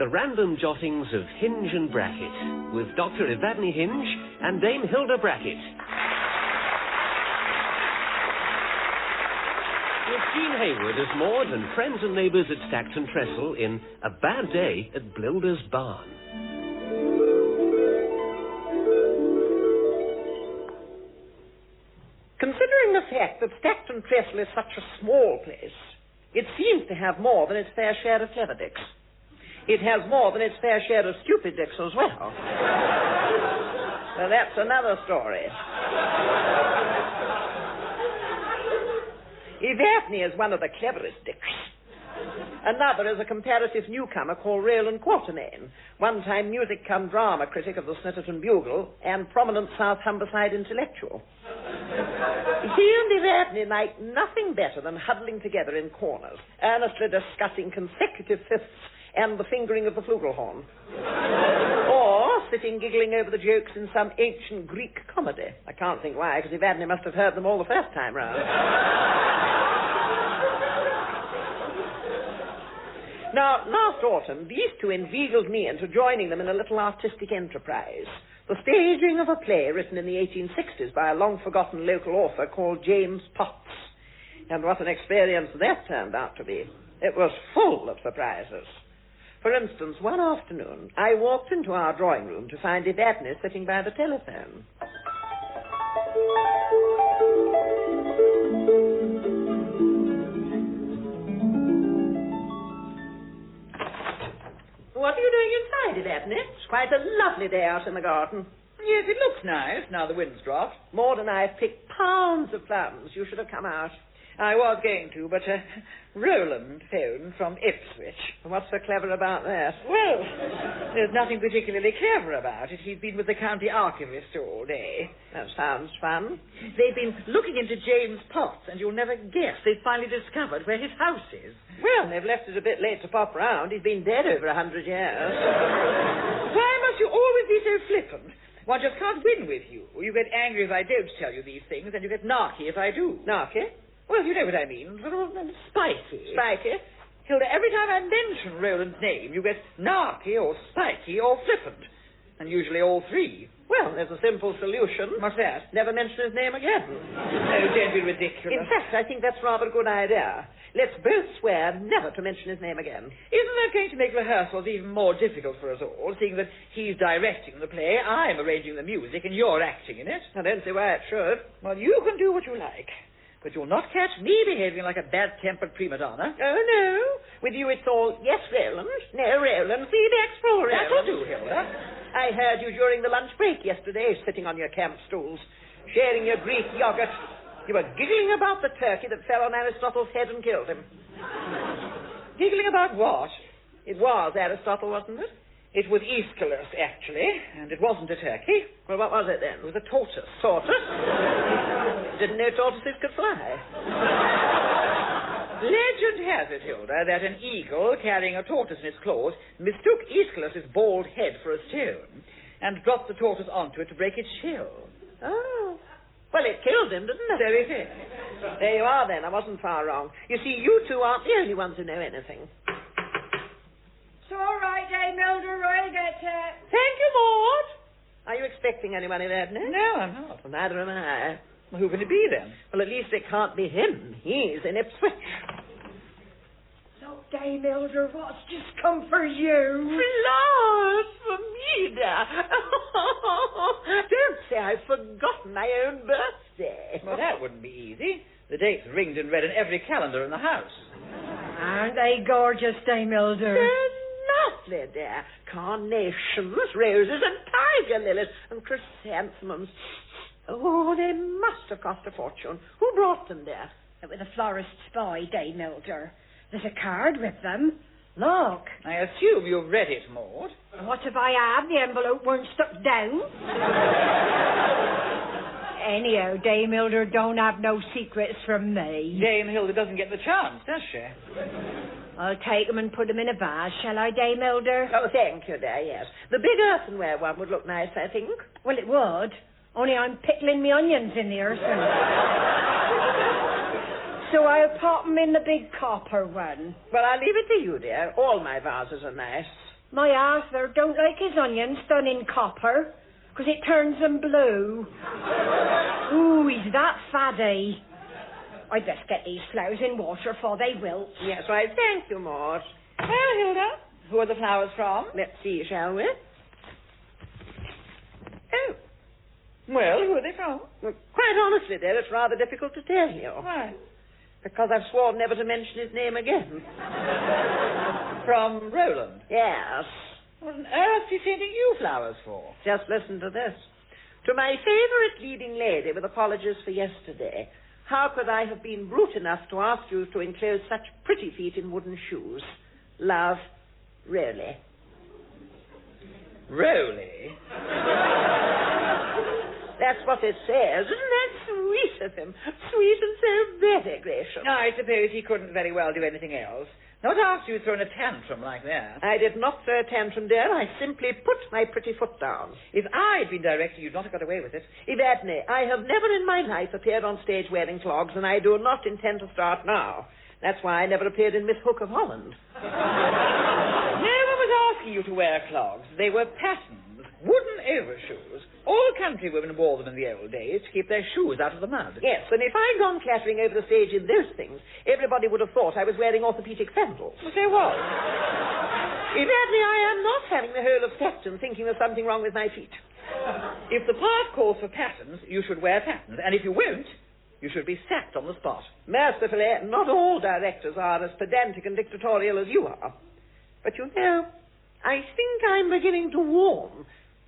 the random jottings of Hinge and Bracket, with Dr. Evadne Hinge and Dame Hilda Bracket. With Jean Hayward as Maud and friends and neighbours at Stackton Trestle in A Bad Day at Blilder's Barn. Considering the fact that Stackton Trestle is such a small place, it seems to have more than its fair share of clever dicks. It has more than its fair share of stupid dicks as well. Well, that's another story. Evadne is one of the cleverest dicks. Another is a comparative newcomer called Roland Quatermain, one-time music-cum-drama critic of the Snitterton Bugle and prominent South Humberside intellectual. He and Evadne like nothing better than huddling together in corners, earnestly discussing consecutive fifths and the fingering of the flugelhorn. Or sitting giggling over the jokes in some ancient Greek comedy. I can't think why, because Evadne must have heard them all the first time round. Now, last autumn, these two inveigled me into joining them in a little artistic enterprise. The staging of a play written in the 1860s by a long-forgotten local author called James Potts. And what an experience that turned out to be. It was full of surprises. For instance, one afternoon, I walked into our drawing room to find Evadne sitting by the telephone. What are you doing inside, Evadne? It's quite a lovely day out in the garden. Yes, it looks nice, now the wind's dropped. Maud and I have picked pounds of plums. You should have come out. I was going to, but Roland phoned from Ipswich. What's so clever about that? Well, there's nothing particularly clever about it. He's been with the county archivist all day. That sounds fun. They've been looking into James Potts, and you'll never guess they've finally discovered where his house is. Well, they've left it a bit late to pop round. He's been dead over 100 years. Why must you always be so flippant? One just can't win with you. You get angry if I don't tell you these things, and you get narky if I do. Narky? Well, you know what I mean. Spiky. Spiky? Hilda, every time I mention Roland's name, you get narky or spiky or flippant. And usually all three. Well, there's a simple solution. What's that? Never mention his name again. Oh, don't be ridiculous. In fact, I think that's rather a good idea. Let's both swear never to mention his name again. Isn't that going to make rehearsals even more difficult for us all, seeing that he's directing the play, I'm arranging the music, and you're acting in it? I don't see why it should. Well, you can do what you like. But you'll not catch me behaving like a bad-tempered prima donna. Oh, no. With you it's all, yes, Roland, no, Roland, see next for Roland. That'll do, Hilda. I heard you during the lunch break yesterday, sitting on your camp stools, sharing your Greek yogurt. You were giggling about the turkey that fell on Aristotle's head and killed him. Giggling about what? It was Aristotle, wasn't it? It was Aeschylus, actually, and it wasn't a turkey. Well, what was it then? It was a tortoise. Tortoise? Didn't know tortoises could fly. Legend has it, Hilda, that an eagle carrying a tortoise in its claws mistook Aeschylus' bald head for a stone and dropped the tortoise onto it to break its shell. Oh. Well, it killed him, didn't it? So it is. There you are, then. I wasn't far wrong. You see, you two aren't the only ones who know anything. It's all right, Dame Mildred. I'll get it. Thank you, Maud. Are you expecting anyone, Evadne? No, I'm not. Well, neither am I. Well, who can it be, then? Well, at least it can't be him. He's in Ipswich. So, Dame Mildred, what's just come for you? Flowers for me, dear. Don't say I've forgotten my own birthday. Well, that wouldn't be easy. The date's ringed in red in every calendar in the house. Aren't they gorgeous, Dame Mildred? They're lovely, dear. Carnations, roses, and tiger lilies, and chrysanthemums. Oh, they must have cost a fortune. Who brought them, dear? It was a florist's boy, Dame Mildred. There's a card with them. Look. I assume you've read it, Maud. What if I have? The envelope weren't stuck down. Anyhow, Dame Hilda don't have no secrets from me. Dame Hilda doesn't get the chance, does she? I'll take them and put them in a vase, shall I, Dame Hilda? Oh, thank you, dear, yes. The big earthenware one would look nice, I think. Well, it would. Only I'm pickling me onions in the earthenware. So I'll pop them in the big copper one. Well, I'll leave it to you, dear. All my vases are nice. My Arthur don't like his onions done in copper, 'cause it turns them blue. Ooh, he's that faddy. I'd best get these flowers in water before they wilt. Yes, right. Thank you, Maud. Well, Hilda, who are the flowers from? Let's see, shall we? Oh, Well, who are they from? well, quite honestly, dear, it's rather difficult to tell you. Why? Because I've sworn never to mention his name again. From Roland. Yes. What on earth is he sending you flowers for? Just listen to this. To my favourite leading lady, with apologies for yesterday, how could I have been brute enough to ask you to enclose such pretty feet in wooden shoes? Love, really. Rowley? That's what it says. Isn't that sweet of him? Sweet and so very gracious. I suppose he couldn't very well do anything else. Not after you'd thrown a tantrum like that. I did not throw a tantrum, dear. I simply put my pretty foot down. If I'd been director, you'd not have got away with it. Evadne, I have never in my life appeared on stage wearing clogs, and I do not intend to start now. That's why I never appeared in Miss Hook of Holland. No one was asking you to wear clogs. They were pattens, wooden overshoes. All countrywomen wore them in the old days to keep their shoes out of the mud. Yes, and if I'd gone clattering over the stage in those things, everybody would have thought I was wearing orthopedic sandals. Well, so what? Evadne, I am not having the whole of Saxton thinking there's something wrong with my feet. If the part calls for patterns, you should wear patterns. And if you won't, you should be sacked on the spot. Mercifully, not all directors are as pedantic and dictatorial as you are. But you know, I think I'm beginning to warm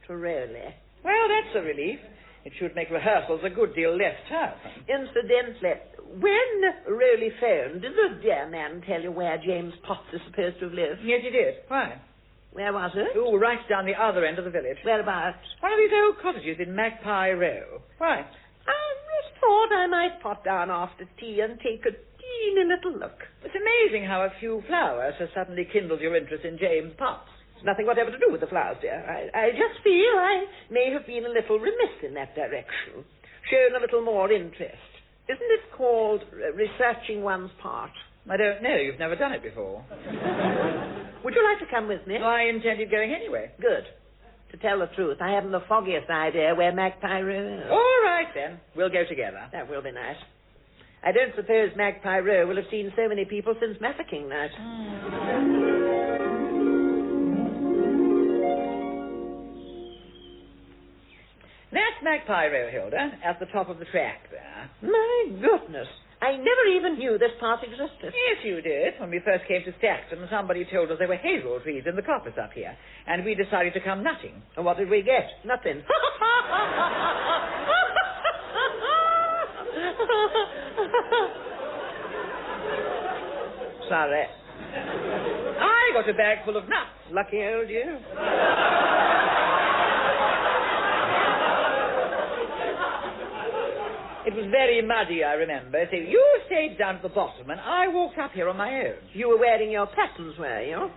to Rowley. Well, that's a relief. It should make rehearsals a good deal less tiresome. Incidentally, when Rowley phoned, did the dear man tell you where James Potts is supposed to have lived? Yes, you did. Why? Where was it? Oh, right down the other end of the village. Whereabouts? One of these old cottages in Magpie Row. Why? I just thought I might pop down after tea and take a teeny little look. It's amazing how a few flowers has suddenly kindled your interest in James Potts. It's nothing whatever to do with the flowers, dear. I just feel I may have been a little remiss in that direction. Shown a little more interest. Isn't it called researching one's part? I don't know. You've never done it before. Would you like to come with me? I intended going anyway. Good. To tell the truth, I haven't the foggiest idea where Magpie Row is. All right, then. We'll go together. That will be nice. I don't suppose Magpie Row will have seen so many people since Mafeking night. That's Magpie Row, Hilda, at the top of the track there. My goodness. I never even knew this part existed. Yes, you did. When we first came to Stackton, somebody told us there were hazel trees in the coppice up here, and we decided to come nutting. And what did we get? Nothing. Sorry. I got a bag full of nuts. Lucky old you. It was very muddy, I remember. So you stayed down at the bottom, and I walked up here on my own. You were wearing your patterns, were you?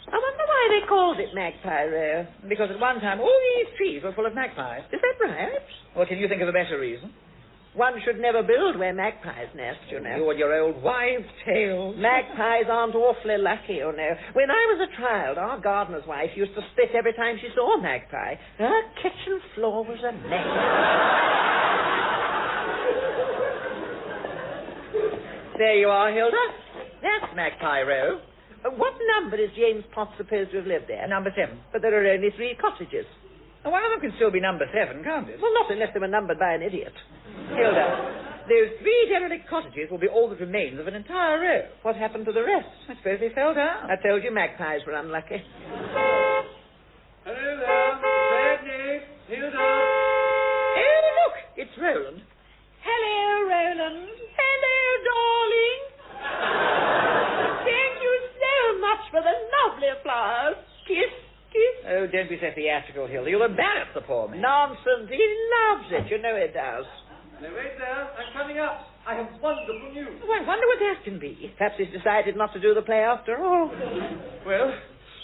I wonder why they called it Magpie Row. Because at one time all these trees were full of magpies. Is that right? Well, can you think of a better reason? One should never build where magpies nest, you know. You and your old wives' tales. Magpies aren't awfully lucky, you know. When I was a child, our gardener's wife used to spit every time she saw a magpie. Her kitchen floor was a mess. There you are, Hilda. That's Magpie Row. What number is James Potts supposed to have lived there? Number 7. But there are only 3 cottages. Now, one of them can still be number 7, can't it? Well, not unless they were numbered by an idiot. Hilda, those 3 derelict cottages will be all that remains of an entire row. What happened to the rest? I suppose they fell down. I told you magpies were unlucky. Hello there, Evadne, Hilda. Oh, look, it's Roland. Hello, Roland. Hello, darling. Thank you so much for the lovely flowers. Kiss, kiss. Oh, don't be so theatrical, Hilda. You'll embarrass the poor man. Nonsense. He loves it. You know he does. Now, wait there. I'm coming up. I have wonderful news. Oh, I wonder what that can be. Perhaps he's decided not to do the play after all. Well,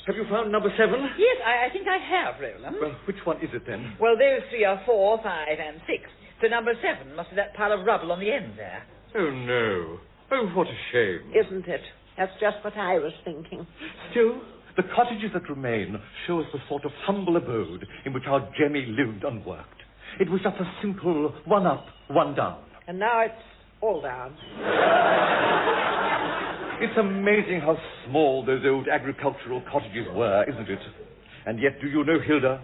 have you found number 7? Yes, I think I have, Roland. Well, which one is it then? Well, those 3 are 4, 5, and 6. So number 7 must be that pile of rubble on the end there. Oh, no. Oh, what a shame. Isn't it? That's just what I was thinking. Still, the cottages that remain show us the sort of humble abode in which our Jemmy lived and worked. It was just a simple one up, one down. And now it's all down. It's amazing how small those old agricultural cottages were, isn't it? And yet, do you know, Hilda,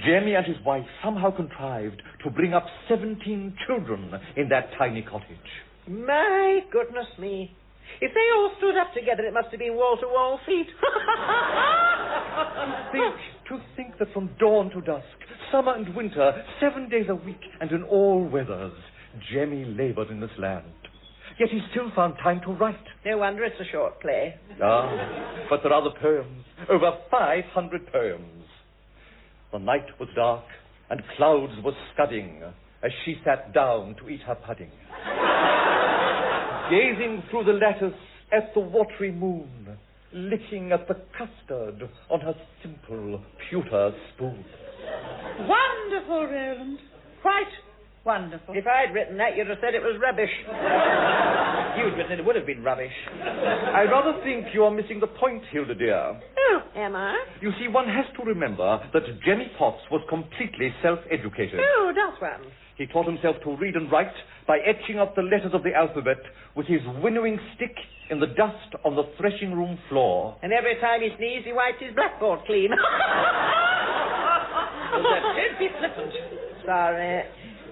Jemmy and his wife somehow contrived to bring up 17 children in that tiny cottage. My goodness me. If they all stood up together, it must have been wall-to-wall feet. To think that from dawn to dusk, summer and winter, 7 days a week, and in all weathers, Jemmy laboured in this land. Yet he still found time to write. No wonder it's a short play. Ah, but there are the poems. Over 500 poems. The night was dark, and clouds were scudding as she sat down to eat her pudding. Gazing through the lattice at the watery moon, licking at the custard on her simple pewter spoon. Wonderful, Roland. Quite wonderful. If I'd written that, you'd have said it was rubbish. You'd written it would have been rubbish. I rather think you are missing the point, Hilda dear. Oh, am I? You see, one has to remember that Jemmy Potts was completely self-educated. Oh, does one? He taught himself to read and write by etching up the letters of the alphabet with his winnowing stick in the dust on the threshing room floor. And every time he sneezed, he wiped his blackboard clean. Don't be flippant. Sorry.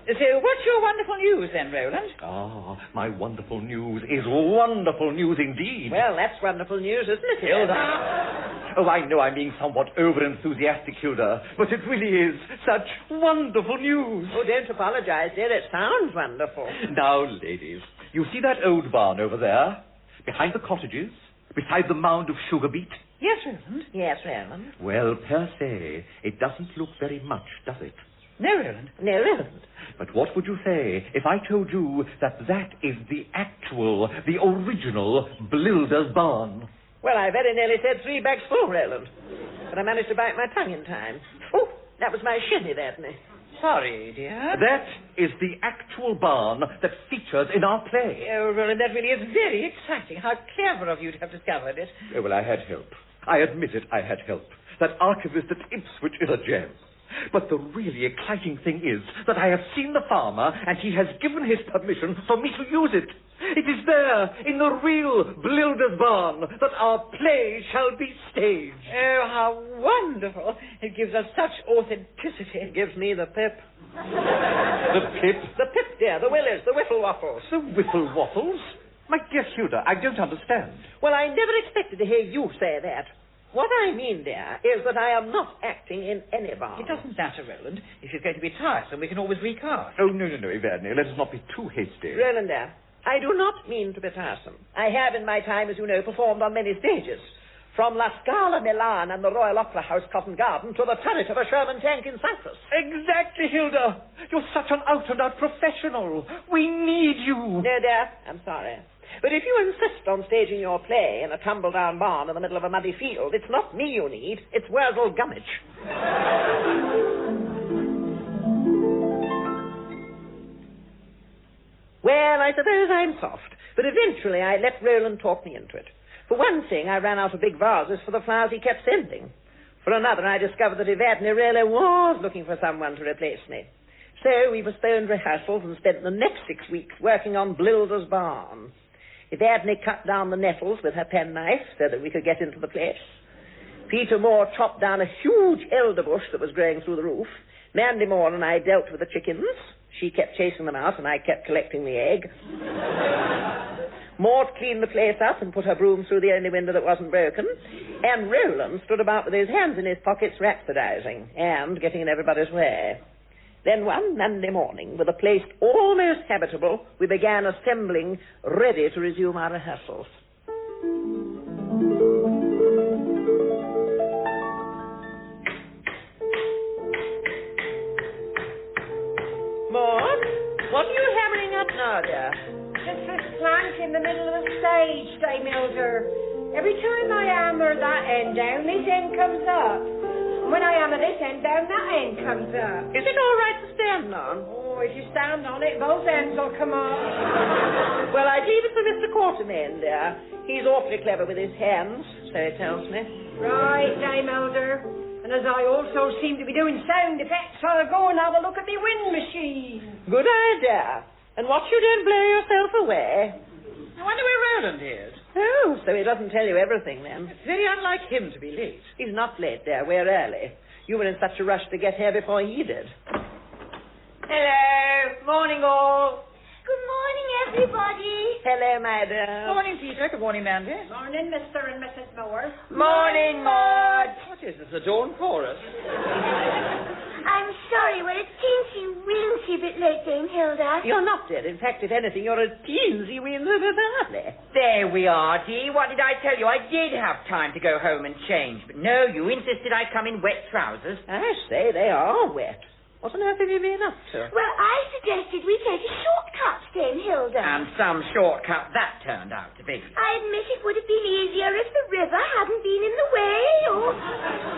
So, what's your wonderful news then, Roland? Ah, my wonderful news is wonderful news indeed. Well, that's wonderful news, isn't it, Hilda? Oh, I know I'm being somewhat over-enthusiastic, Hilda, but it really is such wonderful news. Oh, don't apologize, dear. It sounds wonderful. Now, ladies, you see that old barn over there? Behind the cottages? Beside the mound of sugar beet? Yes, Roland. Yes, Roland. Well, per se, it doesn't look very much, does it? No, Roland. No, Roland. But what would you say if I told you that is the actual, the original Blilder's barn? Well, I very nearly said 3 bags full, Roland. But I managed to bite my tongue in time. Oh, that was my shin, Evadne. Sorry, dear. That is the actual barn that features in our play. Oh, Roland, that really is very exciting. How clever of you to have discovered it. Oh, well, I had help. I admit it, I had help. That archivist at Ipswich is a gem. But the really exciting thing is that I have seen the farmer and he has given his permission for me to use it. It is there, in the real Blilder's barn, that our play shall be staged. Oh, how wonderful. It gives us such authenticity. It gives me the pip. The pip? The pip, dear, the willies, the whiffle waffles. The whiffle waffles? My dear Hilda, I don't understand. Well, I never expected to hear you say that. What I mean, dear, is that I am not acting in any barn. It doesn't matter, Roland. If it's going to be tiresome, we can always recast. Oh, no, Evadne, let us not be too hasty. Roland, dear, I do not mean to be tiresome. I have, in my time, as you know, performed on many stages. From La Scala, Milan, and the Royal Opera House, Covent Garden, to the turret of a Sherman tank in Cyprus. Exactly, Hilda. You're such an out-and-out professional. We need you. No, dear, I'm sorry. But if you insist on staging your play in a tumble-down barn in the middle of a muddy field, it's not me you need, it's Wurzel Gummidge. Well, I suppose I'm soft, but eventually I let Roland talk me into it. For one thing, I ran out of big vases for the flowers he kept sending. For another, I discovered that Evadne really was looking for someone to replace me. So we postponed rehearsals and spent the next 6 weeks working on Blilder's barn. Evadne cut down the nettles with her penknife so that we could get into the place. Peter Moore chopped down a huge elder bush that was growing through the roof. Mandy Moore and I dealt with the chickens. She kept chasing them out and I kept collecting the egg. Maud cleaned the place up and put her broom through the only window that wasn't broken. And Roland stood about with his hands in his pockets rhapsodizing and getting in everybody's way. Then one Monday morning, with the place almost habitable, we began assembling, ready to resume our rehearsals. Maud, what are you hammering up now, dear? Just this plank in the middle of the stage, Dame Elder. Every time I hammer that end down, this end comes up. When I hammer this end down, that end comes up. Is it all right to stand on? Oh, Oh, if you stand on it, both ends will come off. Well, I'd leave it for Mr. Quartermain, dear. He's awfully clever with his hands, so he tells me. Right, Dame Elder. And as I also seem to be doing sound effects, I'll go and have a look at my wind machine. Good idea. And watch you don't blow yourself away. I wonder where Roland is. Oh, so he doesn't tell you everything, then. It's very unlike him to be late. He's not late, dear. We're early. You were in such a rush to get here before he did. Hello. Morning, all. Good morning, everybody. Hello, madam. Morning, Peter. Good morning, Mandy. Morning, Mr. and Mrs. Moore. Morning, Maud. What is this, a dawn chorus? I'm sorry, we're a teensy-weensy bit late, Dame Hilda. You're not dead. In fact, if anything, you're a teensy-weensy bit early. There we are, Dee. What did I tell you? I did have time to go home and change. But no, you insisted I come in wet trousers. I say, they are wet. What on earth have you been up to? Well, I suggested we take a shortcut, Dame Hilda. And some shortcut that turned out to be. I admit it would have been easier if the river hadn't been in the way, or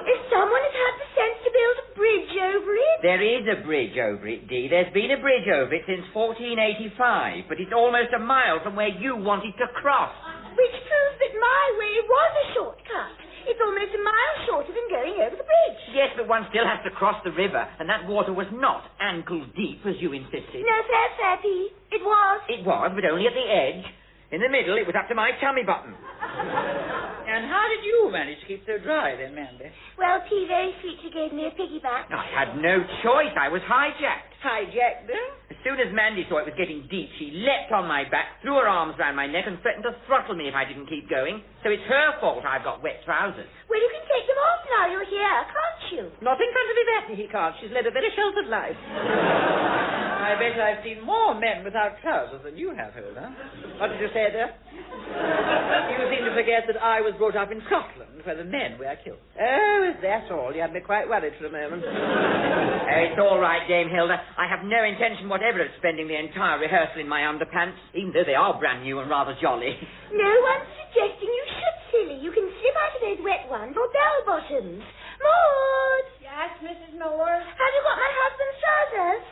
if someone had had the sense to build a bridge over it. There is a bridge over it, Dee. There's been a bridge over it since 1485, but it's almost a mile from where you wanted to cross. Which proves that my way was a shortcut. It's almost a mile shorter than going over the bridge. Yes, but one still has to cross the river, and that water was not ankle deep, as you insisted. No, fair, Pete. It was. It was, but only at the edge. In the middle, it was up to my tummy button. And how did you manage to keep so dry then, Mandy? Well, P very sweetly gave me a piggyback. I had no choice. I was hijacked. Hijacked them? As soon as Mandy saw it was getting deep, she leapt on my back, threw her arms round my neck, and threatened to throttle me if I didn't keep going. So it's her fault I've got wet trousers. Well, you can take them off now you're here, can't you? Not in front of Evadne, he can't. She's led a very sheltered life. I bet I've seen more men without trousers than you have, Hilda. What did you say, dear? You seem to forget that I was brought up in Scotland, where the men wear kilts. Oh, is that all? You had me quite worried for a moment. It's all right, Dame Hilda. I have no intention whatever of spending the entire rehearsal in my underpants, even though they are brand new and rather jolly. No one's suggesting you should, silly. You can slip out of those wet ones or bell-bottoms. Maud! Yes, Mrs. Moore. Have you got my husband's trousers?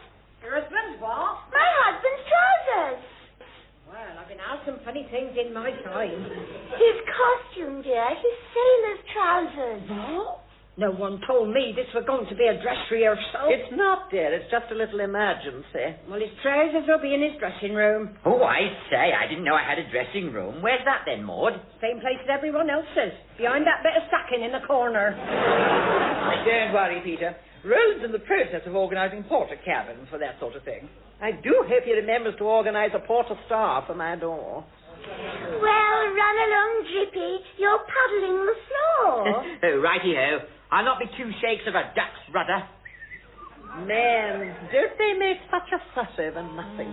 Your husband's what? My husband's trousers. Well, I've been out some funny things in my time. His costume, dear. His sailor's trousers. What? No one told me this was going to be a dress rehearsal. It's not, dear. It's just a little emergency. Well, his trousers will be in his dressing room. Oh, I say, I didn't know I had a dressing room. Where's that then, Maud? Same place as everyone else's. Behind that bit of sacking in the corner. Don't worry, Peter. Roland's in the process of organising porter cabins for that sort of thing. I do hope he remembers to organise a porter star for my door. Well, run along, Drippy. You're puddling the floor. Oh, righty-ho. I'll not be two shakes of a duck's rudder. Man, don't they make such a fuss over nothing?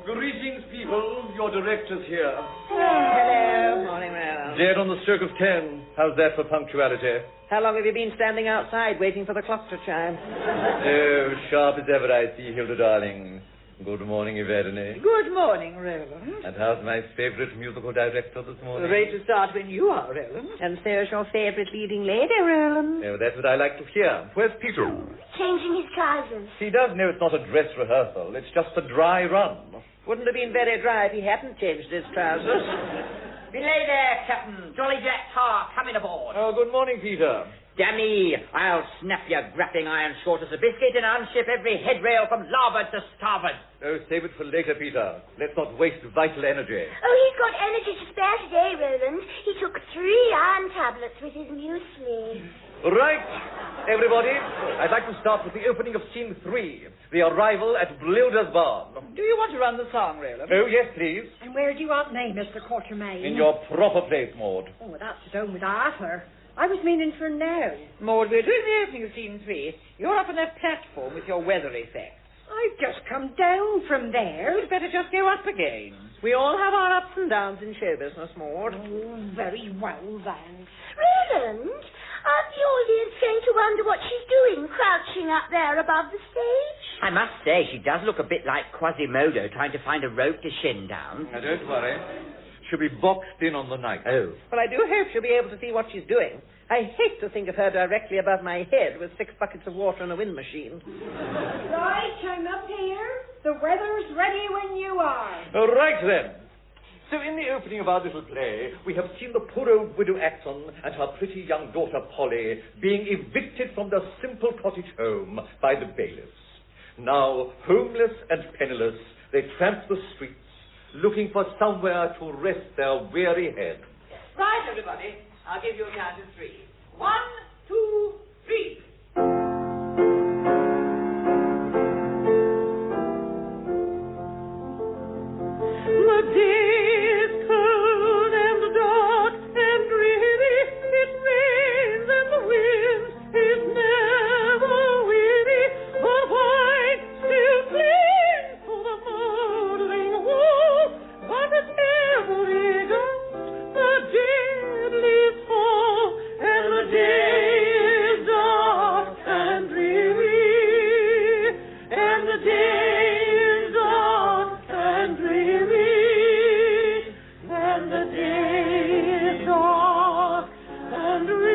Greetings, people. Your director's here. Hello. Morning, Roland. Dead on the stroke of 10. How's that for punctuality? How long have you been standing outside waiting for the clock to chime? Oh, sharp as ever I see, Hilda, darling. Good morning, Evadne. Good morning, Roland. And how's my favourite musical director this morning? Ready to start when you are, Roland. And so is your favourite leading lady, Roland. Oh, that's what I like to hear. Where's Peter? Changing his trousers. He does know it's not a dress rehearsal. It's just a dry run. Wouldn't have been very dry if he hadn't changed his trousers. Belay there, Captain. Jolly Jack Tar coming aboard. Oh, good morning, Peter. Dammy, I'll snap your grappling iron short as a biscuit and unship every headrail from larboard to starboard. Oh, save it for later, Peter. Let's not waste vital energy. Oh, he's got energy to spare today, Roland. He took 3 iron tablets with his muesli. Right, everybody. I'd like to start with the opening of scene 3, the arrival at Blilder's barn. Do you want to run the song, Roland? Oh, yes, please. And where do you want me, Mr. Quartermain? In your proper place, Maud. Oh, that's done with Arthur. I was meaning for now. Maud, we're doing the opening of scene 3. You're up on that platform with your weather effects. I've just come down from there. You'd better just go up again. We all have our ups and downs in show business, Maud. Oh, very well, then. Roland, aren't the audience going to wonder what she's doing, crouching up there above the stage? I must say, she does look a bit like Quasimodo trying to find a rope to shin down. Now, don't worry. She'll be boxed in on the night. Oh. Well, I do hope she'll be able to see what she's doing. I hate to think of her directly above my head with 6 buckets of water and a wind machine. Right, I'm up here. The weather's ready when you are. Right then. So in the opening of our little play, we have seen the poor old widow Axon and her pretty young daughter Polly being evicted from their simple cottage home by the bailiffs. Now, homeless and penniless, they tramp the streets, looking for somewhere to rest their weary heads. Right, everybody. I'll give you a count of 3. 1, 2, 3. The day is cold and dark and dreary. It rains and the wind is never weary. But white still clings to the moldering wall. But at every gust the dead leaves fall, and the day is dark and dreary. And the day is dark and dreary. And the day is dark and dreary.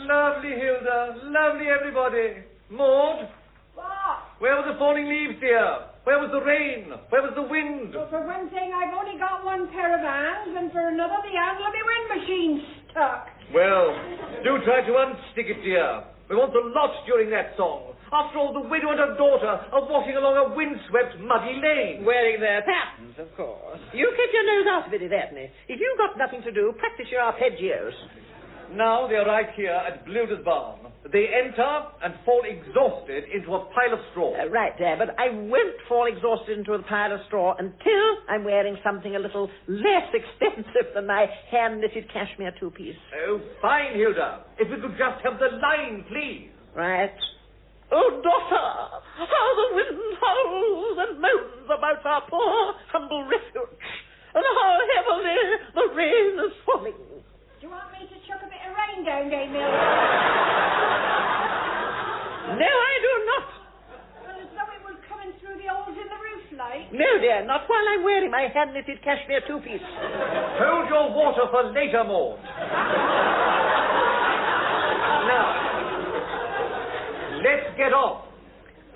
Lovely, Hilda. Lovely, everybody. Maud, What? where were the falling leaves, dear? Where was the rain? Where was the wind? Well, for one thing, I've only got one pair of hands, and for another, the handle of my wind machine's stuck. Well, do try to unstick it, dear. We want the lot during that song. After all, the widow and her daughter are walking along a windswept, muddy lane. Wearing their pattens, of course. You keep your nose out of it, Evadne. If you've got nothing to do, practice your arpeggios. Now they're right here at Blilder's barn. They enter and fall exhausted into a pile of straw. Right there, but I won't fall exhausted into a pile of straw until I'm wearing something a little less expensive than my hand-knitted cashmere two-piece. Oh, fine, Hilda. If we could just have the line, please. Right. Oh, daughter, how the wind howls and moans about our poor, humble refuge, and how heavily the rain is falling. Do you want me to chuck a bit of rain down, Dame Mildred? No, I do not. Well, as though it was coming through the holes in the roof, like. No, dear, not while I'm wearing my hand-knitted cashmere two-piece. Hold your water for later, Maud. Now, let's get off.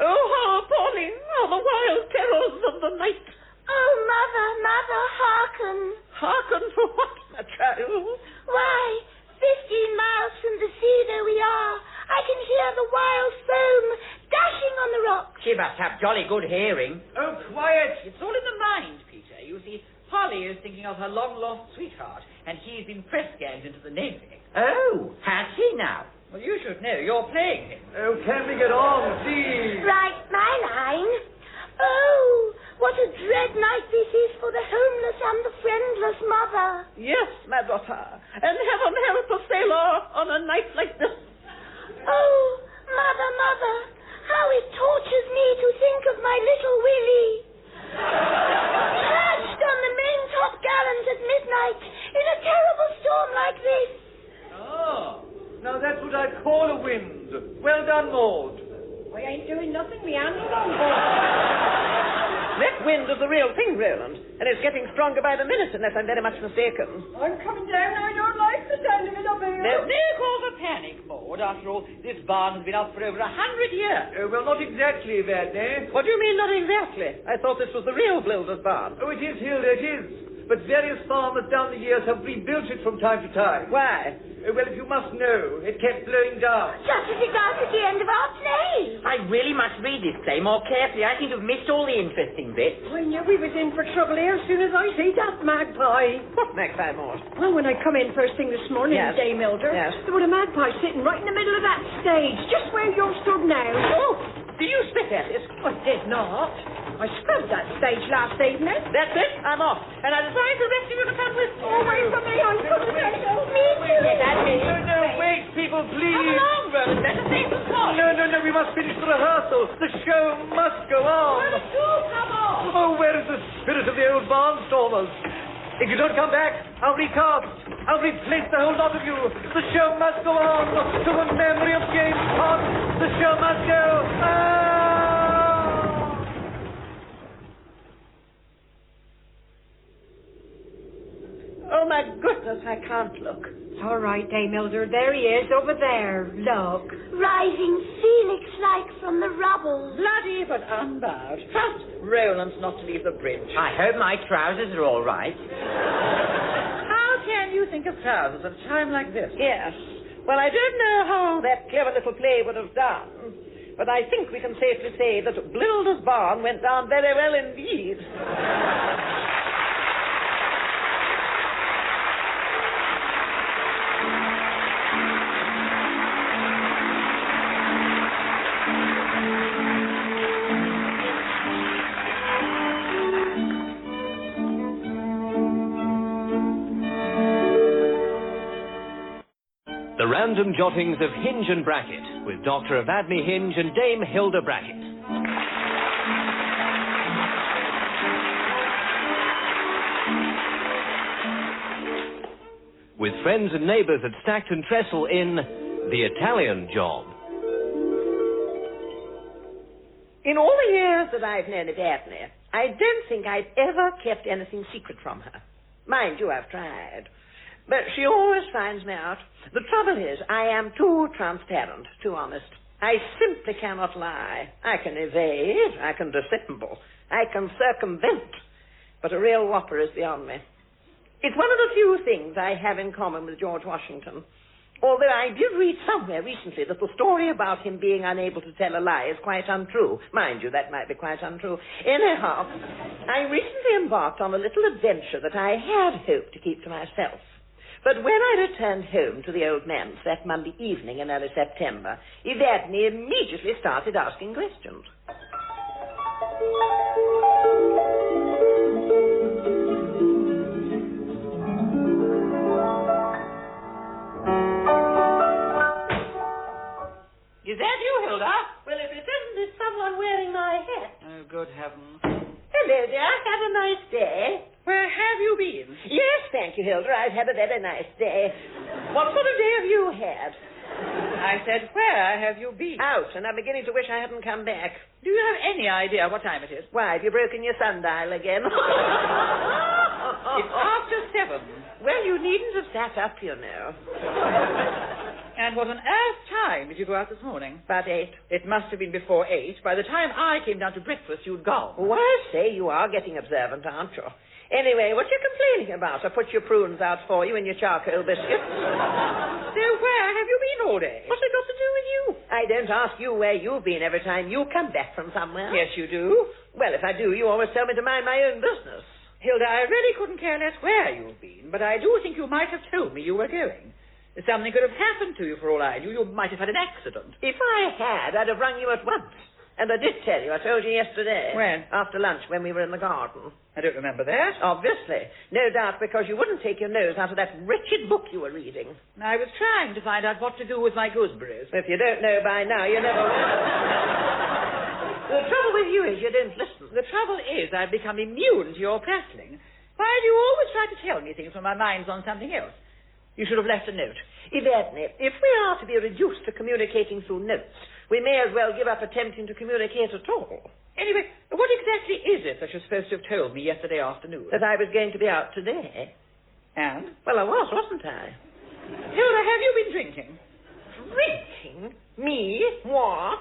Oh, how appalling are the wild terrors of the night. Oh, Mother, Mother, hearken. Hearken for what, my child? Why, 15 miles from the sea though we are, I can hear the wild foam dashing on the rocks. She must have jolly good hearing. Oh, quiet. It's all in the mind, Peter. You see, Polly is thinking of her long-lost sweetheart, and he's been press-ganged into the navy. Oh, has she now? Well, you should know. You're playing him. Oh, can we get on, please? Right, my line. Oh, what a dread night this is for the homeless and the friendless mother. Yes, my daughter. And heaven help a sailor on a night like this. Oh, Mother, Mother, how it tortures me to think of my little Willie. Perched on the main top gallant at midnight in a terrible storm like this. Ah, now that's what I call a wind. Well done, Maud. I ain't doing nothing, me handle's on board. That wind is the real thing, Roland, and it's getting stronger by the minute, unless I'm very much mistaken. I'm coming down, I don't like the sound of it up here. There's no cause for panic, Maud. After all, this barn has been up for over 100 years. Well, not exactly, Evadne. What do you mean, not exactly? I thought this was the real Blilder's barn. Oh, it is, Hilda, it is. But various farmers down the years have rebuilt it from time to time. Why? Well, if you must know, it kept blowing down. Just as it does at the end of our play. I really must read this play more carefully. I seem to have missed all the interesting bits. I knew we was in for trouble here as soon as I see that magpie. What magpie, Maud? Well, when I come in first thing this morning, Yes. Dame Mildred, Yes. there was a magpie sitting right in the middle of that stage, just where you're stood now. Oh, do you spit at it? I did not. I scrubbed that stage last evening. That's it. I'm off. And I decided the rest of you to come with me. Oh, wait for me. I'm coming. Me too. No, wait, people, please. Come along, Roland. Better safe than sorry. No, we must finish the rehearsal. The show must go on. Do come on. Oh, where is the spirit of the old barnstormers? If you don't come back, I'll recast. I'll replace the whole lot of you. The show must go on. To the memory of James Pond, the show must go. Oh, my goodness, I can't look. It's all right, Dame Hilda. There he is, over there. Look. Rising Felix-like from the rubble. Bloody but unbowed. Trust Roland's not to leave the bridge. I hope my trousers are all right. How can you think of trousers at a time like this? Yes. Well, I don't know how that clever little play would have done, but I think we can safely say that Blilder's barn went down very well indeed. The Random Jottings of Hinge and Bracket, with Dr. Evadne Hinge and Dame Hilda Bracket. With friends and neighbours at Stacked and Trestle in The Italian Job. In all the years that I've known Evadne, I don't think I've ever kept anything secret from her. Mind you, I've tried. But she always finds me out. The trouble is, I am too transparent, too honest. I simply cannot lie. I can evade, I can dissemble, I can circumvent. But a real whopper is beyond me. It's one of the few things I have in common with George Washington. Although I did read somewhere recently that the story about him being unable to tell a lie is quite untrue. Mind you, that might be quite untrue. Anyhow, I recently embarked on a little adventure that I had hoped to keep to myself. But when I returned home to the old man's that Monday evening in early September, Evadne immediately started asking questions. Is that you, Hilda? Well, if it isn't, it's someone wearing my hat. Oh, good heavens. Hello, dear. Have a nice day. Where have you been? Yes, thank you, Hilda. I've had a very nice day. What sort of day have you had? I said, where have you been? Out, and I'm beginning to wish I hadn't come back. Do you have any idea what time it is? Why, have you broken your sundial again? It's after 7. Well, you needn't have sat up, you know. And what on earth's time did you go out this morning? About 8. It must have been before 8. By the time I came down to breakfast, you'd gone. Oh, I say, you are getting observant, aren't you? Anyway, what are you complaining about? I put your prunes out for you and your charcoal biscuits. So where have you been all day? What's it got to do with you? I don't ask you where you've been every time you come back from somewhere. Yes, you do. Well, if I do, you always tell me to mind my own business. Hilda, I really couldn't care less where you've been, but I do think you might have told me you were going. Something could have happened to you for all I knew. You might have had an accident. If I had, I'd have rung you at once. And I did tell you. I told you yesterday. When? After lunch, when we were in the garden. I don't remember that. Obviously. No doubt because you wouldn't take your nose out of that wretched book you were reading. I was trying to find out what to do with my gooseberries. If you don't know by now, you never will. The trouble with you is you don't listen. The trouble is I've become immune to your prattling. Why do you always try to tell me things when my mind's on something else? You should have left a note. Evadne, if we are to be reduced to communicating through notes, we may as well give up attempting to communicate at all. Anyway, what exactly is it that you're supposed to have told me yesterday afternoon? That I was going to be out today. And? Well, I was, wasn't I? Hilda, have you been drinking? Drinking? Me? Moi?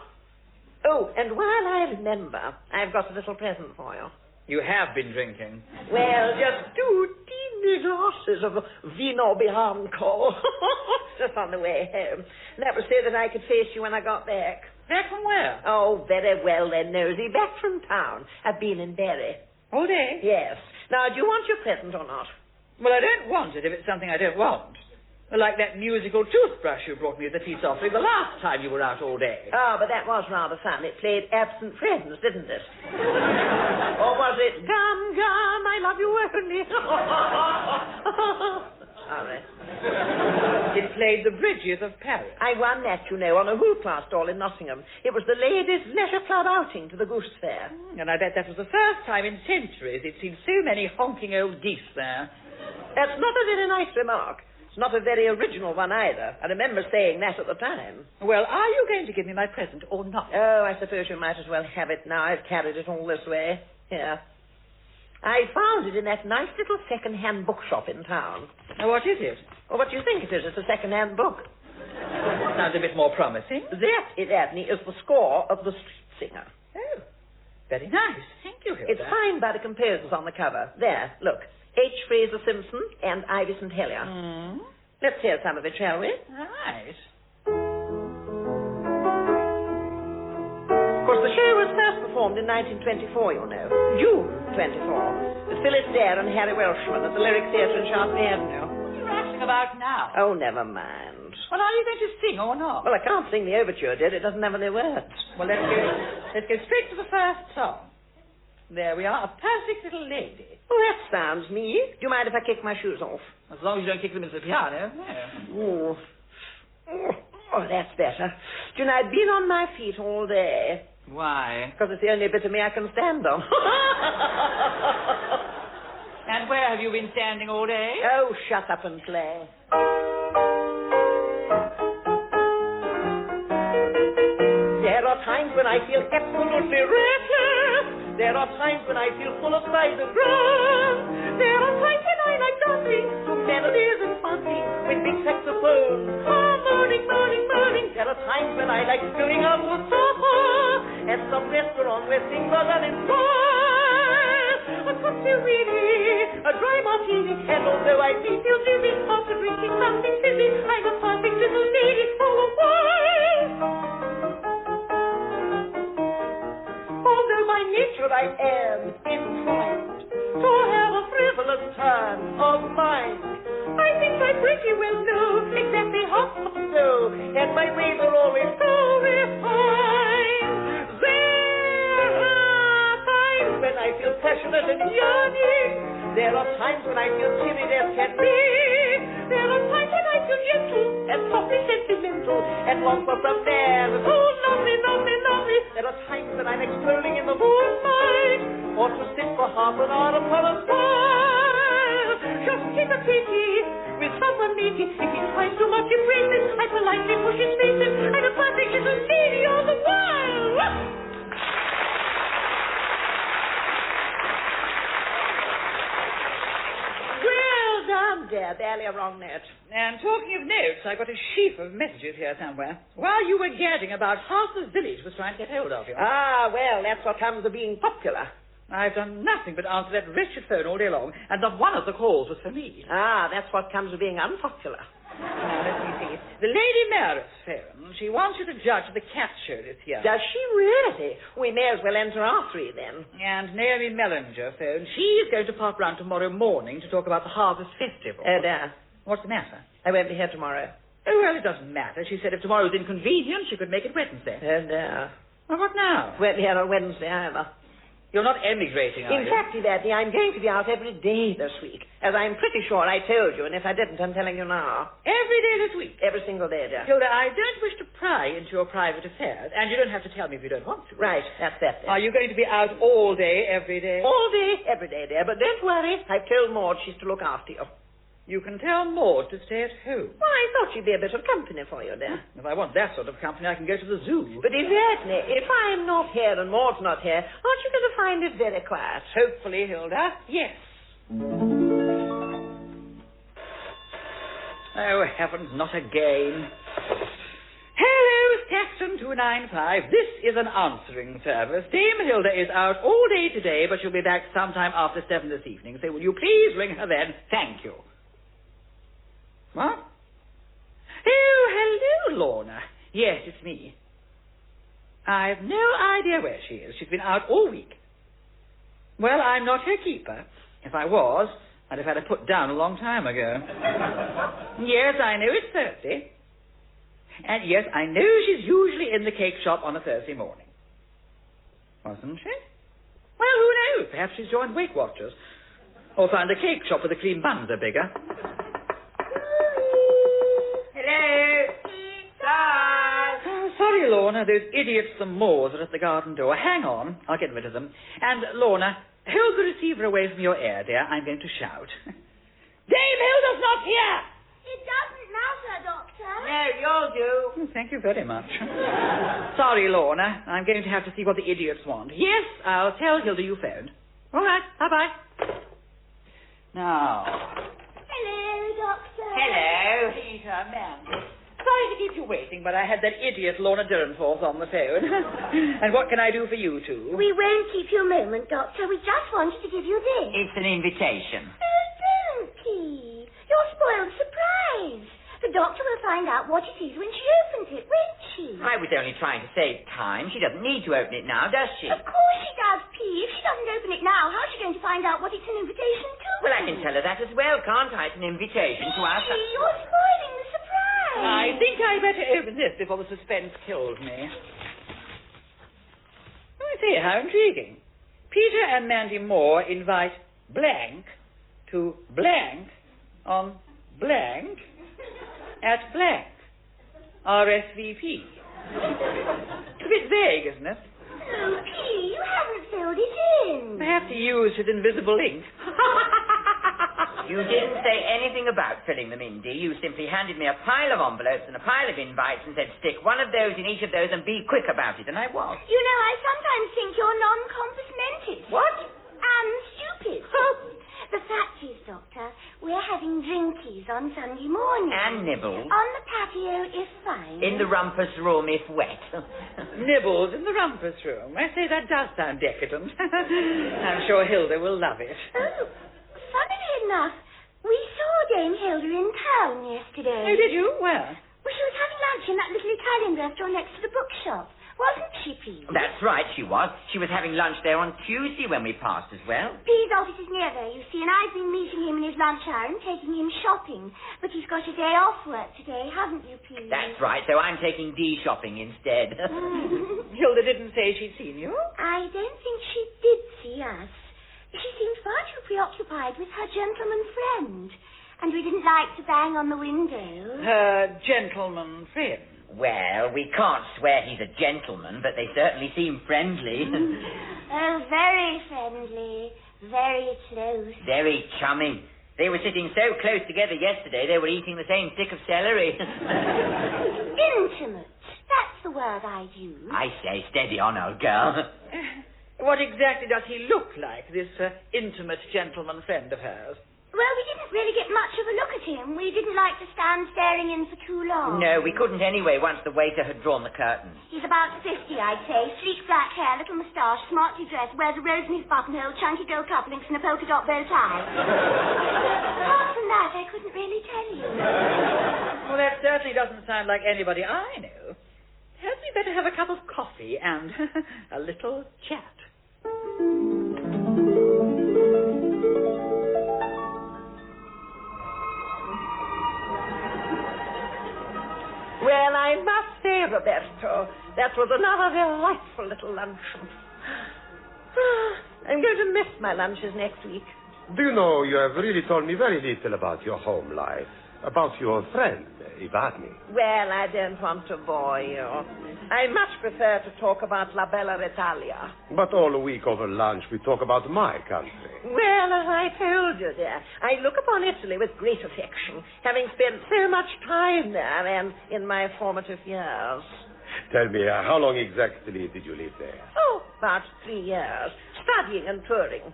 Oh, and while I remember, I've got a little present for you. You have been drinking. Well, just 2 teeny glasses of vino bianco. Just on the way home. That was so that I could face you when I got back. Back from where? Oh, very well then, Nosy. Back from town. I've been in Bury. All day? Yes. Now, do you want your present or not? Well, I don't want it if it's something I don't want. Like that musical toothbrush you brought me as a peace offering the last time you were out all day. Oh, but that was rather fun. It played Absent Friends, didn't it? Or was it Gum Gum, I Love You Only? Sorry. It played The Bridges of Paris. I won that, you know, on a hoopla stall in Nottingham. It was the ladies' leisure club outing to the Goose Fair. And I bet that was the first time in centuries it'd seen so many honking old geese there. That's not a very nice remark. It's not a very original one either. I remember saying that at the time. Well, are you going to give me my present or not? Oh, I suppose you might as well have it now. I've carried it all this way. Here. I found it in that nice little second-hand bookshop in town. Now, what is it? Well, what do you think it is? It's a second-hand book. Sounds a bit more promising. That, Evadne, is the score of The Street Singer. Oh, very nice. Thank you, Hilda. It's signed by the composers on the cover. There, look. H. Fraser Simpson and Ivy St. Helier. Let's hear some of it, shall we? Right. Of course, the show was first performed in 1924, you know. June 24. With Phyllis Dare and Harry Welshman at the Lyric Theatre in Shaftesbury Avenue. What are you asking about now? Oh, never mind. Well, are you going to sing or not? Well, I can't sing the overture, dear. It doesn't have any words. Well, let's go straight to the first song. There we are, A Perfect Little Lady. Oh, that sounds me. Do you mind if I kick my shoes off? As long as you don't kick them into the piano. Oh, that's better. Do you know, I've been on my feet all day. Why? Because it's the only bit of me I can stand on. And where have you been standing all day? Oh, shut up and play. There are times when I feel absolutely reckless. There are times when I feel full of sighs and groans. There are times when I like dancing to melodies and fancy with big saxophones. Oh, moaning, moaning, moaning. There are times when I like going out to supper at some restaurant where things are done in style. A cocktail really, a dry martini, and although I may feel dizzy after drinking something fizzy, I'm a perfect little lady for a while. Although by nature I am inclined to have a frivolous turn of mind, I think I pretty well know exactly how to do, and my ways are always so refined. There are times when I feel passionate and yearning. There are times when I feel timid as can be. There are times when I feel gentle and softly sentimental and long for some man. Oh, lovely, lovely, lovely. There are times when I'm exploding in the moonlight, or to sit for half an hour upon a smile. Just keep a pity with someone matey. If he tries too much embraces, I politely push his faces. I'm a perfect little lady all the while. Dear, barely a wrong note. And talking of notes, I got a sheaf of messages here somewhere. While you were gadding about, half the village was trying to get hold of you. Ah, well, that's what comes of being popular. I've done nothing but answer that wretched phone all day long, and not one of the calls was for me. Ah, that's what comes of being unpopular. Now, let me see. The Lady Mayoress phone. She wants you to judge the cat show this year. Does she really? We may as well enter our three then. And Naomi Mellinger phone. She's going to pop round tomorrow morning to talk about the Harvest Festival. Oh, dear. What's the matter? I won't be here tomorrow. Oh, well, it doesn't matter. She said if tomorrow's inconvenient, she could make it Wednesday. Oh, dear. Well, what now? Won't be here on Wednesday either. You're not emigrating, are In you? fact, Evadne, I'm going to be out every day this week, as I'm pretty sure I told you, and if I didn't, I'm telling you now. Every day this week? Every single day, dear. Hilda, I don't wish to pry into your private affairs, and you don't have to tell me if you don't want to. Right, that's that, dear. Are you going to be out all day, every day? All day, every day, dear, but don't worry. I've told Maud she's to look after you. You can tell Maud to stay at home. Well, I thought she'd be a bit of company for you, dear. If I want that sort of company, I can go to the zoo. But Evadne, if I'm not here and Maud's not here, aren't you going to find it very quiet? Hopefully, Hilda, yes. Oh, heavens, not again. Hello, Saxon 295. This is an answering service. Dame Hilda is out all day today, but she'll be back sometime after 7 this evening. So will you please ring her then? Thank you. What? Oh, hello, Lorna. Yes, it's me. I've no idea where she is. She's been out all week. Well, I'm not her keeper. If I was, I'd have had it put down a long time ago. Yes, I know it's Thursday. And yes, I know she's usually in the cake shop on a Thursday morning. Wasn't she? Well, who knows? Perhaps she's joined Weight Watchers. Or found a cake shop where the cream buns are bigger. Hello. Oh, sorry, Lorna. Those idiots, the Moors, are at the garden door. Hang on. I'll get rid of them. And, Lorna, hold the receiver away from your ear, dear. I'm going to shout. Dame Hilda's not here! It doesn't matter, Doctor. No, you'll do. Oh, thank you very much. Sorry, Lorna. I'm going to have to see what the idiots want. Yes, I'll tell Hilda you phoned. All right. Bye-bye. Now. Hello, Doctor. Hello. Peter, Mandy. Sorry to keep you waiting, but I had that idiot Lorna Durnforth on the phone. And what can I do for you two? We won't keep you a moment, Doctor. We just wanted to give you this. It's an invitation. Oh, don't, Pete. Your spoiled surprise. The doctor will find out what it is when she opens it, won't she? I was only trying to save time. She doesn't need to open it now, does she? Of course she does, Pete. If she doesn't open it now, how's she going to find out what it's an invitation to? Well, I can tell her that as well, can't I? It's an invitation to us. Pete, you're spoiling the surprise. I think I better open this before the suspense kills me. Let me see, how intriguing. Peter and Mandy Moore invite blank to blank on blank at blank. RSVP. It's a bit vague, isn't it? Oh, Pete, you haven't filled it in. Perhaps he used his invisible ink. You didn't say anything about filling them in, dear. You simply handed me a pile of envelopes and a pile of invites and said, stick one of those in each of those and be quick about it, and I was. You know, I sometimes think you're non-compass mentis. What? And stupid. The fact is, Doctor, we're having drinkies on Sunday morning. And nibbles. On the patio, if fine. In the rumpus room, if wet. Nibbles in the rumpus room. I say that does sound decadent. I'm sure Hilda will love it. Oh, funnily enough, we saw Dame Hilda in town yesterday. Oh, did you? Where? Well, she was having lunch in that little Italian restaurant next to the bookshop. Wasn't she, Pete? That's right, she was. She was having lunch there on Tuesday when we passed as well. Pete's office is near there, you see, and I've been meeting him in his lunch hour and taking him shopping. But he's got a day off work today, haven't you, Pete? That's right, so I'm taking D shopping instead. Hilda didn't say she'd seen you. I don't think she did see us. She seemed far too preoccupied with her gentleman friend. And we didn't like to bang on the window. Her gentleman friend. Well, we can't swear he's a gentleman, but they certainly seem friendly. Oh, very friendly. Very close. Very chummy. They were sitting so close together yesterday, they were eating the same stick of celery. Intimate. That's the word I'd use. I say, steady on, old girl. What exactly does he look like, this intimate gentleman friend of hers? Well, we didn't really get much of a look at him. We didn't like to stand staring in for too long. No, we couldn't anyway once the waiter had drawn the curtains. He's about 50, I'd say. Sleek black hair, little moustache, smartly dressed, wears a rose in his buttonhole, chunky gold cufflinks, and a polka dot bow tie. Apart from that, I couldn't really tell you. Well, that certainly doesn't sound like anybody I know. Hadn't we better have a cup of coffee and a little chat? Well, I must say, Roberto, that was another delightful little luncheon. I'm going to miss my lunches next week. Do you know, you have really told me very little about your home life, about your friend, Evadne. Well, I don't want to bore you. I much prefer to talk about La Bella Italia. But all week over lunch we talk about my country. Well, as I told you, dear, I look upon Italy with great affection, having spent so much time there and in my formative years. Tell me, how long exactly did you live there? Oh, about 3 years, studying and touring.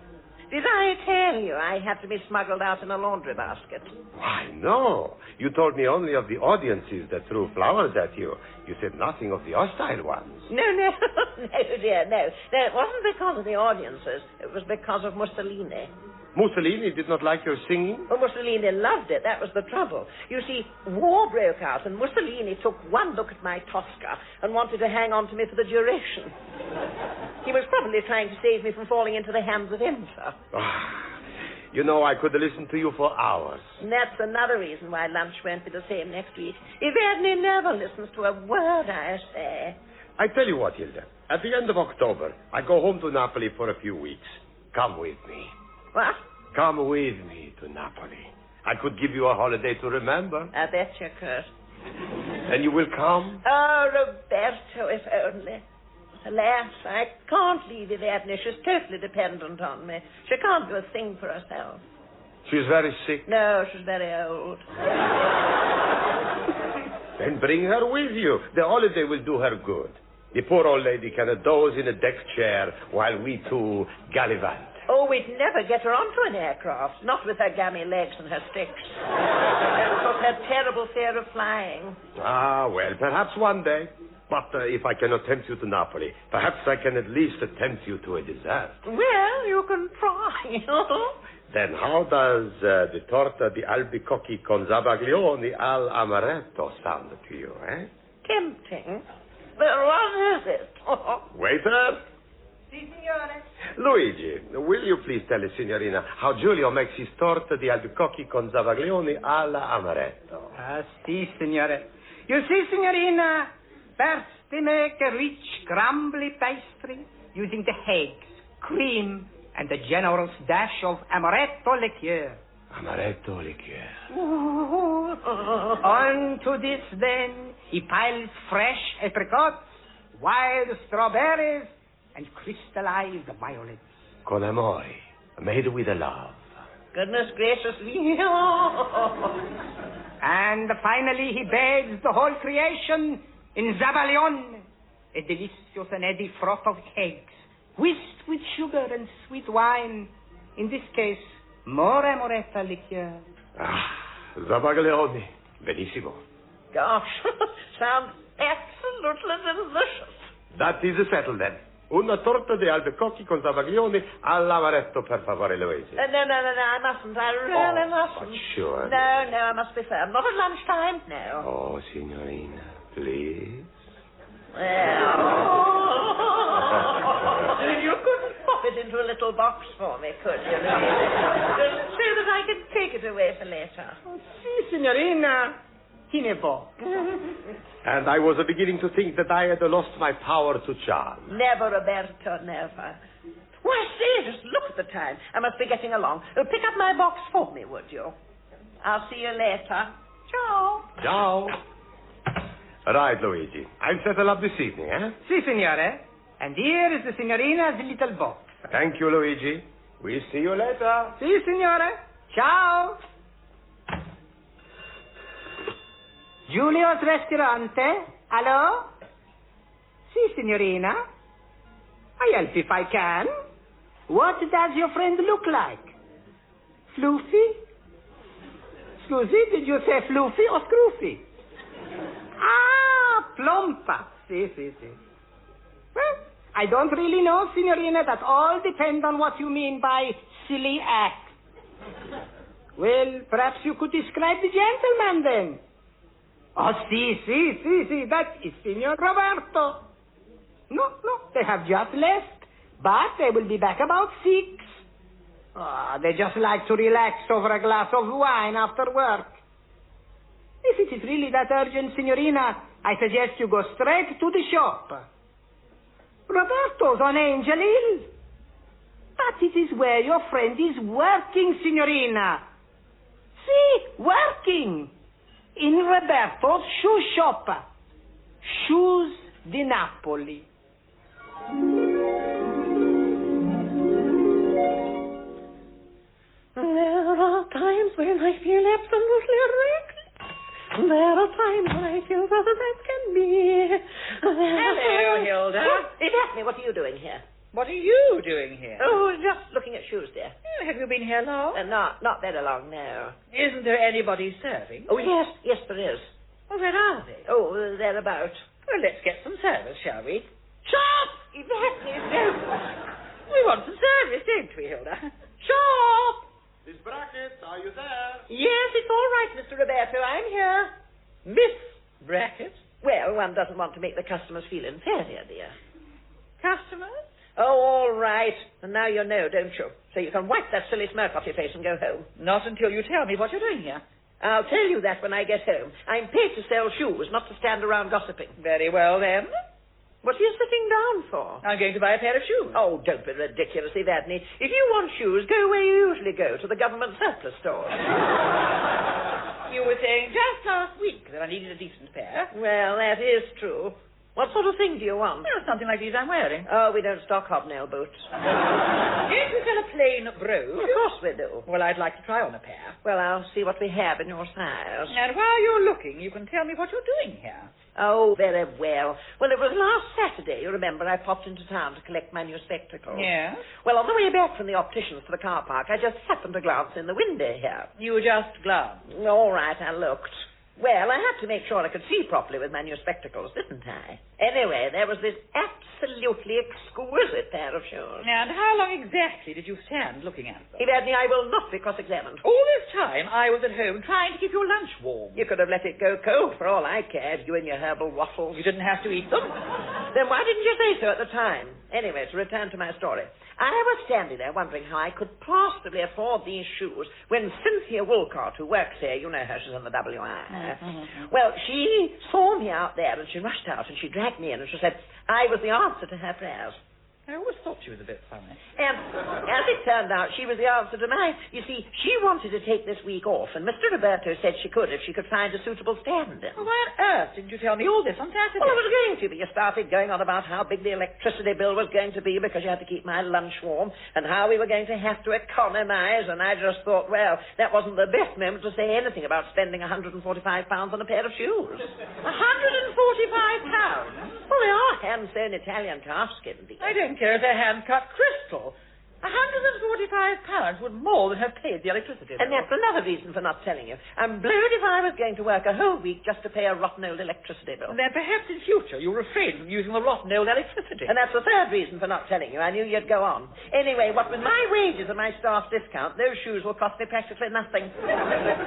Did I tell you I had to be smuggled out in a laundry basket? Why, no. You told me only of the audiences that threw flowers at you. You said nothing of the hostile ones. No, no, dear, no. No, it wasn't because of the audiences. It was because of Mussolini. Mussolini did not like your singing? Well, Mussolini loved it. That was the trouble. You see, war broke out, and Mussolini took one look at my Tosca and wanted to hang on to me for the duration. He was probably trying to save me from falling into the hands of Enfer. You know, I could listen to you for hours. And that's another reason why lunch won't be the same next week. Evadne never listens to a word I say. I tell you what, Hilda. At the end of October, I go home to Napoli for a few weeks. Come with me. What? Come with me to Napoli. I could give you a holiday to remember. I bet you could. And you will come? Oh, Roberto, if only. Alas, I can't leave Evadne. She's totally dependent on me. She can't do a thing for herself. She's very sick. No, she's very old. Then bring her with you. The holiday will do her good. The poor old lady can doze in a deck chair while we two gallivant. Oh, we'd never get her onto an aircraft, not with her gammy legs and her sticks. And of her terrible fear of flying. Ah, well, perhaps one day. But if I cannot tempt you to Napoli, perhaps I can at least tempt you to a dessert. Well, you can try. Then how does the torta di albicocchi con zabaglioni al amaretto sound to you, eh? Tempting. But what is it? Waiter? Si, signore. Luigi, will you please tell the signorina how Giulio makes his torta di albicocchi con zabaglioni alla amaretto? Si, signore. You see, signorina, first they make a rich, crumbly pastry using the eggs, cream, and a generous dash of amaretto liqueur. Amaretto liqueur. On to this, then, he piles fresh apricots, wild strawberries, and crystallized violets. Con amore, made with a love. Goodness gracious me. And finally he bathes the whole creation in zabaglione, a delicious and eddy froth of eggs, whisked with sugar and sweet wine. In this case, more amaretto liqueur. Ah, zabaglione. Benissimo. Gosh, sounds absolutely delicious. That is settled then. Una torta di albicocchi con zabaglione all'amaretto, per favore, Luigi. No, I mustn't. I really mustn't. But sure. No, I must be firm. Not at lunchtime, no. Oh, signorina, please. Well, you couldn't pop it into a little box for me, could you? Just so that I could take it away for later. Si, signorina. Chi ne può? And I was beginning to think that I had lost my power to charm. Never, Roberto, never. Why, say, just look at the time. I must be getting along. Pick up my box for me, would you? I'll see you later. Ciao. Ciao. Right, Luigi. I'll settle up this evening, eh? Si, signore. And here is the signorina's little box. Thank you, Luigi. We'll see you later. Si, signore. Ciao. Giulio's Ristorante? Hello? Si, signorina. I help if I can. What does your friend look like? Floofy? Scusi, did you say floofy or scroofy? Ah, plumpa. Si. Well, I don't really know, signorina. That all depends on what you mean by silly act. Well, perhaps you could describe the gentleman then. Oh, si. That is Signor Roberto. No, they have just left, but they will be back about 6. They just like to relax over a glass of wine after work. If it is really that urgent, signorina, I suggest you go straight to the shop. Roberto's on Angel Hill. But it is where your friend is working, signorina. See, working. In Roberto's shoe shop. Shoes di Napoli. There are times when I feel absolutely reckless. There are times when I feel better than can be. Hello, Hilda. Evadne, what are you doing here? What are you doing here? Oh, just looking at shoes, dear. Oh, have you been here long? Not very long, no. Isn't there anybody serving? Oh, yes, there is. Oh, where are they? Oh, they're about. Well, let's get some service, shall we? Shop! Evadne, no. We want some service, don't we, Hilda? Shop! Miss Brackett, are you there? Yes, it's all right, Mr. Roberto. I'm here. Miss Brackett? Well, one doesn't want to make the customers feel inferior, dear. Customers? Oh, all right. And now you know, don't you? So you can wipe that silly smirk off your face and go home. Not until you tell me what you're doing here. I'll tell you that when I get home. I'm paid to sell shoes, not to stand around gossiping. Very well, then. What are you sitting down for? I'm going to buy a pair of shoes. Oh, don't be ridiculous, Evadne. If you want shoes, go where you usually go, to the government surplus stores. You were saying just last week that I needed a decent pair. Well, that is true. What sort of thing do you want? Well, something like these I'm wearing. Oh, we don't stock hobnail boots. Don't you sell a plain brogue? Of course we do. Well, I'd like to try on a pair. Well, I'll see what we have in your size. And while you're looking, you can tell me what you're doing here. Oh, very well. Well, it was last Saturday, you remember, I popped into town to collect my new spectacles. Yes? Well, on the way back from the optician's to the car park, I just happened to glance in the window here. You just glanced. All right, I looked. Well, I had to make sure I could see properly with my new spectacles, didn't I? Anyway, there was this absolutely exquisite pair of shoes. And how long exactly did you stand looking at them? Evadne, I will not be cross-examined. All this time, I was at home trying to keep your lunch warm. You could have let it go cold for all I cared, you and your herbal waffles. You didn't have to eat them. Then why didn't you say so at the time? Anyway, to return to my story. I was standing there wondering how I could possibly afford these shoes when Cynthia Woolcott, who works here, you know her, she's in the WI. Well, she saw me out there and she rushed out and she dragged me in and she said I was the answer to her prayers. I always thought she was a bit funny. And as it turned out, she was the answer to mine. You see, she wanted to take this week off, and Mr. Roberto said she could if she could find a suitable stand-in. Well, why on earth didn't you tell me all this on Saturday? Well, I was going to, but you started going on about how big the electricity bill was going to be because you had to keep my lunch warm, and how we were going to have to economize, and I just thought, well, that wasn't the best moment to say anything about spending £145 on a pair of shoes. £145? Well, they are hand-sewn Italian calfskin, dear. I don't care if they're hand-cut crystal. £145 would more than have paid the electricity bill. And that's another reason for not telling you. I'm blowed if I was going to work a whole week just to pay a rotten old electricity bill. And then perhaps in future you'll refrain from using the rotten old electricity. And that's the third reason for not telling you. I knew you'd go on. Anyway, what with my wages and my staff discount, those shoes will cost me practically nothing.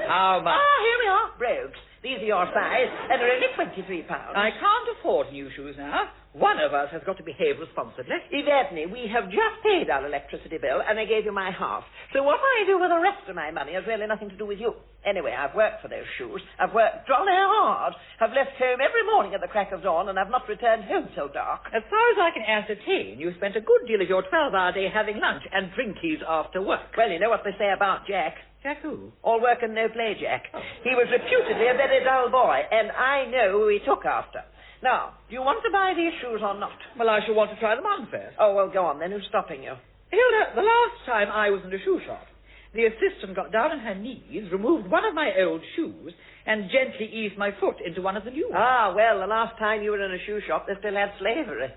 How much? Ah, here we are, brogues. These are your size, and they're only £23. I can't afford new shoes now. One of us has got to behave responsibly. Evadne, we have just paid our electricity bill, and I gave you my half. So what I do with the rest of my money has really nothing to do with you. Anyway, I've worked for those shoes. I've worked jolly hard. I've left home every morning at the crack of dawn, and I've not returned home till dark. As far as I can ascertain, you spent a good deal of your 12-hour day having lunch and drinkies after work. Well, you know what they say about Jack. Jack who? All work and no play, Jack. He was reputedly a very dull boy, and I know who he took after. Now, do you want to buy these shoes or not? Well, I shall want to try them on first. Oh, well, go on then. Who's stopping you? Hilda, the last time I was in a shoe shop, the assistant got down on her knees, removed one of my old shoes, and gently eased my foot into one of the new ones. Ah, well, the last time you were in a shoe shop, they still had slavery.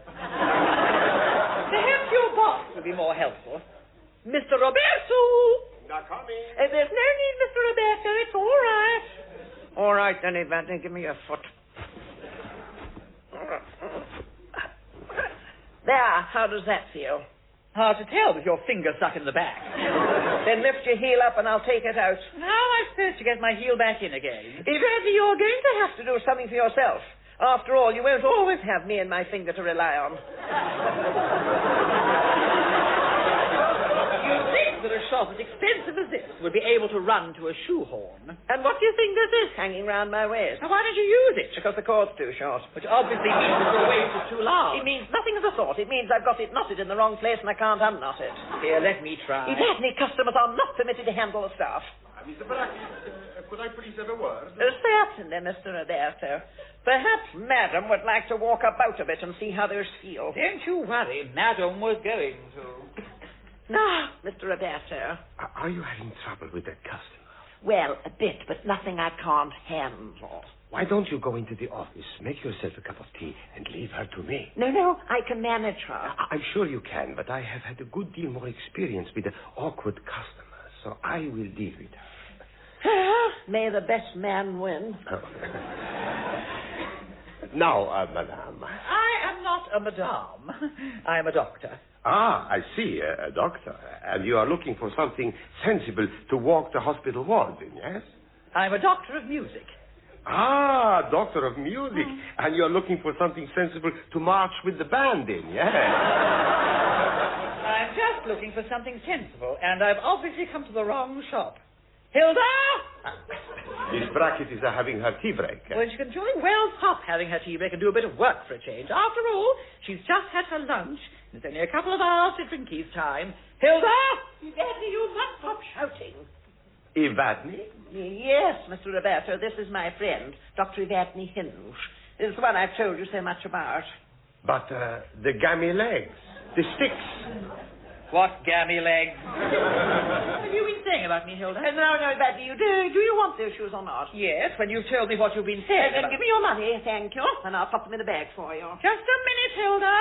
Perhaps your boss will be more helpful. Mr. Roberto! Not coming. There's no need, Mr. Roberto. It's all right. All right, then, Evadne, give me your foot. There, how does that feel? Hard to tell with your finger stuck in the back. Then lift your heel up and I'll take it out. How am I supposed to get my heel back in again? Evadne, you're going to have to do something for yourself. After all, you won't always have me and my finger to rely on. That a shop as expensive as this would be able to run to a shoehorn. And what do you think this is hanging round my waist? Now, why don't you use it? Because the cord's too short. Which obviously means that your waist is too large. It means nothing of the sort. It means I've got it knotted in the wrong place and I can't unknot it. Here, let me try. Evadne, customers are not permitted to handle the staff. Mr. Baraki, could I please have a word? Certainly, Mr. Roberto. Perhaps Madam would like to walk about a bit and see how those feel. Don't you worry. Madam was going to. Now, Mr. Roberto. Are you having trouble with that customer? Well, a bit, but nothing I can't handle. Why don't you go into the office, make yourself a cup of tea, and leave her to me? No, I can manage her. I'm sure you can, but I have had a good deal more experience with the awkward customers, so I will deal with her. May the best man win. Now, madame. I am not a madame. I am a doctor. Ah, I see, a doctor. And you are looking for something sensible to walk the hospital ward in, yes? I'm a doctor of music. Ah, Doctor of Music. And you're looking for something sensible to march with the band in, yeah? I'm just looking for something sensible, and I've obviously come to the wrong shop. Hilda! Miss Brackett is having her tea break. Well, she can join Wells Hop having her tea break and do a bit of work for a change. After all, she's just had her lunch. It's only a couple of hours to drinkies time. Hilda! Evadne, you must stop shouting. Evadne? Yes, Mr. Roberto, this is my friend, Dr. Evadne Hinge. It's the one I've told you so much about. But the gammy legs, the sticks. What gammy legs? What have you been saying about me, Hilda? No, Evadne, do you want those shoes or not? Yes, when you've told me what you've been saying Then about... give me your money, thank you, and I'll pop them in the bag for you. Just a minute, Hilda.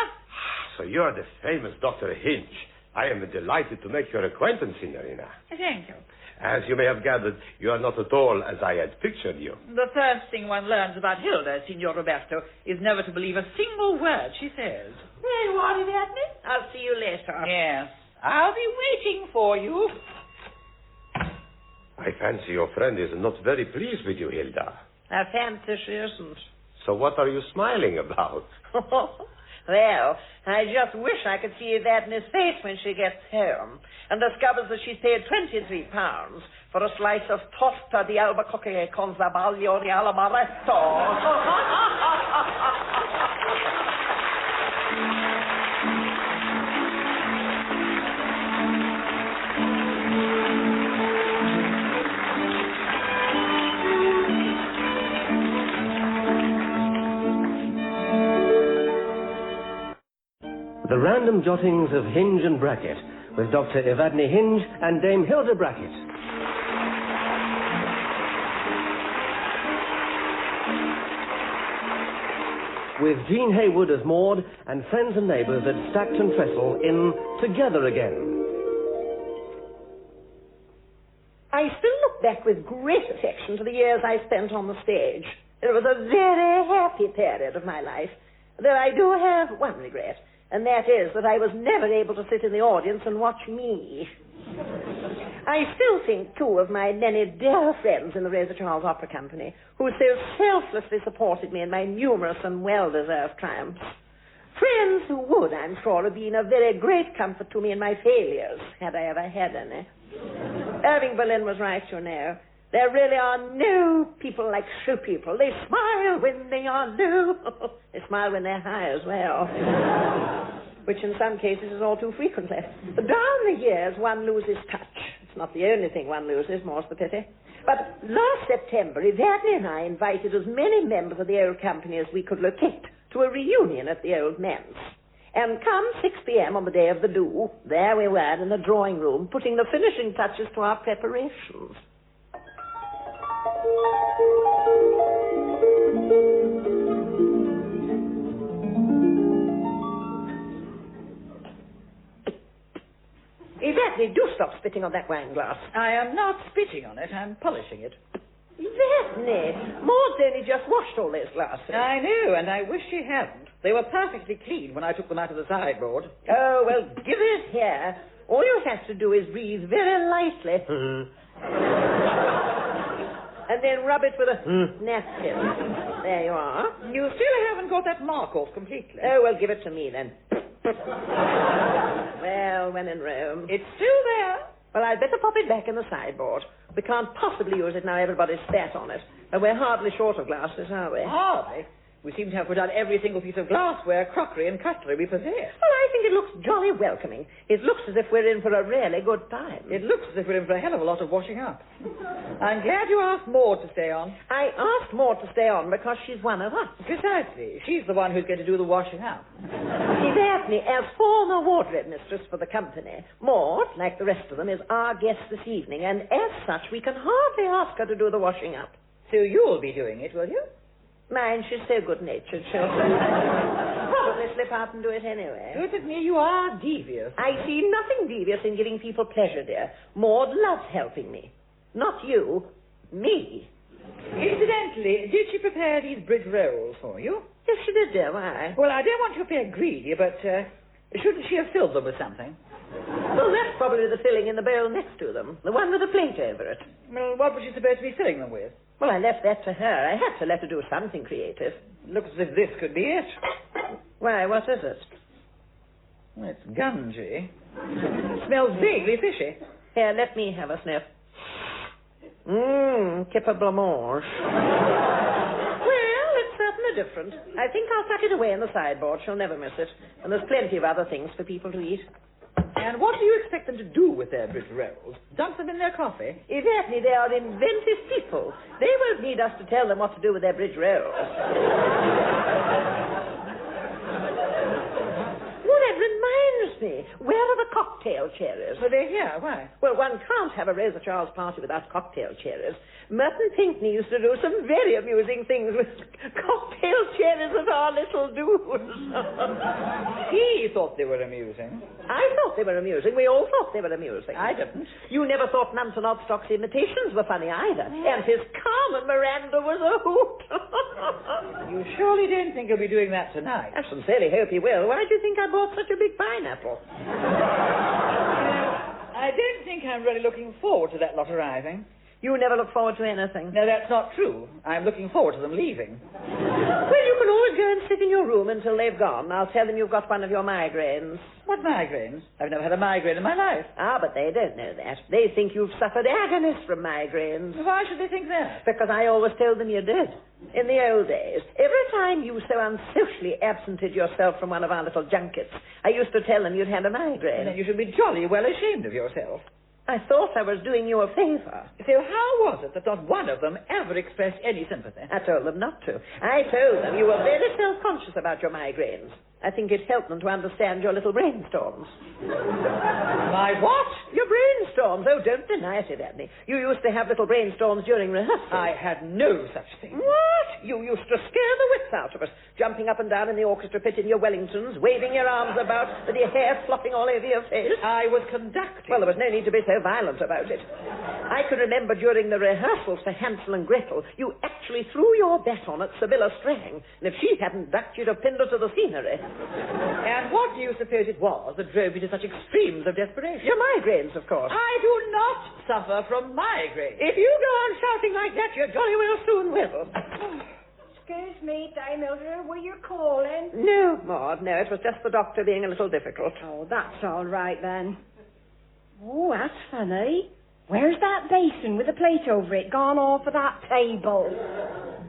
So you're the famous Dr. Hinge. I am delighted to make your acquaintance, Signorina. Thank you. As you may have gathered, you are not at all as I had pictured you. The first thing one learns about Hilda, Signor Roberto, is never to believe a single word she says. There you are, Evadne. I'll see you later. Yes. I'll be waiting for you. I fancy your friend is not very pleased with you, Hilda. I fancy she isn't. So what are you smiling about? Well, I just wish I could see Evadne's face when she gets home and discovers that she's paid £23 for a slice of tosta di albacocche con zabaglio di alamaretto. The Random Jottings of Hinge and Brackett, with Dr. Evadne Hinge and Dame Hilda Brackett. With Jean Haywood as Maud and friends and neighbours at Stacked and Trestle in Together Again. I still look back with great affection to the years I spent on the stage. It was a very happy period of my life, though I do have one regret. And that is that I was never able to sit in the audience and watch me. I still think, too, of my many dear friends in the Rosa Charles Opera Company, who so selflessly supported me in my numerous and well-deserved triumphs. Friends who would, I'm sure, have been a very great comfort to me in my failures, had I ever had any. Irving Berlin was right, you know. There really are no people like show people. They smile when they are low. They smile when they're high as well. Which in some cases is all too frequently. Down the years, one loses touch. It's not the only thing one loses, more's the pity. But last September, Evadne and I invited as many members of the old company as we could locate to a reunion at the old manse. And come 6 p.m. on the day of the do, there we were in the drawing room, putting the finishing touches to our preparations. Evadne, do stop spitting on that wine glass. I am not spitting on it. I'm polishing it. Evadne, Maud's only just washed all those glasses. I know, and I wish she hadn't. They were perfectly clean when I took them out of the sideboard. Oh, well, give it here. All you have to do is breathe very lightly. And then rub it with a napkin. There you are. You still haven't got that mark off completely. Oh, well, give it to me then. Well, when in Rome. It's still there. Well, I'd better pop it back in the sideboard. We can't possibly use it now everybody's spat on it. And we're hardly short of glasses, are we? Hardly. We seem to have put out every single piece of glassware, crockery, and cutlery we possess. Well, I think it looks jolly welcoming. It looks as if we're in for a really good time. It looks as if we're in for a hell of a lot of washing up. I'm glad you asked Maud to stay on. I asked Maud to stay on because she's one of us. Precisely. She's the one who's going to do the washing up. Evadne, as former wardrobe mistress for the company, Maud, like the rest of them, is our guest this evening, and as such, we can hardly ask her to do the washing up. So you'll be doing it, will you? Mind, she's so good-natured, she'll probably slip out and do it anyway. Goodness me, you are devious. I see nothing devious in giving people pleasure, dear. Maud loves helping me. Not you, me. Incidentally, did she prepare these bridge rolls for you? Yes, she did, dear. Why? Well, I don't want to appear greedy, but shouldn't she have filled them with something? Well, that's probably the filling in the bowl next to them. The one with the plate over it. Well, what was she supposed to be filling them with? Well, I left that to her. I had to let her do something creative. Looks as if this could be it. Why, what is it? Well, it's gungy. Smells vaguely fishy. Here, let me have a sniff. Kipper blancmange. Well, it's certainly different. I think I'll tuck it away in the sideboard. She'll never miss it. And there's plenty of other things for people to eat. And what do you expect them to do with their bridge rolls? Dunk them in their coffee? Evadne, they are inventive people. They won't need us to tell them what to do with their bridge rolls. That reminds me. Where are the cocktail cherries? Well, they're here. Why? Well, one can't have a Rosa Charles party without cocktail cherries. Merton Pinkney used to do some very amusing things with cocktail cherries at our little do's. He thought they were amusing. I thought they were amusing. We all thought they were amusing. I didn't. You never thought Nance and Odstock's imitations were funny either. And his Carmen Miranda was a hoot. You surely don't think he'll be doing that tonight? I sincerely hope he will. Why do you think I bought such a big pineapple? I don't think I'm really looking forward to that lot arriving. You never look forward to anything. No, that's not true. I'm looking forward to them leaving. Well, you can always go and sit in your room until they've gone. I'll tell them you've got one of your migraines. What migraines? I've never had a migraine in my life. Ah, but they don't know that. They think you've suffered agonies from migraines. Why should they think that? Because I always told them you did. In the old days, every time you so unsocially absented yourself from one of our little junkets, I used to tell them you'd had a migraine. And then you should be jolly well ashamed of yourself. I thought I was doing you a favor. So how was it that not one of them ever expressed any sympathy? I told them not to. I told them you were very self-conscious about your migraines. I think it helped them to understand your little brainstorms. My what? Your brainstorms. Oh, don't deny it, Evadne. You used to have little brainstorms during rehearsal. I had no such thing. What? You used to scare the wits out of us, jumping up and down in the orchestra pit in your Wellingtons, waving your arms about, with your hair flopping all over your face. I was conducting. Well, there was no need to be so violent about it. I can remember during the rehearsals for Hansel and Gretel, you actually threw your baton at Sibylla Strang, and if she hadn't ducked, you'd have pinned her to the scenery. And what do you suppose it was that drove you to such extremes of desperation? Your migraines, of course. I do not suffer from migraines. If you go on shouting like that, you jolly well soon will. Excuse me, Dame Mildred, were you calling? No, Maud, no, it was just the doctor being a little difficult. Oh, that's all right then. Oh, that's funny. Where's that basin with the plate over it gone off of that table?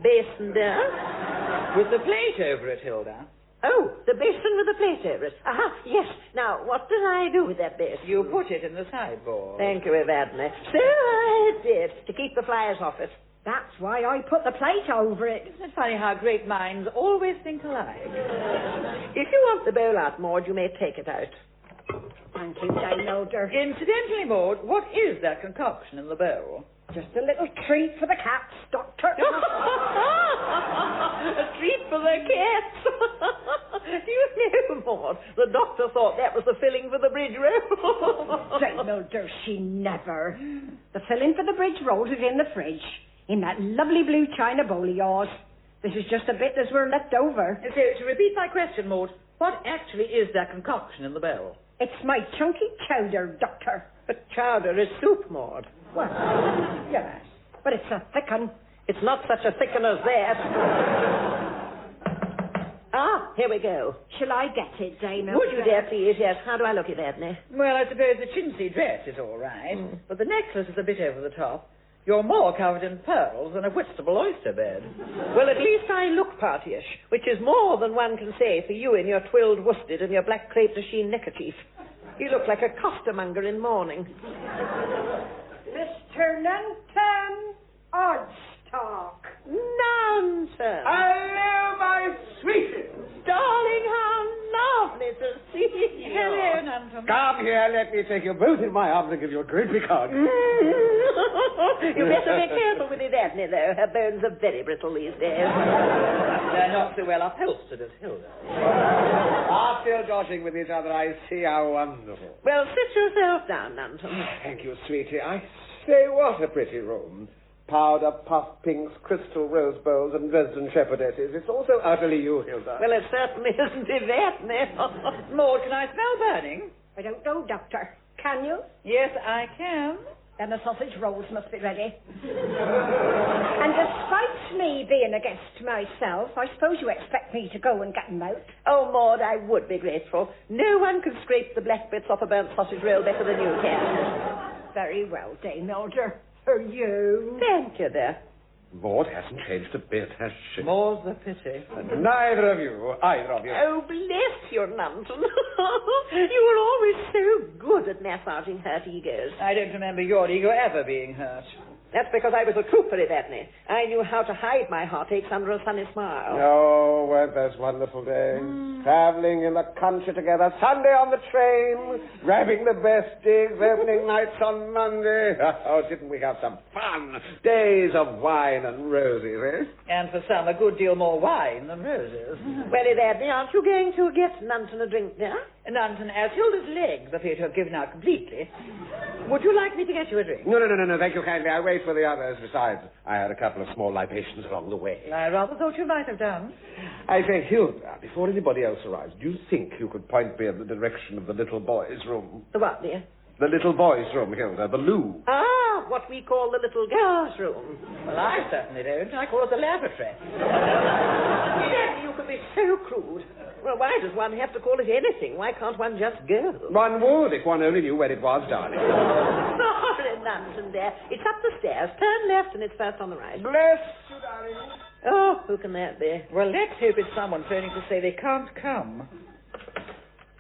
Basin there? With the plate over it, Hilda. Oh, the basin with the plate over it. Aha, yes. Now, what did I do with that basin? You put it in the sideboard. Thank you, Evadne. So I did, to keep the flies off it. That's why I put the plate over it. Isn't it funny how great minds always think alike? If you want the bowl out, Maud, you may take it out. Thank you, Dame Mildred. Incidentally, Maud, what is that concoction in the bowl? Just a little treat for the cats, Doctor. A treat for the cats. You know, Maud, the doctor thought that was the filling for the bridge roll. Dame Mildred, she never. The filling for the bridge rolls is in the fridge, in that lovely blue china bowl of yours. This is just a bit as we're left over. So, to repeat my question, Maud, what actually is that concoction in the bowl? It's my chunky chowder, Doctor. But chowder is soup, Maud. Well, yes, but it's a thick un. It's not such a thick un as that. Ah, here we go. Shall I get it, Dame? Would you dare, please? Yes. How do I look, Evadne? Well, I suppose the chintzy dress is all right, but the necklace is a bit over the top. You're more covered in pearls than a Whitstable oyster bed. Well, at least I look partyish, which is more than one can say for you in your twilled worsted and your black crepe de chine neckerchief. You look like a costermonger in mourning. Mr. Nanton Oddstock. Nonsense. Hello, my sweetest. Darling, how lovely to see you. Hello, Nanton. Come here, let me take you both in my arms and give you a great big hug. You better be careful with Evadne, though. Her bones are very brittle these days. They're not so well upholstered as Hilda. Are still dodging with each other, I see. How wonderful. Well, sit yourself down, Nanton. Thank you, sweetie. I say, what a pretty room. Powder, puff pinks, crystal rose bowls, and Dresden shepherdesses. It's also utterly you, Hilda. Well, it certainly isn't Evadne. Maud, can I smell burning? I don't know, Doctor. Can you? Yes, I can. Then the sausage rolls must be ready. And just being a guest myself. I suppose you expect me to go and get 'em out. Oh, Maud, I would be grateful. No one can scrape the black bits off a burnt sausage roll better than you can. Very well, Dame Elder. For you. Thank you, dear. Maud hasn't changed a bit, has she? More's the pity. Neither of you, either of you. Oh, bless your Nanton. You were always so good at massaging hurt egos. I don't remember your ego ever being hurt. That's because I was a trooper, Evadne. I knew how to hide my heartaches under a sunny smile. Oh, weren't those wonderful days? Travelling in the country together, Sunday on the train, grabbing the best digs, opening nights on Monday. Oh, didn't we have some fun? Days of wine and roses, eh? And for some, a good deal more wine than roses. Well, Evadne, aren't you going to get Nanton a drink, dear? Nanton, as Hilda's legs appear to have given out completely, would you like me to get you a drink? No, thank you kindly. I'll wait for the others. Besides, I had a couple of small libations along the way. I rather thought you might have done. I say, Hilda, before anybody else arrives, do you think you could point me in the direction of the little boy's room? The what, dear? The little boy's room, Hilda, the loo. Ah, what we call the little girl's room. Well, I certainly don't. I call it the lavatory. Evadne, you could be so crude. Well, why does one have to call it anything? Why can't one just go? One would if one only knew where it was, darling. Sorry, Nanton, dear. It's up the stairs. Turn left and it's first on the right. Bless you, darling. Oh, who can that be? Well, let's hope it's someone phoning to say they can't come.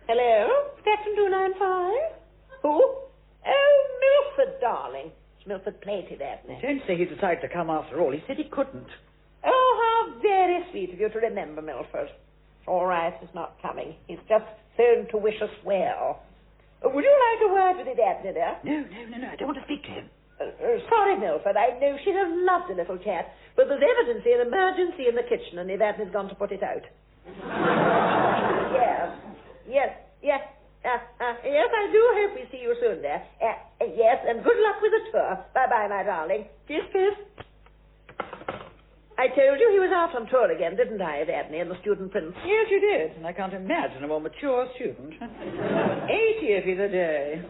Hello? Section 295? Who? Oh, Milford, darling. It's Milford Platey, Evadne. Don't say he decided to come after all. He said he couldn't. Oh, how very sweet of you to remember Milford. It's all right, he's not coming. He's just phoned to wish us well. Would you like a word with Evadne, dear? No, I don't want to speak to him. Sorry, Milford, I know she'd have loved a little chat, but there's evidently an emergency in the kitchen and Evadne's gone to put it out. Yes, I do hope we see you soon, dear. Yes, and good luck with the tour. Bye-bye, my darling. Kiss, kiss. I told you he was out on tour again, didn't I, Evadne, and the student prince? Yes, you did, and I can't imagine a more mature student. 80th is a day.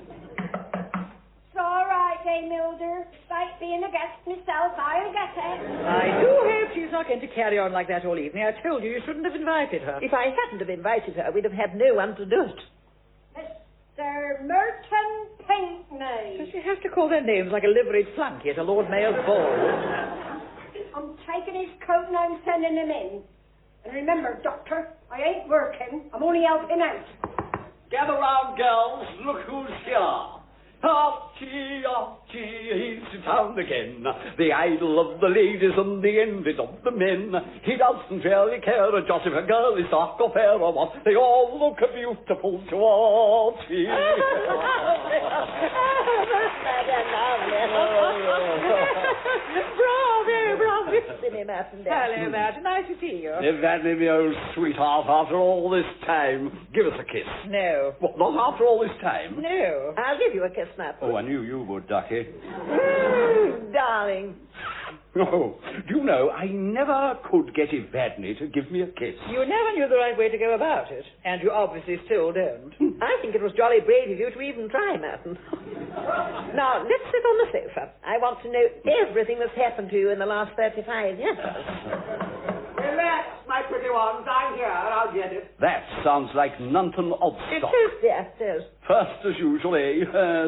It's all right, Dame Elder. Despite being a guest myself, I'll get it. I do hope she's not going to carry on like that all evening. I told you you shouldn't have invited her. If I hadn't have invited her, we'd have had no one to do it. Mr. Merton Pinkney. Does she have to call their names like a liveried flunky at a Lord Mayor's ball? I'm taking his coat and I'm sending him in. And remember, Doctor, I ain't working. I'm only helping out. Gather round, girls. Look who's here. Archie, he's in town again. The idol of the ladies and the envy of the men. He doesn't really care a jot if a girl is dark or fair or what. They all look beautiful to Archie. Bravo, silly Merton. Hello, Madge. Nice to see you. Evadne, my old sweetheart, after all this time, give us a kiss. No. What, not after all this time? No. I'll give you a kiss, Merton. Oh, I knew you would, Ducky. Darling. Oh, do you know, I never could get Evadne to give me a kiss. You never knew the right way to go about it, and you obviously still don't. I think it was jolly brave of you to even try, Merton. Now, let's sit on the sofa. I want to know everything that's happened to you in the last 35 years. Relax, my pretty ones. I'm here. I'll get it. That sounds like Nanton It Obstock. is, dear, it is. First as usual, eh?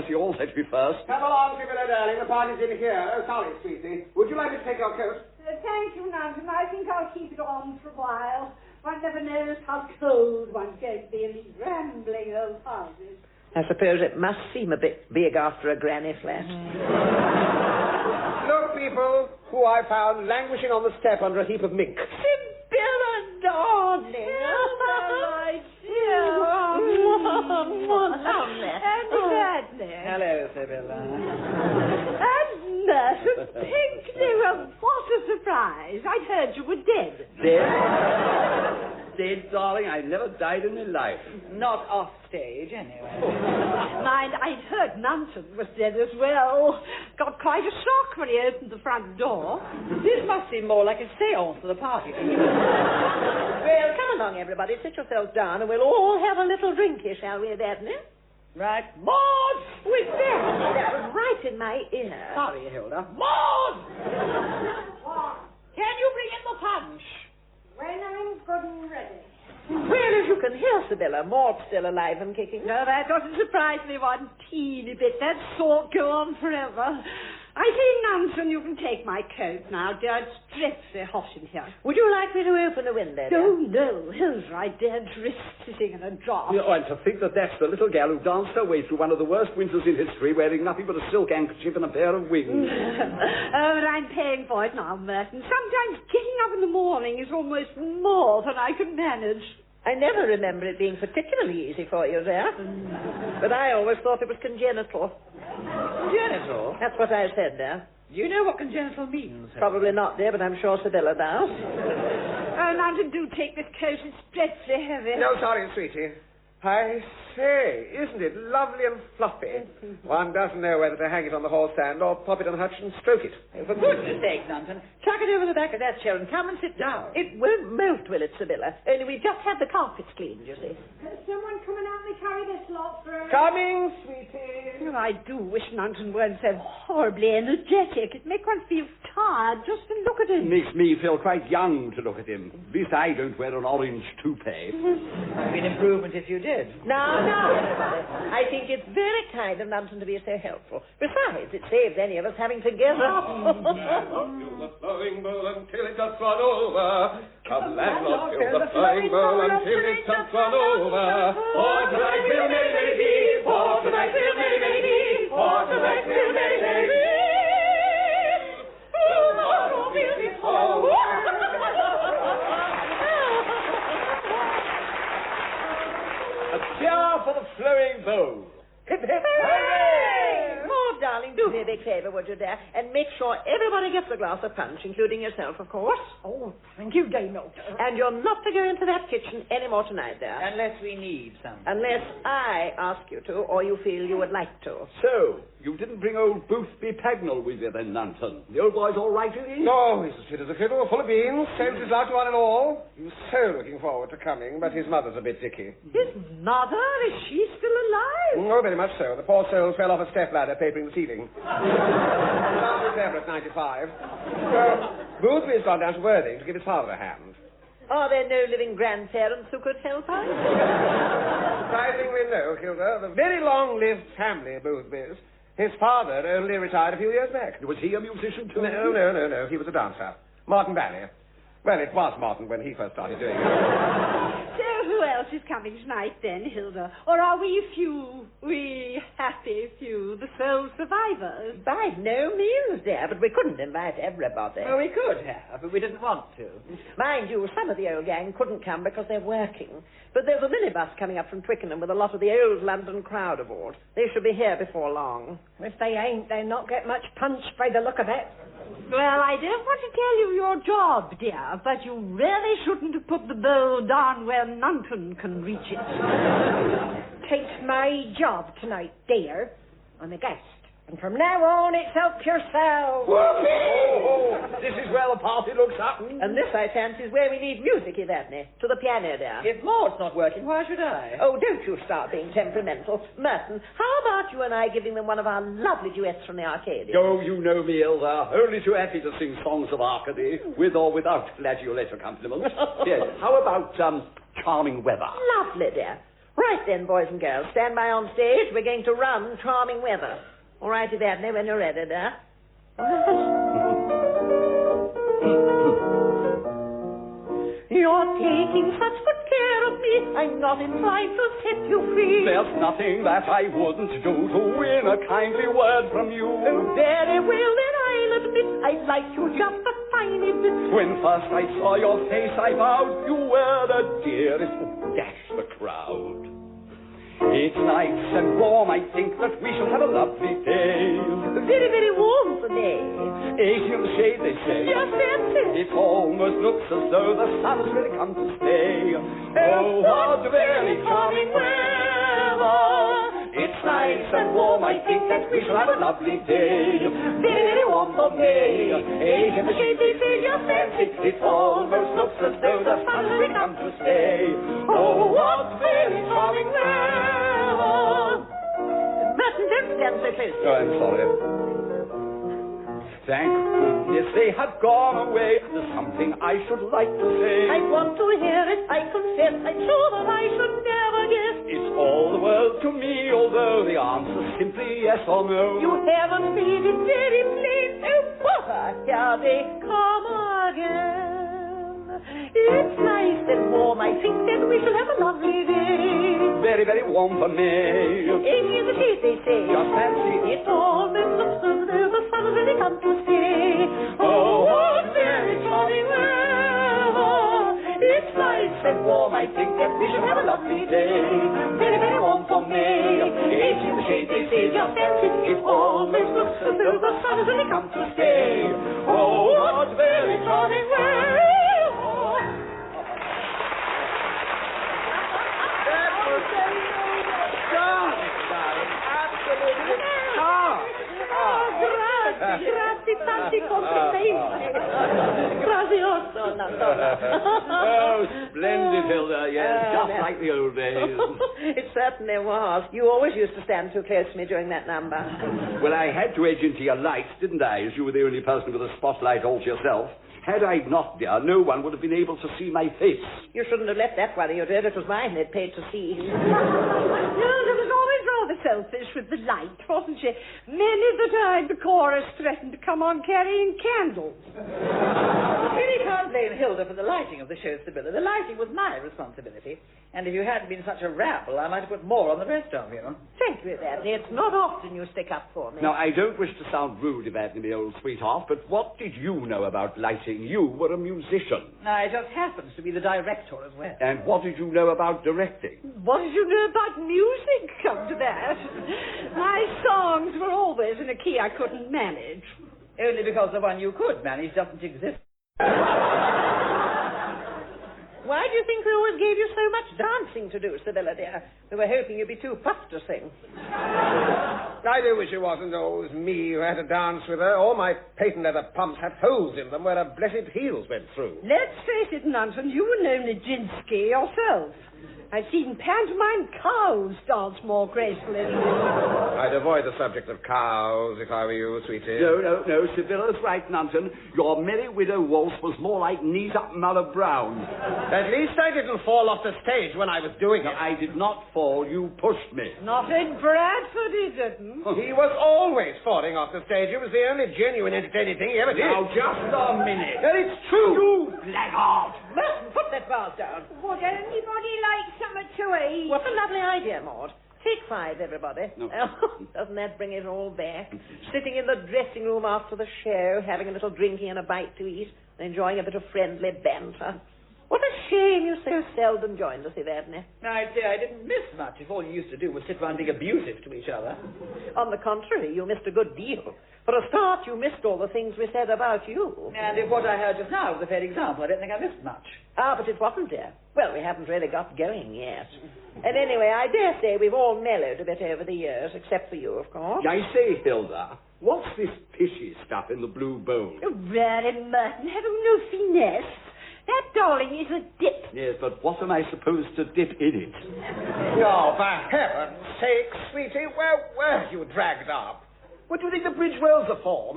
She all said to be first. Come along, Sibylla, darling. The party's in here. Oh, sorry, sweetie. Would you like me to take your coat? Thank you, Nanton. I think I'll keep it on for a while. One never knows how cold one's going to be in these rambling old houses. I suppose it must seem a bit big after a granny flat. Look, people, who I found languishing on the step under a heap of mink. Sibylla, darling. my dear. And Evadne. Hello, Sibylla. And Merton Pinkney. Well, what a surprise. I'd heard you were dead. Dead? Dead, darling? I never died in my life. Not off stage, anyway. Mind, I'd heard Nanton was dead as well. Got quite a shock when he opened the front door. This must seem more like a seance for the party. Well, come along, everybody. Sit yourselves down, and we'll all have a little drinky, shall we, Evadne? Right. Maud! With that? That was right in my ear. Sorry, Hilda. Maud! Can you bring in the can hear Sibylla. Maud's still alive and kicking. No, that doesn't surprise me one teeny bit. That sort go on forever. I say, Nansen, you can take my coat now, dear. It's dreadfully hot in here. Would you like me to open the window? Oh, no, Hilda, I daren't risk sitting in a draught. And to think that that's the little gal who danced her way through one of the worst winters in history wearing nothing but a silk handkerchief and a pair of wings. Oh, but I'm paying for it now, Merton. Sometimes getting up in the morning is almost more than I can manage. I never remember it being particularly easy for you there. But I always thought it was congenital. Congenital? That's what I said there. Do you know what congenital means? Probably not, dear, but I'm sure Sibylla does. Oh, Nansen, do take this coat. It's dreadfully heavy. No, sorry, sweetie. I say, isn't it lovely and fluffy? One doesn't know whether to hang it on the hall stand or pop it on Hutch and stroke it. For goodness sake, Nansen, chuck it over the back of that chair and come and sit down. It won't melt, will it, Sibylla? Only we just had the carpets cleaned, you see. Someone come and help me carry this lot through. Coming, sweetie. Oh, I do wish Nansen weren't so horribly energetic. It makes one feel tired just to look at him. Makes me feel quite young to look at him. At least I don't wear an orange toupee. It'd be an improvement if you did. Now, everybody. I think it's very kind of Nansen to be so helpful. Besides, it saves any of us having to get up. Fill the flowing bowl until it does run over. Come, landlord, fill the flowing bowl until it does run over. For tonight we'll merry, merry be. For tonight we'll merry, merry be. For tonight we'll merry, merry be. Tomorrow we'll be home. A cheer for the flowing bowl. Hooray! Maud, darling, do me a big favour, would you, dear? And make sure everybody gets a glass of punch, including yourself, of course. Oh, thank you, Dame Milton. And you're not to go into that kitchen any more tonight, dear. Unless we need some. Unless I ask you to, or you feel you would like to. So, you didn't bring old Boothby Pagnell with you then, Nansen? The old boy's all right, is he? No, he's as fit as a fiddle, full of beans, saves his life to one and all. He was so looking forward to coming, but his mother's a bit dicky. His mother? Is she still alive? Oh, very much so. The poor soul fell off a stepladder papering the ceiling. Last December at 95. Boothby's gone down to Worthing to give his father a hand. Are there no living grandparents who could help us? Surprisingly, no, Hilda. The very long-lived family, Boothby's. His father only retired a few years back. Was he a musician too? No. He was a dancer. Martin Valley. Well, it was Martin when he first started doing it. So who else is coming tonight then, Hilda? Or are we happy few, the sole survivors? By no means, dear, but we couldn't invite everybody. Well, we could have, but we didn't want to. Mind you, some of the old gang couldn't come because they're working. But there's a minibus coming up from Twickenham with a lot of the old London crowd aboard. They should be here before long. If they ain't, they'll not get much punch by the look of it. Well, I don't want to tell you your job, dear, but you really shouldn't have put the bowl down where Nansen can reach it. Tate's my job tonight, dear. I'm a guest. And from now on, it's help yourself. This is where the party looks up. And this, I fancy, is where we need music, Evadne. To the piano, dear. If Maud's not working, why should I? Oh, don't you start being temperamental. Merton, how about you and I giving them one of our lovely duets from the Arcady? Oh, you know me, Hilda. Only too happy to sing songs of Arcady, with or without flageolet accompaniment. Yes. How about, Charming Weather? Lovely, dear. Right then, boys and girls, stand by on stage. We're going to run Charming Weather. All right, Evadne, when you're ready, dear. You're taking such good care of me, I'm not inclined to set you free. There's nothing that I wouldn't do to win a kindly word from you. Oh, very well, then I'll admit I like you just a tiny bit. When first I saw your face, I vowed you were the dearest. Dash the crowd. It's nice and warm, I think that we shall have a lovely day. Very, very warm today. 80 in the shade, they say. Just fancy. It almost looks as though the sun's really come to stay. Oh, what very charming weather. It's nice and warm, I think that we shall have a lovely day. Very, very warm for May. 80 in the shade, they say. Just fancy. It almost looks as though the sun's really come to stay. Oh, what very charming weather. Merton, don't stand so close. Oh, I'm sorry. Thank goodness they have gone away. There's something I should like to say. I want to hear it, I confess. I'm sure that I should never guess. It's all the world to me, although the answer's simply yes or no. You haven't made it very plain. Oh, bother, here they come again. It's nice and warm. I think that we shall have a lovely day. Very, very warm for me. 80 in the shade, they say. Just fancy. It almost looks as though the sun has really come to stay. Oh, what very charming weather. It's nice and warm. I think that we shall have a lovely day. Very, very warm for me. 80 in the shade, they say. Just fancy. It almost looks as though the sun has really come to stay. Oh, what very charming weather. Grazie, tanti complimenti. Grazioso, Oh, splendid, Hilda. Yes, just like the old days. It certainly was. You always used to stand too close to me during that number. Well, I had to edge into your lights, didn't I, as you were the only person with a spotlight all to yourself. Had I not, dear, no one would have been able to see my face. You shouldn't have let that worry you, dear. It was mine they'd paid to see. No, there was always rather selfish with the light, wasn't she? Many the time the chorus threatened to come on carrying candles. You really can't blame Hilda for the lighting of the show, Sibylla. The lighting was my responsibility. And if you hadn't been such a rabble, I might have put more on the rest of you. Thank you, Evadne. It's not often you stick up for me. Now, I don't wish to sound rude, Evadne, my old sweetheart, but what did you know about lighting? You were a musician. I just happens to be the director as well. And what did you know about directing? What did you know about music, come to that? My songs were always in a key I couldn't manage. Only because the one you could manage doesn't exist. Why do you think we always gave you so much dancing to do, Sibylla, dear? We were hoping you'd be too puffed to sing. I do wish it wasn't always me who had to dance with her. All my patent leather pumps had holes in them where her blessed heels went through. Let's face it, Nanton, you were no Nijinsky yourself. I've seen pantomime cows dance more gracefully than you. I'd avoid the subject of cows if I were you, sweetie. No, Sibylla's right, Nanton. Your Merry Widow waltz was more like knees up Mother Brown. At least I didn't fall off the stage when I was doing it. I did not fall. You pushed me. Not in Bradford, he didn't. He was always falling off the stage. It was the only genuine entertaining thing he ever did. Now, just a minute. And it's true. You blackguard. Merton, put that vase down. Would anybody like something to eat? What a lovely idea, Maud. Take 5, everybody. No. Oh, doesn't that bring it all back? Sitting in the dressing room after the show, having a little drinking and a bite to eat, and enjoying a bit of friendly banter. What a shame you so seldom joined us, Evadne. I say I didn't miss much if all you used to do was sit around being abusive to each other. On the contrary, you missed a good deal. For a start, you missed all the things we said about you. And if what I heard just now was a fair example, I don't think I missed much. Ah, but it wasn't, dear. Well, we haven't really got going yet. And anyway, I dare say we've all mellowed a bit over the years, except for you, of course. I say, Hilda, what's this fishy stuff in the blue bowl? Oh, really, Merton, have you no finesse? That, darling, is a dip. Yes, but what am I supposed to dip in it? Oh, for heaven's sake, sweetie, where were you dragged up? What do you think the Bridgewells are for,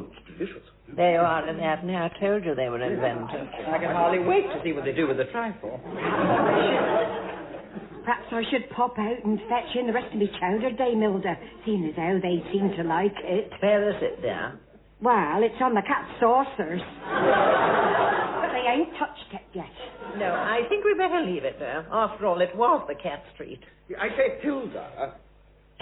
It's delicious. There you are, Evadne. I told you they were inventive. I can hardly wait to see what they do with the trifle. Perhaps I should pop out and fetch in the rest of my chowder, Dame Hilda, seeing as how they seem to like it. Where is it, dear? Well, it's on the cat saucers. But they ain't touched it yet. No, I think we better leave it there. After all, it was the cat street. I say, Hilda,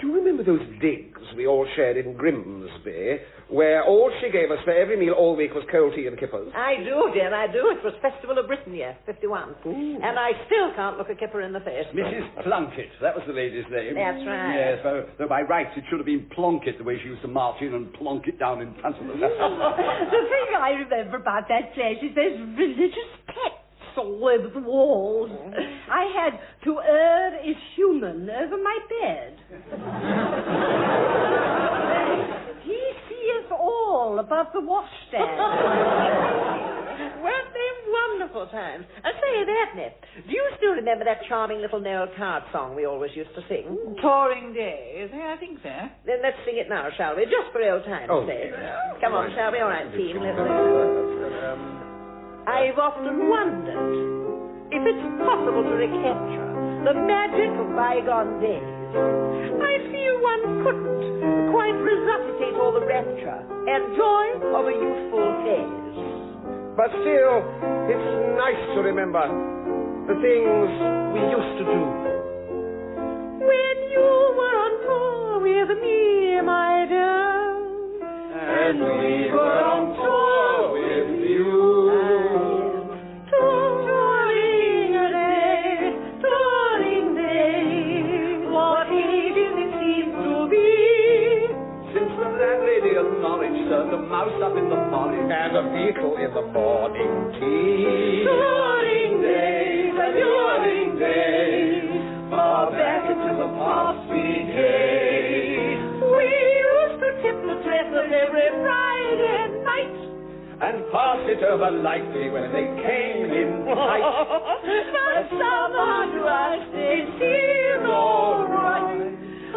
do you remember those digs we all shared in Grimsby, where all she gave us for every meal all week was cold tea and kippers? I do, dear, I do. It was Festival of Britain year, 51. Ooh. And I still can't look a kipper in the face. Mrs. Plunkett, that was the lady's name. That's right. Yes, though by rights it should have been Plunkett, the way she used to march in and plonk it down in front of us. The thing I remember about that place is there's religious pets all over the walls. I had to err is human over my bed. He seeth all above the washstand. Weren't they wonderful? wonderful times. Say, Evadne, do you still remember that charming little Noel Card song we always used to sing? Touring days. Yeah, I think so. Then let's sing it now, shall we? Just for old time's sake. Come on, shall we? All right, team. Let's I've often wondered if it's possible to recapture the magic of bygone days. I feel one couldn't quite resuscitate all the rapture and joy of a youthful phase. But still, it's nice to remember the things we used to do. When you were on tour with me, my dear, and we were on tour with you. Touring day, what ages it seems to be. Since the landlady of Norwich served a mouse up in the forest And a beetle in the morning tea. Touring days, touring days, far back into the past we came. we used to tip the dresses every Friday night. And pass it over lightly when they came in sight. But somehow to us they seem all right.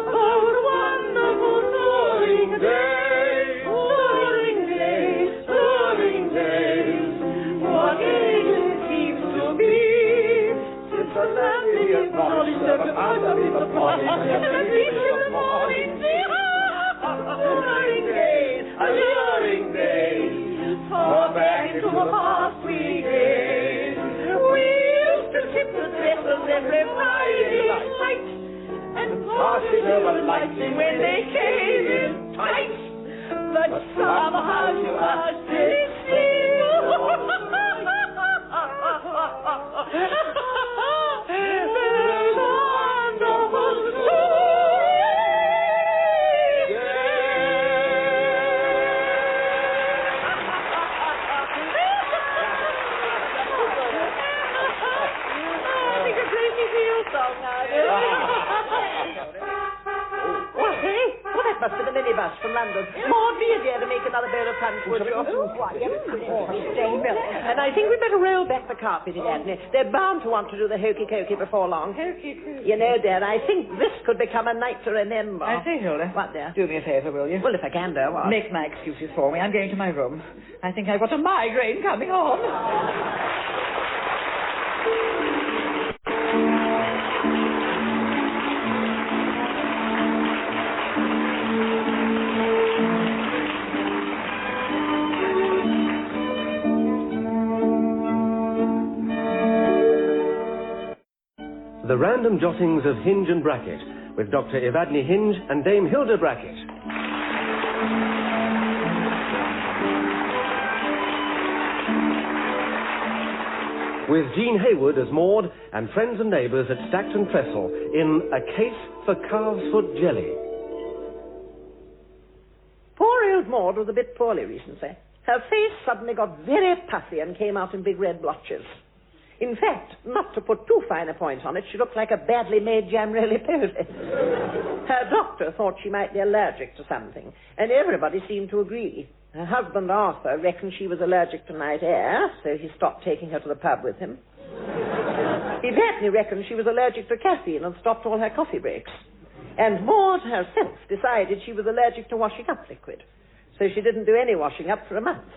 Oh, wonderful touring days, touring days, touring days. What age it seems to be since the landing in Norwich served a mouse up in the morning and a beetle in the morning. Touring days, touring days. Far back into the past we came. We used to tip the dresses every Friday night and pass it over lightly when they came in tight. But somehow to us they seem Must have been a minibus from London. Maud, be a dear to make another bowl of punch, would you? And I think we'd better roll back the carpet, Evadne. They're bound to want to do the hokey-cokey before long. Hokey-cokey. You know, dear, I think this could become a night to remember. I say, Hilda. What, dear? Do me a favour, will you? Well, if I can, dear, what? Make my excuses for me. I'm going to my room. I think I've got a migraine coming on. The Random Jottings of Hinge and Bracket, with Dr. Evadne Hinge and Dame Hilda Bracket. With Jean Hayward as Maud and friends and neighbours at Stacton Trestle in A Case for Calves Foot Jelly. Poor old Maud was a bit poorly recently. Her face suddenly got very puffy and came out in big red blotches. In fact, not to put too fine a point on it, she looked like a badly made jam roly-poly. Her doctor thought she might be allergic to something, and everybody seemed to agree. Her husband, Arthur, reckoned she was allergic to night air, so he stopped taking her to the pub with him. Evadne reckoned she was allergic to caffeine and stopped all her coffee breaks. And Maud herself decided she was allergic to washing up liquid, so she didn't do any washing up for a month.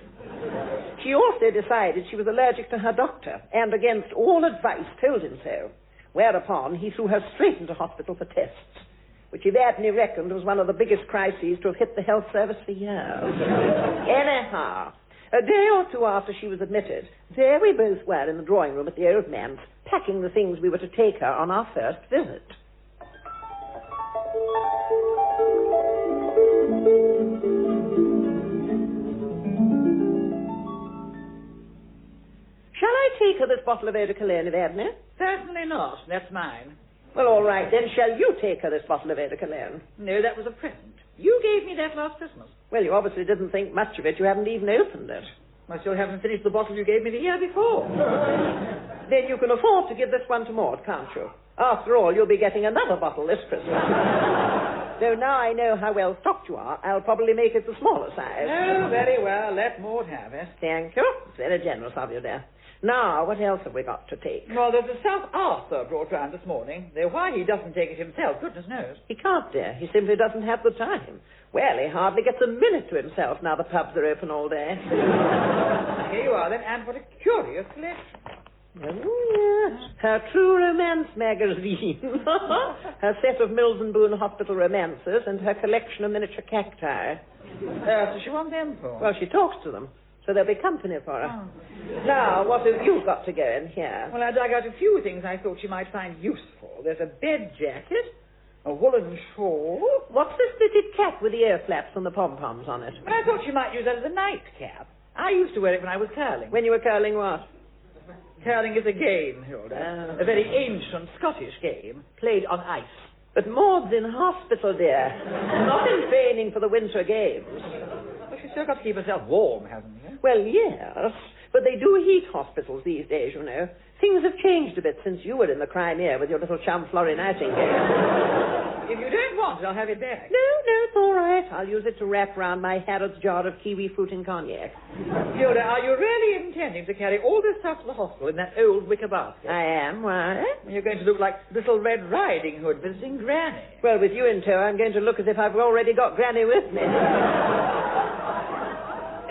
She also decided she was allergic to her doctor, and against all advice told him so, whereupon he threw her straight into hospital for tests, which Evadne reckoned was one of the biggest crises to have hit the health service for years. Anyhow, a day or two after she was admitted, there we both were in the drawing room at the old man's, packing the things we were to take her on our first visit. Shall I take her this bottle of eau de cologne, Evadne? Certainly not. That's mine. Well, all right, then shall you take her this bottle of eau de cologne? No, that was a present. You gave me that last Christmas. Well, you obviously didn't think much of it. You haven't even opened it. I still haven't finished the bottle you gave me the year before. Then you can afford to give this one to Maud, can't you? After all, you'll be getting another bottle this Christmas. Though now I know how well stocked you are, I'll probably make it the smaller size. Oh, very well. Let Maud have it. Thank you. It's very generous of you, dear. Now, what else have we got to take? Well, there's a South Arthur brought round this morning. Though why he doesn't take it himself, goodness knows. He can't, dear. He simply doesn't have the time. Well, he hardly gets a minute to himself now the pubs are open all day. Here you are, then, and what a curious collection. Oh, yes. Her True Romance magazine. Her set of Mills and Boone Hospital romances and her collection of miniature cacti. Does she want them for? Well, she talks to them, so there'll be company for her. Oh. Now, what have you got to go in here? Well, I dug out a few things I thought she might find useful. There's a bed jacket, a woolen shawl. What's this knitted cap with the ear flaps and the pom-poms on it? Well, I thought she might use that as a nightcap. I used to wear it when I was curling. When you were curling what? Curling is a game, Hilda. A very ancient Scottish game, played on ice. But Maud's in hospital, dear. Not in training for the Winter Games. Well, she's still got to keep herself warm, hasn't she? Well, yes. But they do heat hospitals these days, you know. Things have changed a bit since you were in the Crimea with your little chum Florrie Nightingale. If you don't want it, I'll have it back. No, it's all right. I'll use it to wrap round my Harrod's jar of kiwi fruit and cognac. Hilda, are you really intending to carry all this stuff to the hospital in that old wicker basket? I am. Why? You're going to look like Little Red Riding Hood visiting Granny. Well, with you in tow, I'm going to look as if I've already got Granny with me.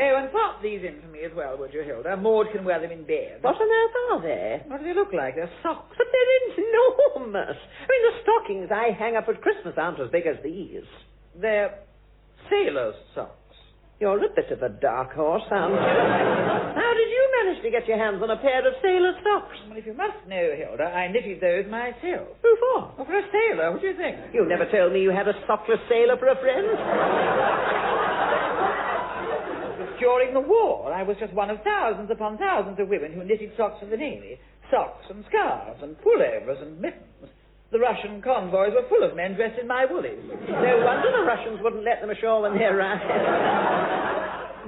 Oh, and pop these in for me as well, would you, Hilda? Maud can wear them in bed. What on earth are they? What do they look like? They're socks. But they're enormous. I mean, the stockings I hang up at Christmas aren't as big as these. They're sailor's socks. You're a bit of a dark horse, aren't you? How did you manage to get your hands on a pair of sailor's socks? Well, if you must know, Hilda, I knitted those myself. Who for? Well, for a sailor. What do you think? You never told me you had a sockless sailor for a friend. During the war, I was just one of thousands upon thousands of women who knitted socks for the Navy. Socks and scarves and pullovers and mittens. The Russian convoys were full of men dressed in my woolies. No wonder the Russians wouldn't let them ashore when they arrived.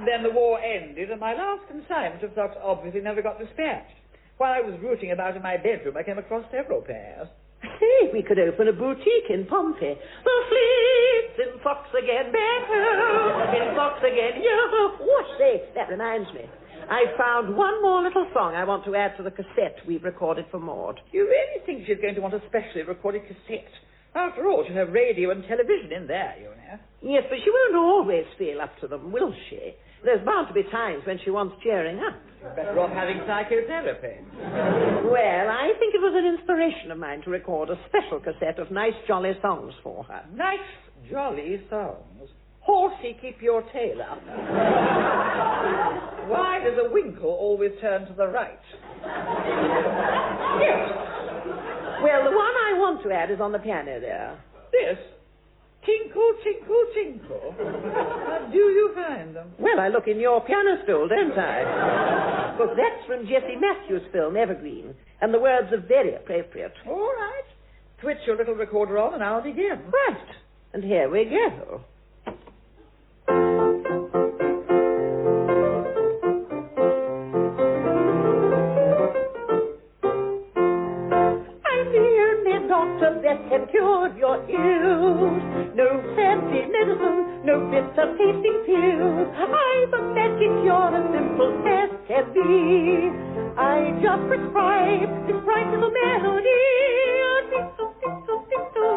Then the war ended, and my last consignment of socks obviously never got dispatched. While I was rooting about in my bedroom, I came across several pairs. Hey, we could open a boutique in Pompey. The fleet's in socks again, back home, in socks again, yo. What, say, that reminds me. I found one more little song I want to add to the cassette we've recorded for Maud. You really think she's going to want a specially recorded cassette? After all, she'll have radio and television in there, you know. Yes, but she won't always feel up to them, will she? There's bound to be times when she wants cheering up. You're better off having psychotherapy. Well, I think it was an inspiration of mine to record a special cassette of nice, jolly songs for her. Nice, jolly songs. Horsey, keep your tail up. Why does a winkle always turn to the right? Yes. Well, the one I want to add is on the piano there. This? Tinkle, tinkle, tinkle. How do you find them? Well, I look in your piano stool, don't I? But that's from Jessie Matthews' film, Evergreen, and the words are very appropriate. All right. Switch your little recorder on and I'll begin. Right. And here we go. Doctor that can cure your ills. No fancy medicine, no bitter tasting pills. I've a magic cure as simple as can be. I just prescribe this bright little melody. Tinkle, tinkle, tinkle.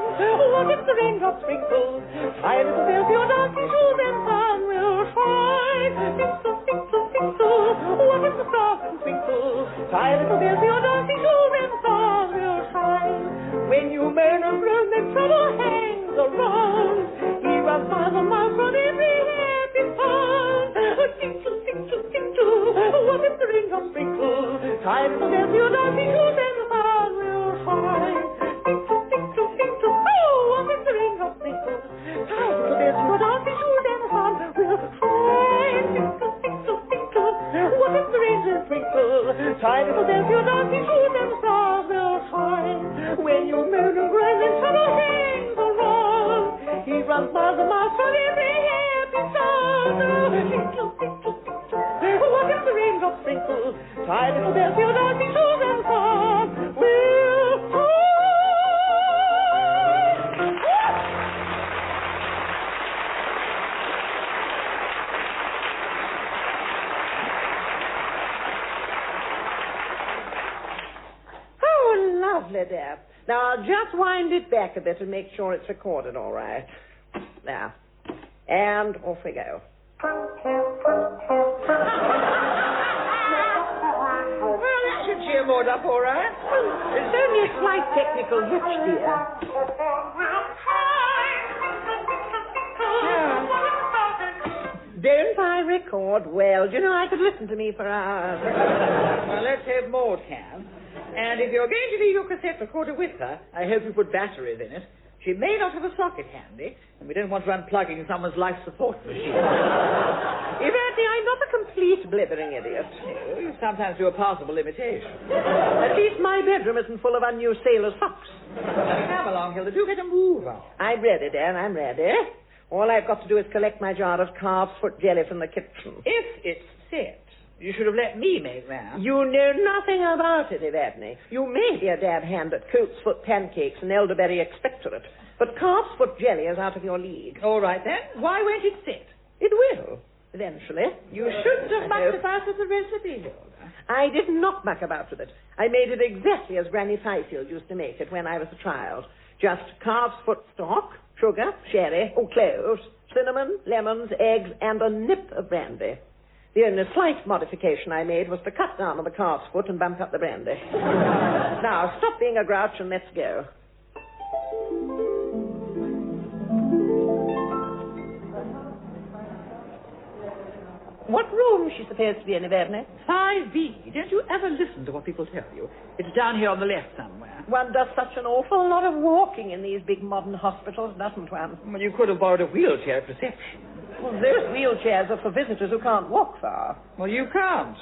What if the raindrops sprinkle? Tie a little bell to your dancing shoes and sun will shine. Tinkle, tinkle, tinkle. What if the stars can twinkle? Tie a little bell to your dancing shoes and sun will shine. When you moan and groan, then trouble hangs around. He runs miles and miles from every happy sound. Tinkle, tinkle, tinkle. What if the raindrops sprinkle? Tie a little bell to your dancing shoes and the sun will shine. Tinkle, tinkle, tinkle. Oh, what if the raindrops sprinkle? Tie a little bell to your dancing shoes and the sun will shine. Tinkle, tinkle, tinkle. What if the raindrops sprinkle? Tie a little bell to your dancing shoes and the sun will shine. When you moan and groan and trouble hangs around, he runs miles and miles from every happy sound. Tinkle, tinkle, tinkle. What if the raindrops sprinkle? Tie a little bell to your dancing shoes and the sun will shine. lovely, dear. Now, I'll just wind it back a bit and make sure it's recorded all right. Now. And off we go. Well, that should cheer Maud up all right. It's only a slight technical hitch, dear. Don't I record well? Do you know, I could listen to me for hours. Well, let's hope Maud can. And if you're going to leave your cassette recorder with her, I hope you put batteries in it. She may not have a socket handy, and we don't want to unplugging someone's life support machine. Evadne, I'm not a complete blibbering idiot. No, you sometimes do a passable imitation. At least my bedroom isn't full of unused sailor socks. Come along, Hilda. Do get a move on. I'm ready, Dan. I'm ready. All I've got to do is collect my jar of calves' foot jelly from the kitchen. If it's set, you should have let me make that. You know nothing about it, Evadne. You may be a dab hand at coat's foot pancakes and elderberry expectorate, but calf's foot jelly is out of your league. All right, then. Why won't it sit? It will, eventually. You shouldn't have mucked about with the recipe, Hilda. I did not muck about with it. I made it exactly as Granny Fifield used to make it when I was a child. Just calf's foot stock, sugar, sherry, cloves, cinnamon, lemons, eggs, and a nip of brandy. The only slight modification I made was to cut down on the calf's foot and bump up the brandy. Now, stop being a grouch and let's go. What room is she supposed to be in, Evadne? 5B. Don't you ever listen to what people tell you? It's down here on the left somewhere. One does such an awful lot of walking in these big modern hospitals, doesn't one? Well, you could have borrowed a wheelchair at reception. Well, those wheelchairs are for visitors who can't walk far. Well, you can't.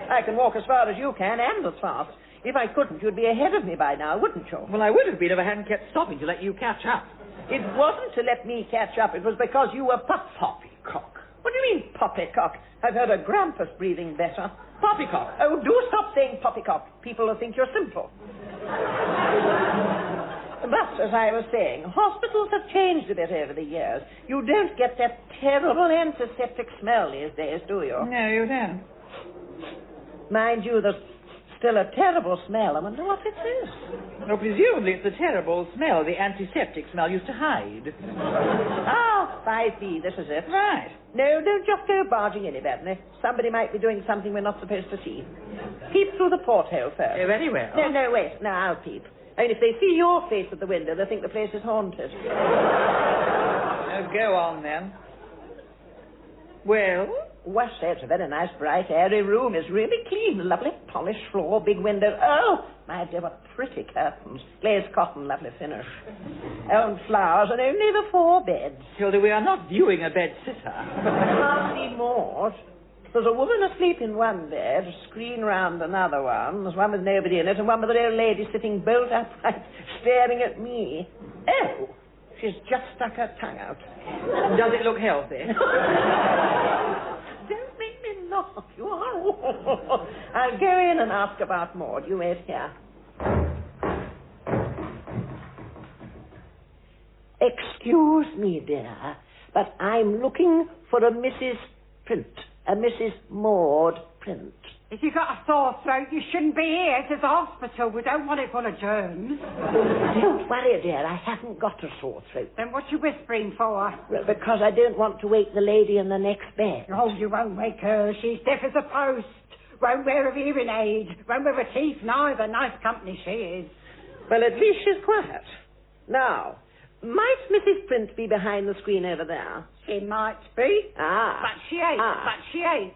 I can walk as far as you can and as fast. If I couldn't, you'd be ahead of me by now, wouldn't you? Well, I would have been if I hadn't kept stopping to let you catch up. It wasn't to let me catch up. It was because you were poppycock. What do you mean, poppycock? I've heard a grampus breathing better. Poppycock. Oh, do stop saying poppycock. People will think you're simple. But, as I was saying, hospitals have changed a bit over the years. You don't get that terrible antiseptic smell these days, do you? No, you don't. Mind you, there's still a terrible smell. I wonder what it is. Well, presumably it's the terrible smell the antiseptic smell used to hide. Ah, 5B, this is it. Right. No, don't just go barging in, Evadne. Somebody might be doing something we're not supposed to see. Peep through the porthole first. Oh, very well. No, wait. Now I'll peep. I mean, if they see your face at the window, they'll think the place is haunted. Oh, go on, then. Well? Well, it's a very nice, bright, airy room. It's really clean. Lovely polished floor, big window. Oh, my dear, what pretty curtains. Glazed cotton, lovely finish. And flowers, and only the 4 beds. Hilda, we are not viewing a bed-sitter. Hardly more. There's a woman asleep in one bed, a screen round another one. There's one with nobody in it, and one with an old lady sitting bolt upright, staring at me. Oh, she's just stuck her tongue out. Does it look healthy? Don't make me laugh. You are. I'll go in and ask about Maud. You wait here. Excuse me, dear, but I'm looking for a Mrs. Print. A Mrs. Maud Print. If you've got a sore throat, you shouldn't be here. It's a hospital. We don't want it full of germs. Don't worry, dear. I haven't got a sore throat. Then what you whispering for? Well, because I don't want to wake the lady in the next bed. Oh, you won't wake her. She's deaf as a post. Won't wear a hearing aid. Won't wear her teeth neither. Nice company she is. Well, at least she's quiet. Now, might Mrs. Print be behind the screen over there? She might be. Ah. But she ain't.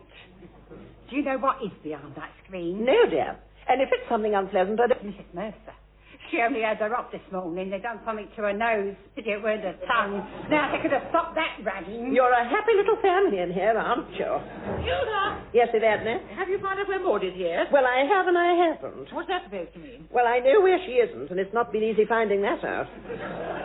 Do you know what is behind that screen? No, dear. And if it's something unpleasant, I don't... Mrs. Mercer. She only had her up this morning. They done something to her nose. Did it with her tongue. Now they could have stopped that ragging. You're a happy little family in here, aren't you? Hilda! Yes, Evadne? Have you found out where Maud is here? Well, I have and I haven't. What's that supposed to mean? Well, I know where she isn't, and it's not been easy finding that out.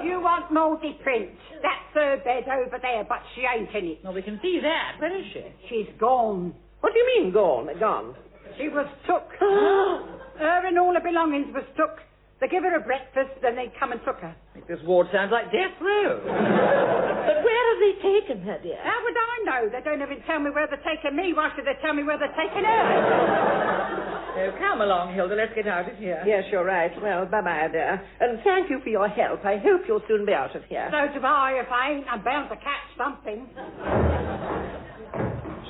You want Maudie Print. That's her bed over there, but she ain't in it. No, we can see that. Where is she? She's gone. What do you mean, gone? Gone? She was took. Her and all her belongings was took. They give her a breakfast, then they come and took her. This ward sounds like death row. But where have they taken her, dear? How would I know? They don't even tell me where they're taking me. Why should they tell me where they're taking her? So come along, Hilda. Let's get out of here. Yes, you're right. Well, bye-bye, dear. And thank you for your help. I hope you'll soon be out of here. So do I. If I ain't, I'm bound to catch something.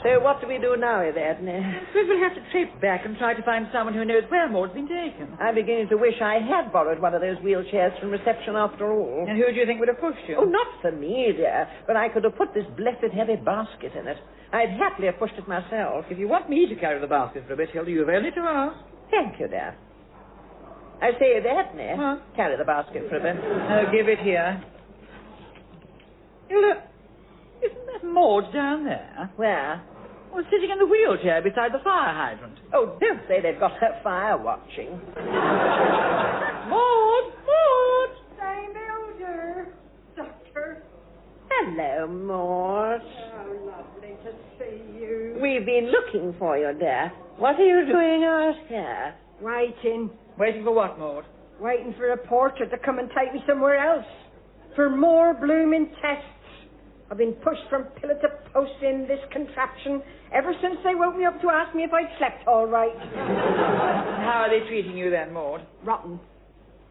So what do we do now, Evadne? I suppose we'll have to trace back and try to find someone who knows where Maud's been taken. I'm beginning to wish I had borrowed one of those wheelchairs from reception after all. And who do you think would have pushed you? Oh, not for me, dear, but I could have put this blessed heavy basket in it. I'd happily have pushed it myself. If you want me to carry the basket for a bit, Hilda, you've only to ask. Thank you, dear. I say, Evadne, Huh? carry the basket for a bit. Oh, give it here. Hilda, isn't that Maud down there? Where? Well, sitting in the wheelchair beside the fire hydrant. Oh, don't say they've got her fire watching. Maud! Maud! Dame Blilder. Doctor. Hello, Maud. Oh, lovely to see you. We've been looking for you, dear. What are you doing out here? Waiting. Waiting for what, Maud? Waiting for a porter to come and take me somewhere else. For more blooming tests. I've been pushed from pillar to post in this contraption ever since they woke me up to ask me if I'd slept all right. How are they treating you then, Maud? Rotten.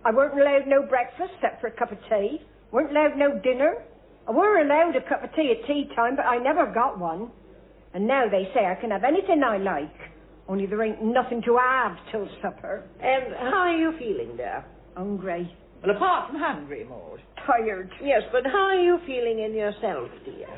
I weren't allowed no breakfast except for a cup of tea. Weren't allowed no dinner. I were allowed a cup of tea at tea time, but I never got one. And now they say I can have anything I like. Only there ain't nothing to have till supper. And how are you feeling, dear? Hungry. Well, apart from hungry, Maud. Tired. Yes, but how are you feeling in yourself, dear?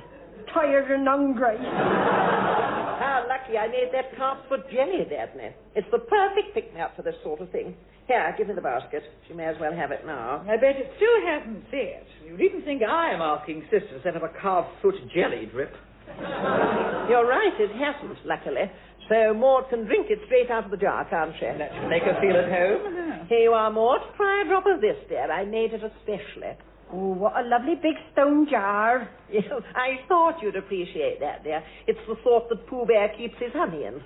Tired and hungry. How lucky I made that calf's foot jelly, Evadne. It's the perfect pick-me-up for this sort of thing. Here, give me the basket. She may as well have it now. I bet it still hasn't set. You needn't think I am asking Sister to set up a calf's foot jelly drip. You're right, it hasn't, luckily. So Maud can drink it straight out of the jar, can't she? That should make her feel at home. Here you are, Maud. Try a drop of this, dear. I made it especially. Oh, what a lovely big stone jar. Yes, I thought you'd appreciate that, dear. It's the sort that Pooh Bear keeps his honey in.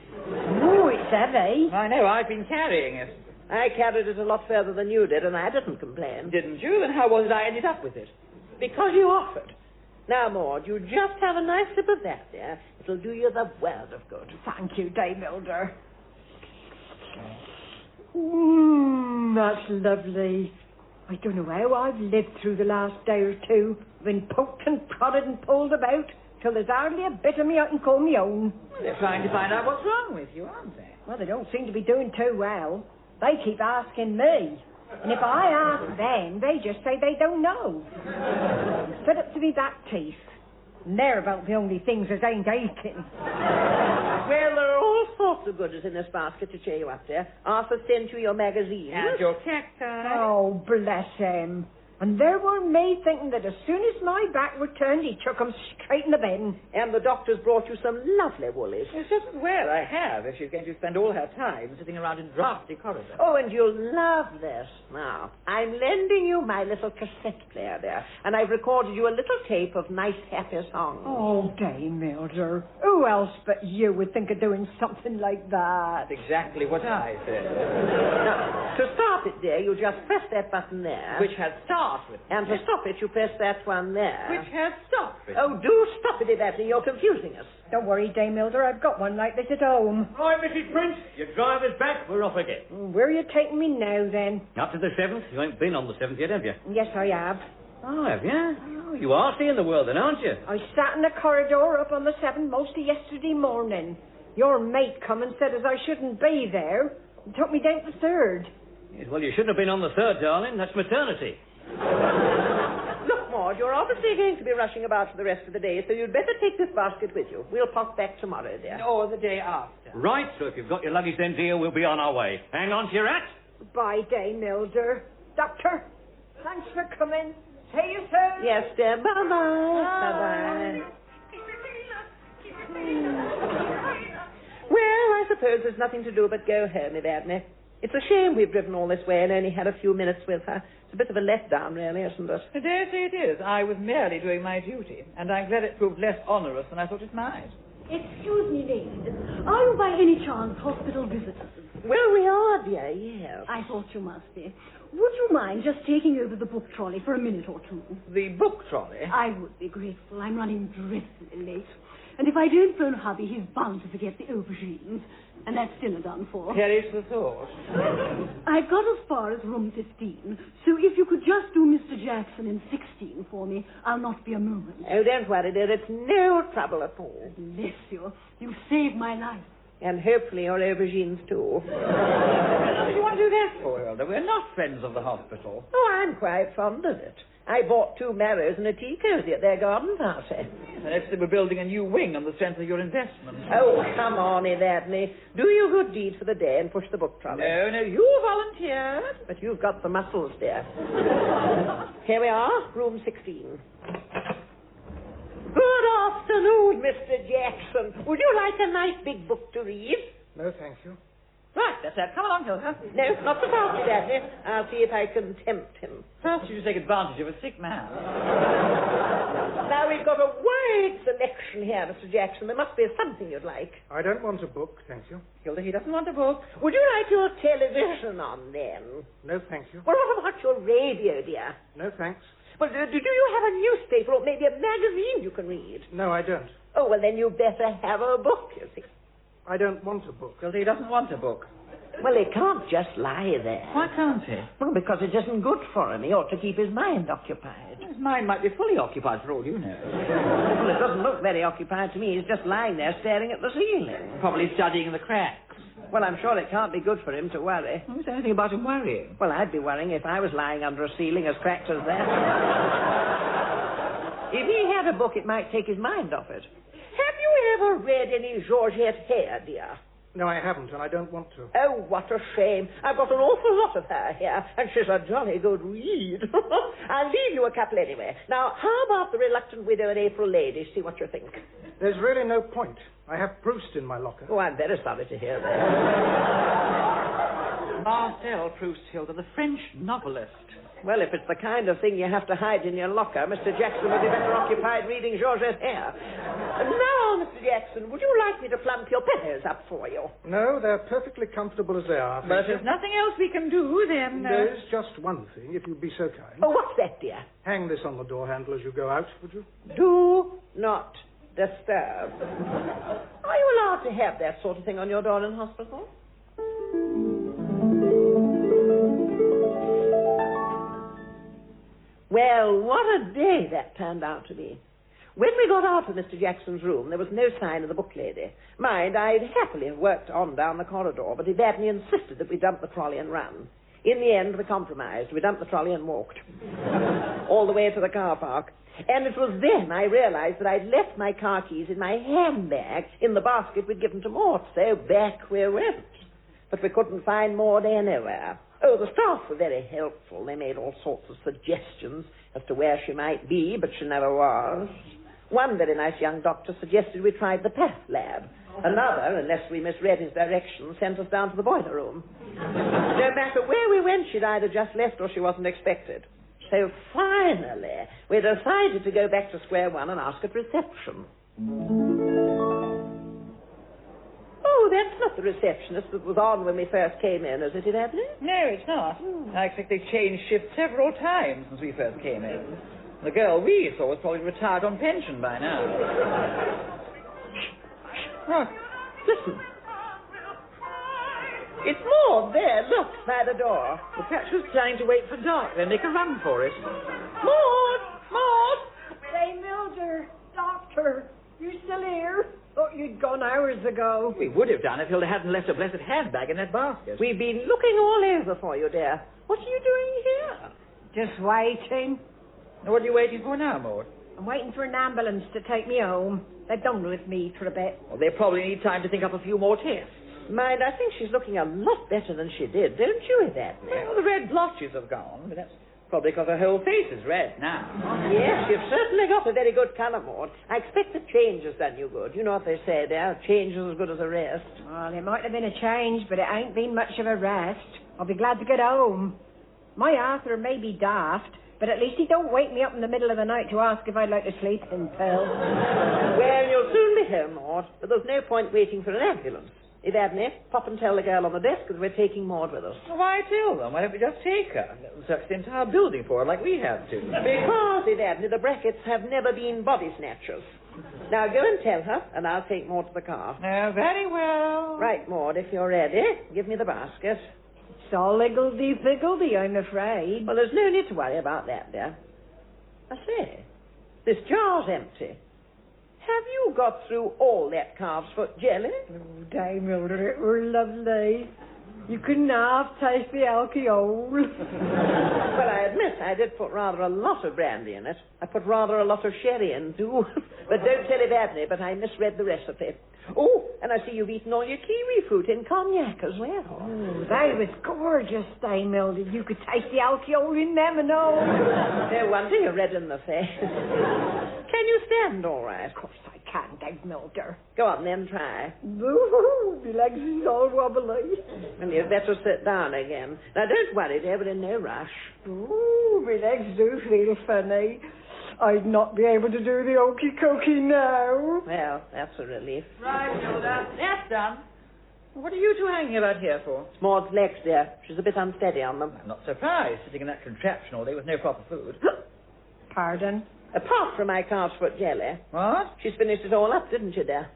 Oh, it's heavy. I know, I've been carrying it. I carried it a lot further than you did, and I didn't complain. Didn't you? Then how was it I ended up with it? Because you offered. Now, Maud, you just have a nice sip of that, dear. It'll do you the world of good. Thank you, Dame Blilder. That's lovely. I don't know how I've lived through the last day or two. Been poked and prodded and pulled about till there's hardly a bit of me I can call me own. Well, they're trying to find out what's wrong with you, aren't they? Well, they don't seem to be doing too well. They keep asking me. And if I ask them, they just say they don't know. I'm fed up to be back teeth. And they're about the only things that ain't aching. Well, there are all sorts of goodies in this basket to cheer you up, dear. Arthur sent you your magazine. And your cacti. Oh, bless him. And there were me thinking that as soon as my back were turned, he took 'em straight in the bin. And the doctor's brought you some lovely woolies. It's just as well I have if she's going to spend all her time sitting around in drafty corridors. Oh, and you'll love this. Now, I'm lending you my little cassette player there, and I've recorded you a little tape of nice, happy songs. Oh, Dame Blilder. Who else but you would think of doing something like that? That's exactly what I said. Now, to start it, dear, you just press that button there. Which has start with. And to stop it, you press that one there. Which has stop with. Oh, do stop it, Evadne. You're confusing us. Don't worry, Dame Blilder. I've got one like this at home. Right, Mrs. Prince, your driver's back. We're off again. Where are you taking me now, then? Up to the 7th. You ain't been on the 7th yet, have you? Yes, I have. Oh, have you? Oh, you are seeing the world then, aren't you? I sat in the corridor up on the 7th most of yesterday morning. Your mate come and said as I shouldn't be there and took me down to the 3rd. Yes, well, you shouldn't have been on the 3rd, darling. That's maternity. Look, Maud, you're obviously going to be rushing about for the rest of the day, so you'd better take this basket with you. We'll pop back tomorrow, dear. Or the day after. Right, so if you've got your luggage then, dear, we'll be on our way. Hang on to your hat. Bye, Dame Blilder. Doctor, thanks for coming. See you soon. Yes, dear. Bye-bye. Bye-bye. Well, I suppose there's nothing to do but go home, Evadne. It's a shame we've driven all this way and only had a few minutes with her. It's a bit of a letdown, really, isn't it? I dare say it is. I was merely doing my duty, and I'm glad it proved less onerous than I thought it might. Excuse me, ladies. Are you by any chance hospital visitors? Well, we are, dear, yes. I thought you must be. Would you mind just taking over the book trolley for a minute or two? The book trolley? I would be grateful. I'm running dreadfully late. And if I don't phone hubby, he's bound to forget the aubergines. And that's dinner done for. Perish the thought. I've got as far as room 15, so if you could just do Mr. Jackson in 16 for me, I'll not be a moment. Oh, don't worry, dear. It's no trouble at all. Bless you. You saved my life. And hopefully your aubergines, too. What do you want to do that for, Hilda? We're not friends of the hospital. Oh, I'm quite fond of it. I bought 2 marrows and a tea cosy at their garden party. Next, we're building a new wing on the strength of your investment. Oh, come on, Evadne. Do your good deed for the day and push the book trolley. No, you volunteered. But you've got the muscles, dear. Here we are, room 16. Good afternoon, Mr. Jackson. Would you like a nice big book to read? No, thank you. Right, that's that. Come along, Hilda. No, not so fast, Evadne. I'll see if I can tempt him. First, you take advantage of a sick man. Now, we've got a wide selection here, Mr. Jackson. There must be something you'd like. I don't want a book, thank you. Hilda, he doesn't want a book. Would you like your television on, then? No, thank you. Well, what about your radio, dear? No, thanks. Well, do you have a newspaper or maybe a magazine you can read? No, I don't. Oh, well, then you better have a book, you see. I don't want a book. Hilda, he doesn't want a book. Well, he can't just lie there. Why can't he? Well, because it isn't good for him. He ought to keep his mind occupied. His mind might be fully occupied for all you know. Well, it doesn't look very occupied to me. He's just lying there staring at the ceiling. Probably studying the cracks. Well, I'm sure it can't be good for him to worry. Who's anything about him worrying? Well, I'd be worrying if I was lying under a ceiling as cracked as that. If he had a book, it might take his mind off it. Have you ever read any Georgette Hare, dear? No, I haven't, and I don't want to. Oh, what a shame. I've got an awful lot of her here, and she's a jolly good read. I'll leave you a couple anyway. Now, how about The Reluctant Widow and April Lady? See what you think. There's really no point. I have Proust in my locker. Oh, I'm very sorry to hear that. Marcel Proust, Hilda, the French novelist. Well, if it's the kind of thing you have to hide in your locker, Mr. Jackson would be better occupied reading Georgette Hare. Now, Mr. Jackson, would you like me to plump your pillows up for you? No, they're perfectly comfortable as they are. But if there's nothing else we can do, then... There's just one thing, if you'd be so kind. Oh, what's that, dear? Hang this on the door handle as you go out, would you? Do not disturb. Are you allowed to have that sort of thing on your door in hospital? Well, what a day that turned out to be. When we got out of Mr. Jackson's room, there was no sign of the book lady. Mind, I'd happily have worked on down the corridor, but Evadne insisted that we dump the trolley and run. In the end, we compromised. We dumped the trolley and walked. All the way to the car park. And it was then I realized that I'd left my car keys in my handbag in the basket we'd given to Mort, so back we went. But we couldn't find Maud anywhere. Oh, the staff were very helpful. They made all sorts of suggestions as to where she might be, but she never was. One very nice young doctor suggested we tried the Path Lab. Another, unless we misread his directions, sent us down to the boiler room. No matter where we went, she'd either just left or she wasn't expected. So finally, we decided to go back to square one and ask at reception. Oh, that's not the receptionist that was on when we first came in, is it, Evadne? No, it's not. I expect they've changed shifts several times since we first came in. The girl we saw was probably retired on pension by now. Oh, listen. It's Maud there, look, by the door. Well, perhaps she was planning to wait for dark, then make a run for it. Maud! Maud! Say, Milder, doctor, you still here? Thought you'd gone hours ago. We would have done if Hilda hadn't left her blessed handbag in that basket. We've been looking all over for you, dear. What are you doing here? Just waiting. What are you waiting for now, Maud? I'm waiting for an ambulance to take me home. They've done with me for a bit. Well, they probably need time to think up a few more tests. Mind, I think she's looking a lot better than she did, don't you, Evadne? Well, the red blotches have gone, but that's probably because her whole face is red now. Yes, you've certainly got a very good colour, Maud. I expect the change has done you good. You know what they say there, change is as good as a rest. Well, it might have been a change, but it ain't been much of a rest. I'll be glad to get home. My Arthur may be daft, but at least he don't wake me up in the middle of the night to ask if I'd like a sleeping pill. Well, you'll soon be home, Maud, but there's no point waiting for an ambulance. Evadne, pop and tell the girl on the desk that we're taking Maud with us. Why tell them? Why don't we just take her? Search the entire building for her like we have to. Because, Evadne, the Bracketts have never been body snatchers. Now go and tell her, and I'll take Maud to the car. Oh, very well. Right, Maud, if you're ready, give me the basket. It's all higgledy-piggledy, I'm afraid. Well, there's no need to worry about that, dear. I say, this jar's empty. Have you got through all that calf's foot jelly? Oh, Dame Hilda, it were lovely. You couldn't half taste the alcohol. Well, I admit I did put rather a lot of brandy in it. I put rather a lot of sherry in, too. But don't tell Evadne, but I misread the recipe. Oh, and I see you've eaten all your kiwi fruit in cognac as well. Oh, they was gorgeous, Dame Hilda. You could taste the alcohol in them and all. No wonder you're red in the face. Can you stand all right? Of course I can, Dame Hilda. Go on then, try. Ooh, my legs is all wobbly. And you'd better sit down again. Now, don't worry, dear, we're in no rush. Ooh, my legs do feel funny. I'd not be able to do the okey-cokey now. Well, that's a relief. Right, Hilda. That's done. What are you two hanging about here for? It's Maud's legs, dear. She's a bit unsteady on them. I'm not surprised, sitting in that contraption all day with no proper food. Pardon? Apart from my calf's foot jelly. What? She's finished it all up, didn't you, dear?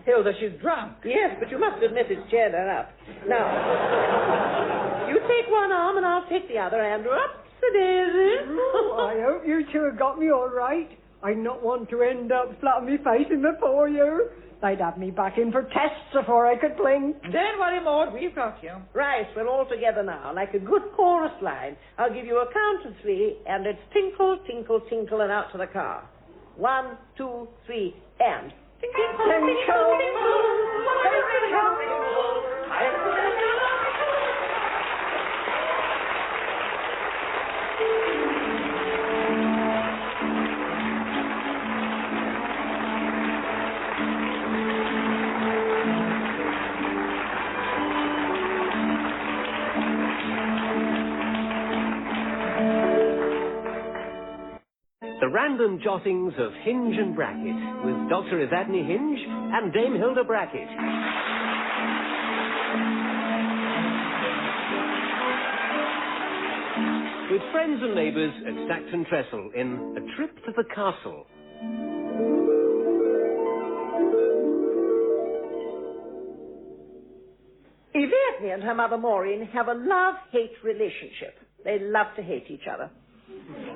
Hilda, she's drunk. Yes, but you must admit it's cheered her up. Now, you take one arm and I'll take the other, Andrew. Up the daisy. Oh, I hope you two have got me all right. I not want to end up flat on my face in the foyer. They'd have me back in for tests before I could blink. Don't worry, Maud, we've got you. Right, we're all together now, like a good chorus line. I'll give you a count of 3, and it's tinkle, tinkle, tinkle, and out to the car. 1, 2, 3, and... Tinkle, tinkle, tinkle, The Random Jottings of Hinge and Bracket with Dr. Evadne Hinge and Dame Hilda Bracket. With friends and neighbours at Stackton Trestle in A Trip to the Castle. Evadne and her mother Maureen have a love-hate relationship. They love to hate each other.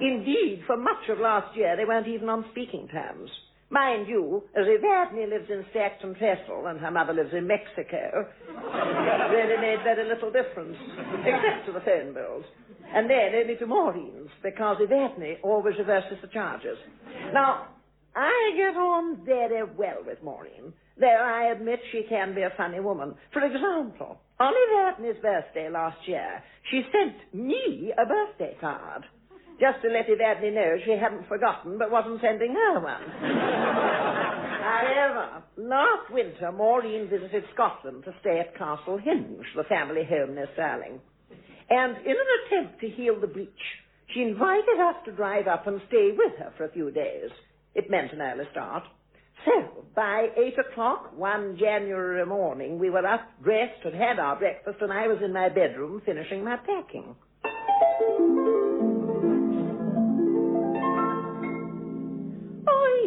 Indeed, for much of last year, they weren't even on speaking terms. Mind you, as Evadne lives in Stackton Trestle and her mother lives in Mexico, it really made very little difference, except to the phone bills. And then only to Maureen's, because Evadne always reverses the charges. Now, I get on very well with Maureen, though I admit she can be a funny woman. For example, on Evadne's birthday last year, she sent me a birthday card, just to let Evadne know she hadn't forgotten but wasn't sending her one. However, last winter, Maureen visited Scotland to stay at Castle Hinge, the family home near Stirling. And in an attempt to heal the breach, she invited us to drive up and stay with her for a few days. It meant an early start. So, by 8 o'clock one January morning, we were up, dressed, and had our breakfast, and I was in my bedroom finishing my packing.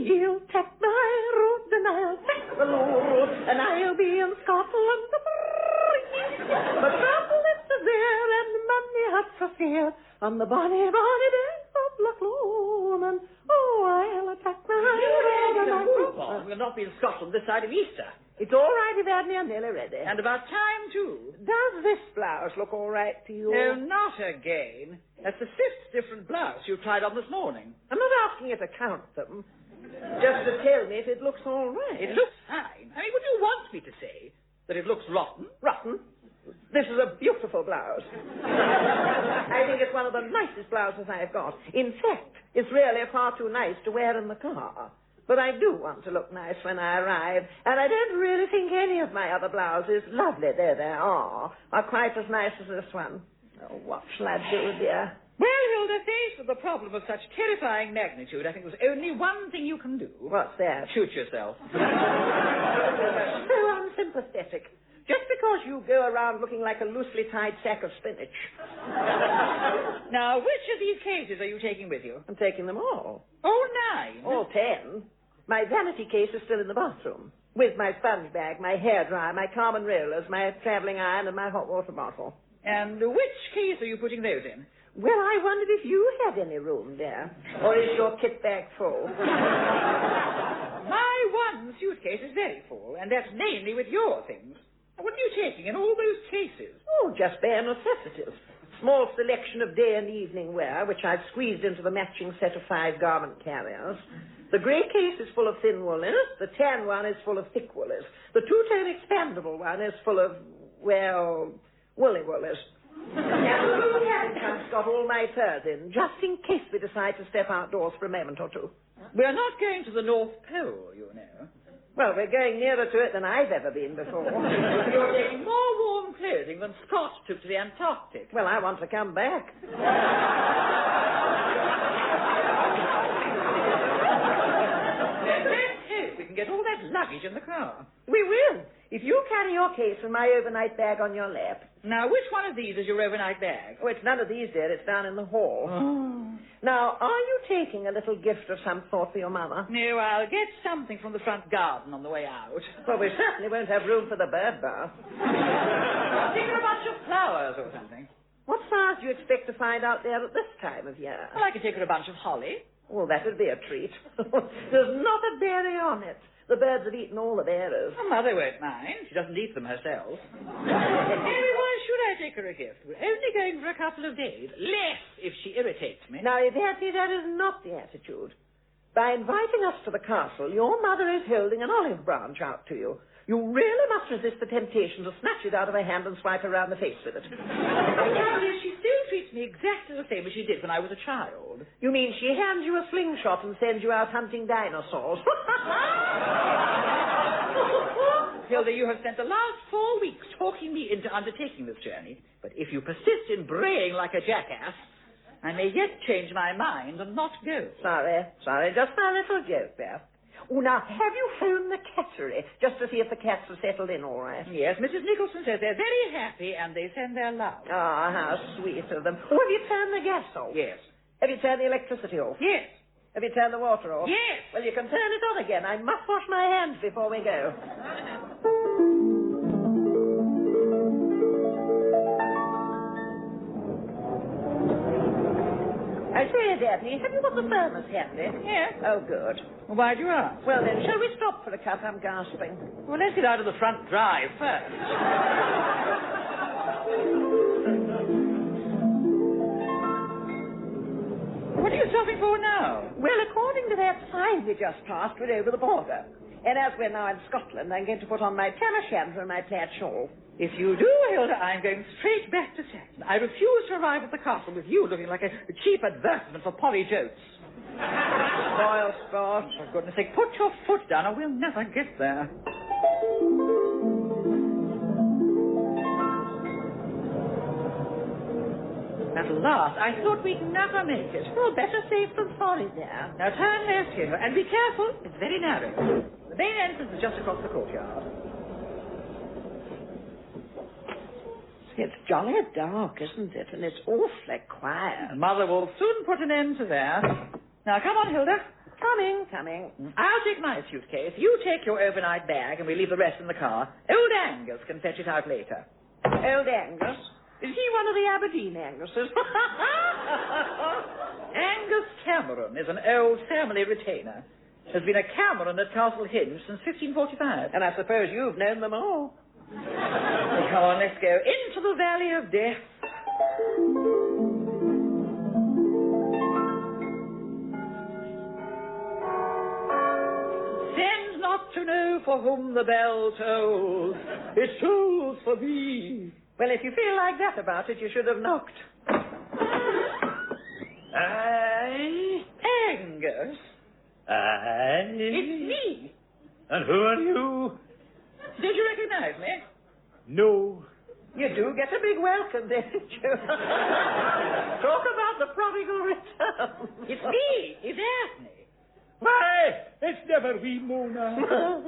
I'll take my road, and I'll take the load, and I'll be in Scotland free. But trouble is there, and money hot for fear, on the bonny, bonny day of Loch Lomond. Oh, I'll take my road, and I'll... We'll not be in Scotland this side of Easter. It's all right, Evadne, I'm nearly ready. And about time, too. Does this blouse look all right to you? No, not again. That's the 5th different blouse you tried on this morning. I'm not asking you to count them. Just to tell me if it looks all right. It looks fine. I mean, would you want me to say that it looks rotten? Rotten? This is a beautiful blouse. I think it's one of the nicest blouses I've got. In fact, it's really far too nice to wear in the car. But I do want to look nice when I arrive, and I don't really think any of my other blouses, lovely though they are quite as nice as this one. Oh, what shall I do, dear? Well, Hilda, faced with a problem of such terrifying magnitude, I think there's only one thing you can do. What's that? Shoot yourself. So unsympathetic. Just because because you go around looking like a loosely tied sack of spinach. Now, which of these cases are you taking with you? I'm taking them all. All 9? All 10. My vanity case is still in the bathroom, with my sponge bag, my hairdryer, my common rollers, my traveling iron, and my hot water bottle. And which case are you putting those in? Well, I wondered if you had any room there. Or is your kit bag full? My one suitcase is very full, and that's mainly with your things. What are you taking in all those cases? Oh, just bare necessities. Small selection of day and evening wear, which I've squeezed into the matching set of 5 garment carriers. The grey case is full of thin woolies. The tan one is full of thick woolies. The two-tone expandable one is full of, well, woolly woolies. And the blue handcuff's got all my furs in, just in case we decide to step outdoors for a moment or two. We're not going to the North Pole, you know. Well, we're going nearer to it than I've ever been before. You're taking more warm clothing than Scott took to the Antarctic. Well, I want to come back. We can get all that luggage in the car. We will, if you carry your case and my overnight bag on your lap. Now, which one of these is your overnight bag? Oh, it's none of these, dear. It's down in the hall. Oh. Now, are you taking a little gift of some sort for your mother? No, I'll get something from the front garden on the way out. Well, we certainly won't have room for the bird bath. I'll take her a bunch of flowers or something. What flowers do you expect to find out there at this time of year? Well, I could take her a bunch of holly. Well, that would be a treat. There's not a berry on it. The birds have eaten all the berries. Her mother won't mind. She doesn't eat them herself. Anyway, why should I take her a gift? We're only going for a couple of days. Less if she irritates me. Now, Evadne, that is not the attitude. By inviting us to the castle, your mother is holding an olive branch out to you. You really must resist the temptation to snatch it out of her hand and swipe her around the face with it. She still treats me exactly the same as she did when I was a child. You mean she hands you a slingshot and sends you out hunting dinosaurs? Hilda, you have spent the last 4 weeks talking me into undertaking this journey. But if you persist in braying like a jackass, I may yet change my mind and not go. Sorry. Just my little joke there. Oh, now, have you phoned the cattery just to see if the cats are settled in all right? Yes, Mrs. Nicholson says they're very happy and they send their love. Ah, how sweet of them. Oh, have you turned the gas off? Yes. Have you turned the electricity off? Yes. Have you turned the water off? Yes. Well, you can turn it on again. I must wash my hands before we go. I say, Evadne, have you got the thermos handy? Yes. Oh, good. Well, why do you ask? Well, then, shall we stop for a cup? I'm gasping. Well, let's get out of the front drive first. What are you stopping for now? Well, according to that sign we just passed, we're over the border. And as we're now in Scotland, I'm going to put on my tam o' shanter and my plaid shawl. If you do, Hilda, I'm going straight back to Saxon. I refuse to arrive at the castle with you looking like a cheap advertisement for Polly Jotes. Spoil sport. For goodness sake, put your foot down or we'll never get there. At last, I thought we'd never make it. Well, better safe than sorry there. Now turn left here, and be careful. It's very narrow. The main entrance is just across the courtyard. It's jolly dark, isn't it? And it's awfully quiet. Mother will soon put an end to that. Now, come on, Hilda. Coming. I'll take my suitcase. You take your overnight bag, and we leave the rest in the car. Old Angus can fetch it out later. Old Angus? Is he one of the Aberdeen Anguses? Angus Cameron is an old family retainer. There's been a Cameron at Castle Hinge since 1545. And I suppose you've known them all. Come on, let's go into the Valley of Death. Send not to know for whom the bell tolls. It tolls for thee. Well, if you feel like that about it, you should have knocked. Aye? Angus? Aye? It's me. And who are you? Did you recognize me? No. You do get a big welcome, don't you? Talk about the prodigal return. It's me, Evadne. Why, it's never we, Mona.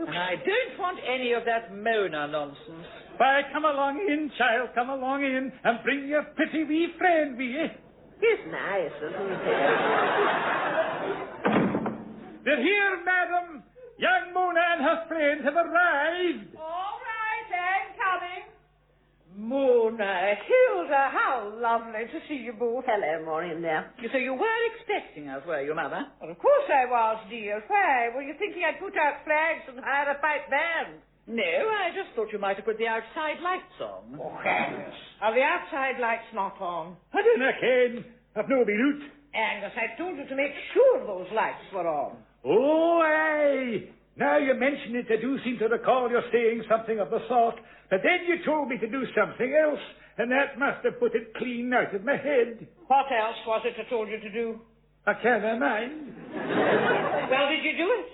And I don't want any of that Mona nonsense. Why, come along in, child, come along in, and bring your pretty wee friend with you. He's nice, isn't he? They're here, madam. Young Mona and her friend have arrived. All right, I'm coming. Mona, Hilda, how lovely to see you both. Hello, Maureen, there. So you were expecting us, were you, Mother? Well, of course I was, dear. Why? Were you thinking I'd put out flags and hire a pipe band? No, I just thought you might have put the outside lights on. Oh, Angus. Are the outside lights not on? I dinna ken. I've no been out. Angus, I told you to make sure those lights were on. Oh, aye. Now you mention it, I do seem to recall you saying something of the sort. But then you told me to do something else, and that must have put it clean out of my head. What else was it I told you to do? I canna mind. Well, did you do it?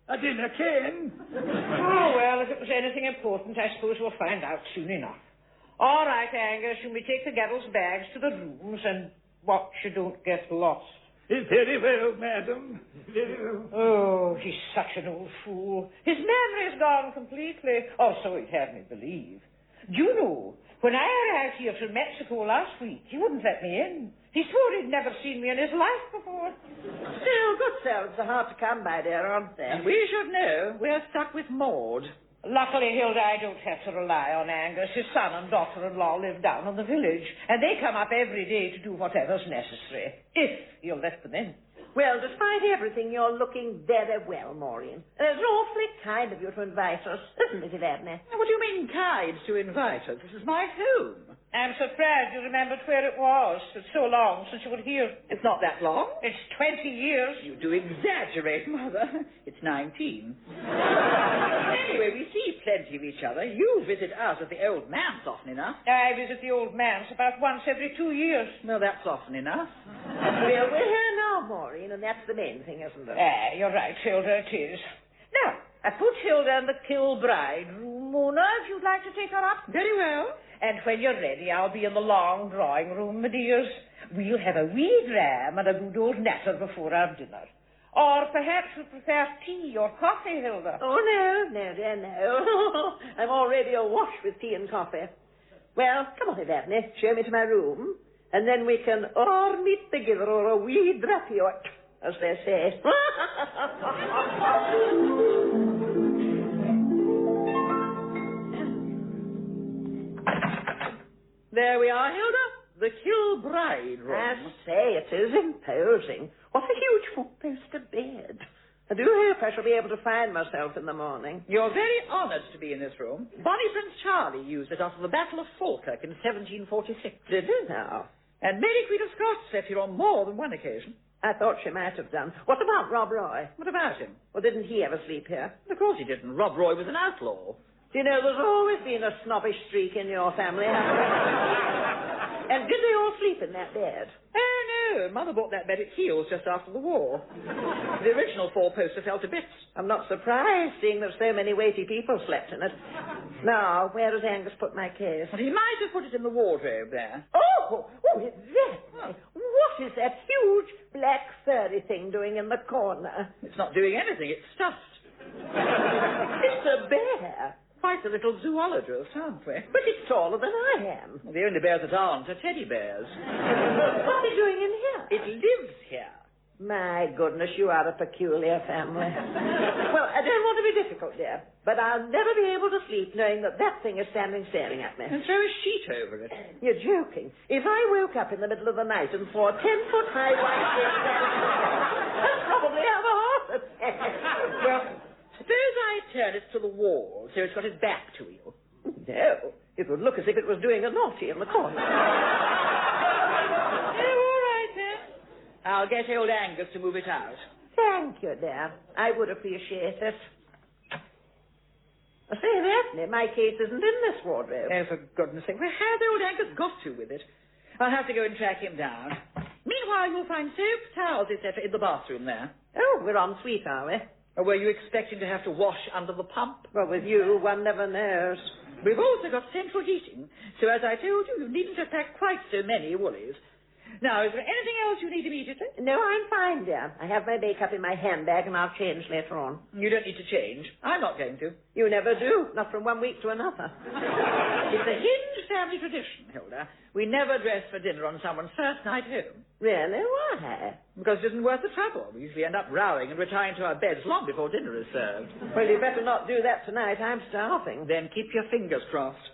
I dinna ken. Oh, well, if it was anything important, I suppose we'll find out soon enough. All right, Angus, you may take the girls' bags to the rooms and watch you don't get lost. Very well, madam. Very well. Oh, he's such an old fool. His memory's gone completely. Oh, so he'd have me believe. Do you know, when I arrived here from Mexico last week, he wouldn't let me in. He swore he'd never seen me in his life before. Still, good selves are hard to come by, dear, aren't they? And we should know. We're stuck with Maud. Luckily, Hilda, I don't have to rely on Angus. His son and daughter-in-law live down in the village, and they come up every day to do whatever's necessary, if you'll let them in. Well, despite everything, you're looking very well, Maureen. And it's awfully kind of you to invite us, isn't it, Evadne? What do you mean, kind to invite us? This is my home. I'm surprised you remembered where it was. It's so long since you were here. It's not that long. It's 20 years. You do exaggerate, Mother. It's 19. Anyway, we see plenty of each other. You visit us at the old manse often enough. I visit the old manse about once every 2 years. Well, that's often enough. Well, we're here now, Maureen, and that's the main thing, isn't it? You're right, Hilda, it is. Now, I put Hilda in the Kilbride room, Mona, if you'd like to take her up. Very well. And when you're ready, I'll be in the long drawing room, my dears. We'll have a wee dram and a good old natter before our dinner. Or perhaps you prefer tea or coffee, Hilda. Oh, no, dear, no. I'm already awash with tea and coffee. Well, come on, Evadne, show me to my room, and then we can all meet together or a wee drapiot, as they say. There we are, Hilda. The Kilbride room. I say, it is imposing. What a huge four-poster bed. I do hope I shall be able to find myself in the morning. You're very honoured to be in this room. Bonnie Prince Charlie used it after the Battle of Falkirk in 1746. Did you now? And Mary Queen of Scots slept here on more than one occasion. I thought she might have done. What about Rob Roy? What about him? Well, didn't he ever sleep here? Of course he didn't. Rob Roy was an outlaw. Do you know, there's always been a snobbish streak in your family, hasn't there? And did they all sleep in that bed? Oh, no. Mother bought that bed at Heels just after the war. The original four-poster fell to bits. I'm not surprised, seeing that so many weighty people slept in it. Now, where has Angus put my case? Well, he might have put it in the wardrobe there. Oh, it's that. What is that huge black furry thing doing in the corner? It's not doing anything. It's stuffed. It's a bear. Quite a little zoologist, aren't we? But it's taller than I am. Well, the only bears that aren't are teddy bears. What's it doing in here? It lives here. My goodness, you are a peculiar family. Well, I don't want to be difficult, dear, but I'll never be able to sleep knowing that thing is standing staring at me. And throw a sheet over it. You're joking. If I woke up in the middle of the night and saw a 10-foot-high white bear standing there, I'd probably have a heart attack. Well, suppose I turn it to the wall so it's got its back to you. No, it would look as if it was doing a naughty in the corner. I'll get old Angus to move it out. Thank you, dear. I would appreciate it. Say, Evadne, my case isn't in this wardrobe. Oh, for goodness sake, where has old Angus got to with it? I'll have to go and track him down. Meanwhile, you'll find soap, towels, etc. in the bathroom there. Oh, we're en suite, are we? Or were you expecting to have to wash under the pump? Well, with you, one never knows. We've also got central heating, so as I told you, you needn't have packed quite so many woolies. Now, is there anything else you need immediately? No, I'm fine, dear. I have my makeup in my handbag, and I'll change later on. You don't need to change. I'm not going to. You never do. Not from one week to another. It's a hinged family tradition, Hilda. We never dress for dinner on someone's first night home. Really? Why? Because it isn't worth the trouble. We usually end up rowing and retiring to our beds long before dinner is served. Well, you better not do that tonight. I'm starving. Then keep your fingers crossed.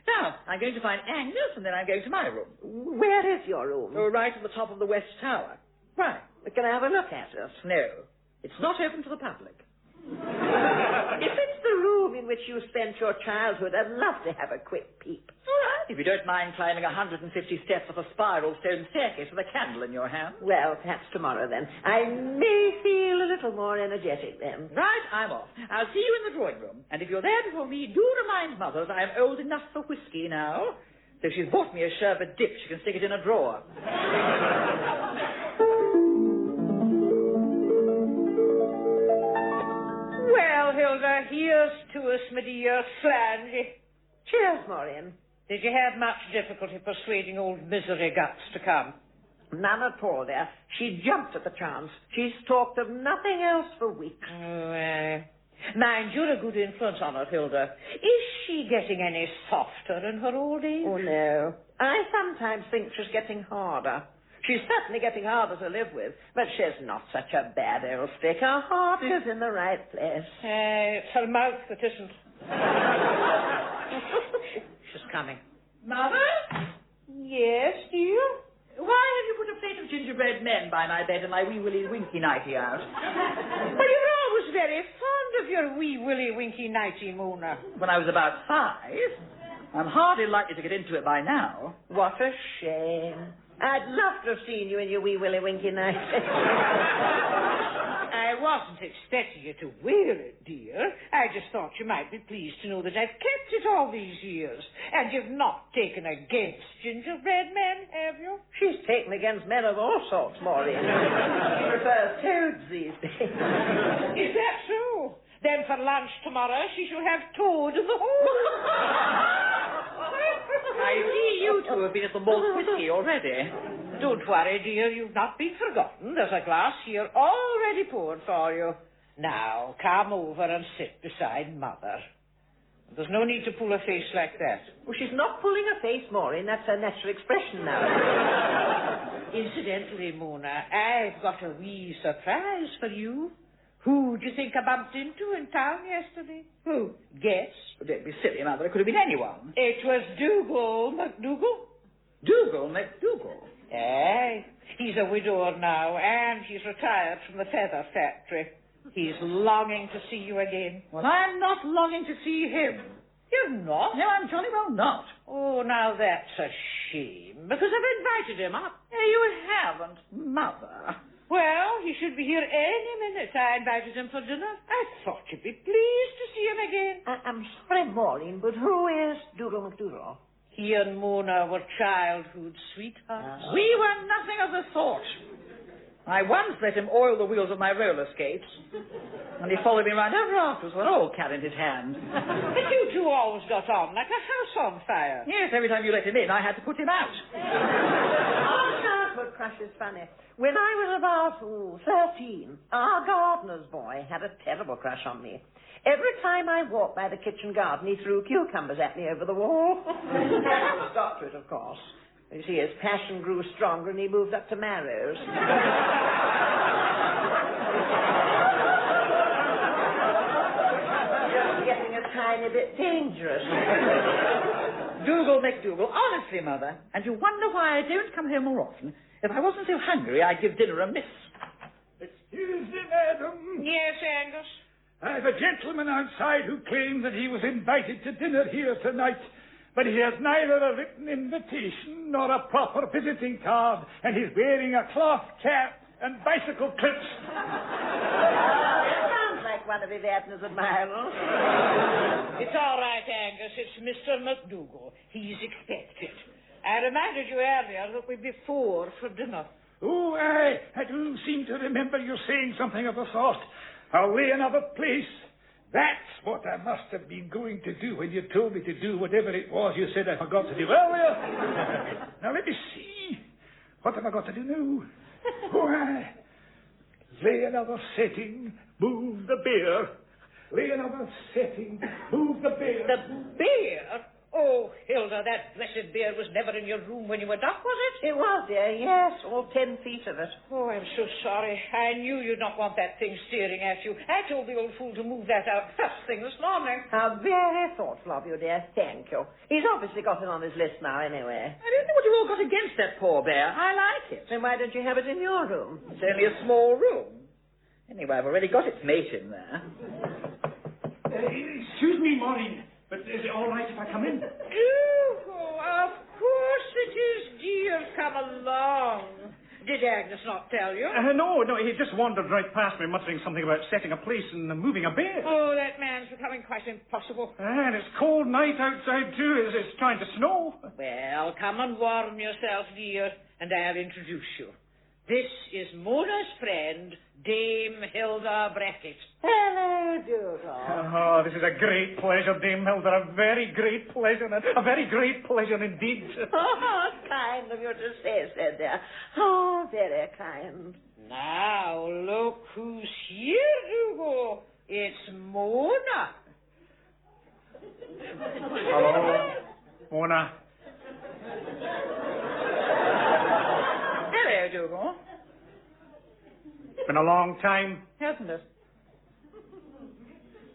Now, I'm going to find Angus, and then I'm going to my room. Where is your room? Oh, right at the top of the west tower. Why? Can I have a look at it? No, it's not open to the public. If it's the room in which you spent your childhood, I'd love to have a quick peep. All right, if you don't mind climbing 150 steps of a spiral stone staircase with a candle in your hand. Well, perhaps tomorrow, then. I may feel a little more energetic then. Right, I'm off. I'll see you in the drawing room. And if you're there before me, do remind Mother that I'm old enough for whiskey now. So she's bought me a sherbet dip. She can stick it in a drawer. Well, Hilda, here's to us, my dear Slangy. Cheers, Maureen. Did you have much difficulty persuading old Misery Guts to come? None at all, dear. She jumped at the chance. She's talked of nothing else for weeks. Oh, mind, you're a good influence on her, Hilda. Is she getting any softer in her old age? Oh, no. I sometimes think she's getting harder. She's certainly getting harder to live with, but she's not such a bad old stick. Her heart is in the right place. It's her mouth that isn't. She's coming. Mother? Yes, dear? Why have you put a plate of gingerbread men by my bed and my wee willy winky nighty out? Well, you're always very fond of your wee willy winky nighty, Mona. When I was about 5. I'm hardly likely to get into it by now. What a shame. I'd love to have seen you in your wee willy winky night. I wasn't expecting you to wear it, dear. I just thought you might be pleased to know that I've kept it all these years. And you've not taken against gingerbread men, have you? She's taken against men of all sorts, Maureen. She prefers toads these days. Is that so? Then for lunch tomorrow she shall have toad in the hole. I see you two have been at the malt whiskey already. Don't worry, dear, you've not been forgotten. There's a glass here already poured for you. Now, come over and sit beside Mother. There's no need to pull a face like that. Well, she's not pulling a face, Maureen. That's her natural expression now. Incidentally, Mona, I've got a wee surprise for you. Who do you think I bumped into in town yesterday? Who? Guess. Don't be silly, Mother. It could have been anyone. It was Dougal McDougal. Dougal McDougal? Aye. He's a widower now, and he's retired from the feather factory. He's longing to see you again. Well, I'm not longing to see him. You're not? No, I'm jolly well not. Oh, now that's a shame, because I've invited him up. You haven't, Mother. Well, he should be here any minute. I invited him for dinner. I thought you'd be pleased to see him again. I'm sorry, Maureen, but who is Dougal McDougal? He and Mona were childhood sweethearts. We were nothing of the sort. I once let him oil the wheels of my roller skates, and he followed me round ever afterwards with an old cat in his hand. But you two always got on like a house on fire. Yes, every time you let him in, I had to put him out. Our childhood crush is funny. When I was about 13, our gardener's boy had a terrible crush on me. Every time I walked by the kitchen garden, he threw cucumbers at me over the wall. I was doctorate, of course. You see, his passion grew stronger and he moved up to Marrows. Just getting a tiny bit dangerous. Dougal McDougal, honestly, Mother, and you wonder why I don't come here more often. If I wasn't so hungry, I'd give dinner a miss. Excuse me, madam. Yes, Angus? I've a gentleman outside who claims that he was invited to dinner here tonight, but he has neither a written invitation nor a proper visiting card, and he's wearing a cloth cap and bicycle clips. Sounds like one of Evadne's admirers. It's all right, Angus. It's Mr. McDougal. He's expected. I reminded you earlier that we'd be 4 for dinner. Oh, I do seem to remember you saying something of the sort. Away another place. That's what I must have been going to do when you told me to do whatever it was you said I forgot to do. Well, now let me see. What have I got to do now? Oh, lay another setting, move the beer. Lay another setting, move the beer. The beer? Oh, Hilda, that blessed bear was never in your room when you went up, was it? It was, dear, yes, all 10 feet of it. Oh, I'm so sorry. I knew you'd not want that thing staring at you. I told the old fool to move that out first thing this morning. How very thoughtful of you, dear. Thank you. He's obviously got it on his list now, anyway. I don't know what you've all got against that poor bear. I like it. Then why don't you have it in your room? It's only a small room. Anyway, I've already got its mate in there. Excuse me, Maureen, but is it all right if I come in? Of course it is, dear. Come along. Did Agnes not tell you? No, he just wandered right past me, muttering something about setting a place and moving a bear. Oh, that man's becoming quite impossible. And it's cold night outside, too. It's trying to snow. Well, come and warm yourself, dear, and I'll introduce you. This is Mona's friend, Dame Hilda Brackett. Hello, Dougal. Oh, this is a great pleasure, Dame Hilda. A very great pleasure. A very great pleasure indeed. Oh, it's kind of you to say so, dear. Oh, very kind. Now, look who's here, Dougal. It's Mona. Hello, Mona. Hello, Dougal. Been a long time, Hasn't it?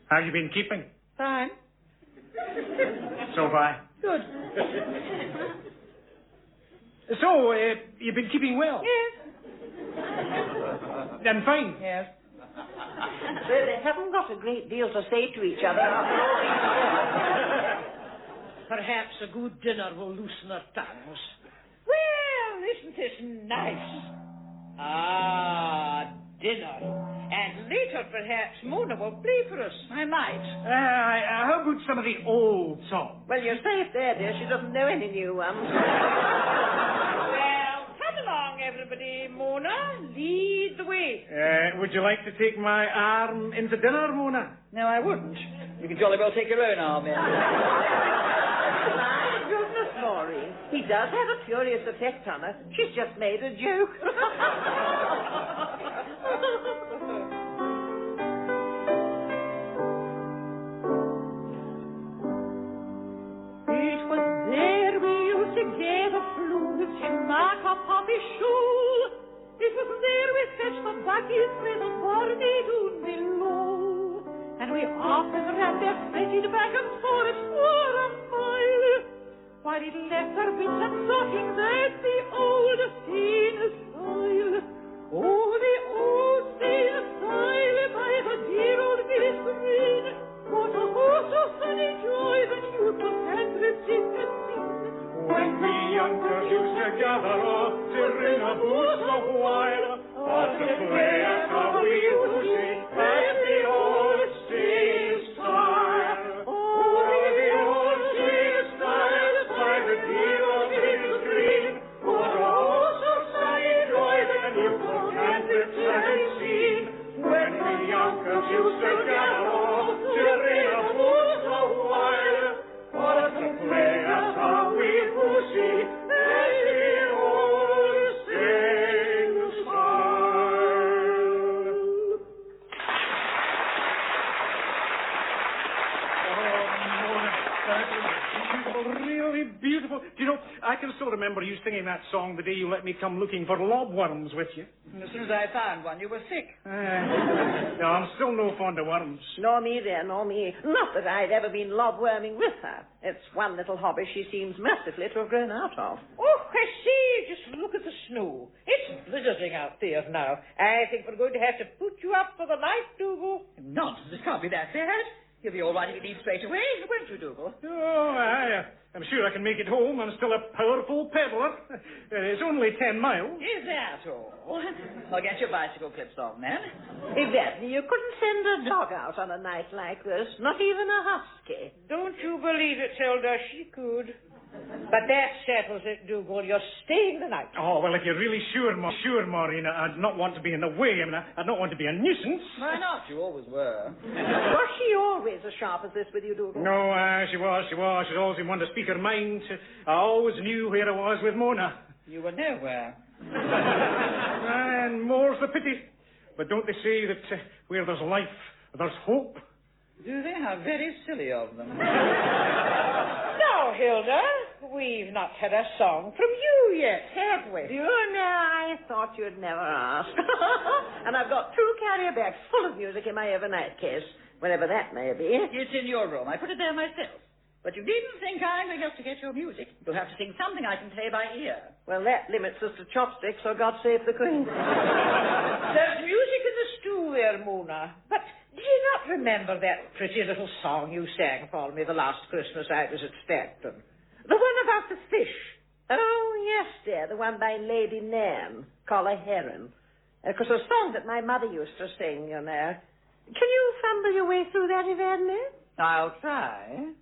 how you been keeping? Fine. So have I. Good. So, you've been keeping well? Yes. And fine? Yes. Well, they haven't got a great deal to say to each other after all these years. Perhaps a good dinner will loosen our tongues. Well, isn't this nice? Ah, dinner. And later, perhaps, Mona will play for us. I might. How about some of the old songs? Well, you're safe there, dear. She doesn't know any new ones. Well, come along, everybody. Mona, lead the way. Would you like to take my arm into dinner, Mona? No, I wouldn't. You can jolly well take your own arm in. My goodness, Maureen. He does have a curious effect on her. She's just made a joke. It was there we used to gather fruits and mark our poppy shoe. It was there we fetched the buckies with the barley doon below. And we often ran there fretted back and forth for a mile, while it left our bits and stockings at the old sailor stile. Oh, the old sailor stile by the dear old village green. What a host of sunny joy the youthful cantrip sing and sing. When we youngsters used to gather up to ring a boots a while, or to play at how we pussy at the old sail stile. Oh, the old sail stile by the dear old village green. What a host of sunny joy the youthful cantrips had seen. When we youngsters used to gather up to ring a boots a while, or to play at how we pussy at the old sail stile. Really beautiful. Do you know, I can still remember you singing that song the day you let me come looking for lobworms with you. And as soon as I found one, you were sick. No, I'm still no fond of worms. Nor me, dear, nor me. Not that I've ever been lobworming with her. It's one little hobby she seems mercifully to have grown out of. Oh, I see. Just look at the snow. It's blizzarding out there now. I think we're going to have to put you up for the night, Dougal. Nonsense. It can't be that bad. You'll be all right if you leave straight away, won't you, Dougal? Oh, I'm sure I can make it home. I'm still a powerful peddler. It's only 10 miles. Is that all? I'll get your bicycle clips on, then. Evadne, you couldn't send a dog out on a night like this. Not even a husky. Don't you believe it, Hilda. She could. But that settles it, Dougal. You're staying the night. Oh, well, if you're really sure, Maureen, I'd not want to be in the way. I mean, I'd not want to be a nuisance. Why not? You always were. Was she always as sharp as this with you, Dougal? No, she was. She'd always been one to speak her mind. I always knew where I was with Mona. You were nowhere. And more's the pity. But don't they say that where there's life, there's hope? Do they? How very silly of them. Now, Hilda. We've not had a song from you yet, have we? Do you know, I thought you'd never ask. And I've got 2 carrier bags full of music in my overnight case, wherever that may be. It's in your room. I put it there myself. But you needn't think I'm going to have to get your music. You'll have to sing something I can play by ear. Well, that limits us to chopsticks, so God save the Queen. There's music in the stew there, Mona. But do you not remember that pretty little song you sang for me the last Christmas I was at Stanton? The one about the fish. Oh, yes, dear, the one by Lady Nan, Call a Heron. It was a song that my mother used to sing, you know. Can you fumble your way through that, Evadne? I'll try.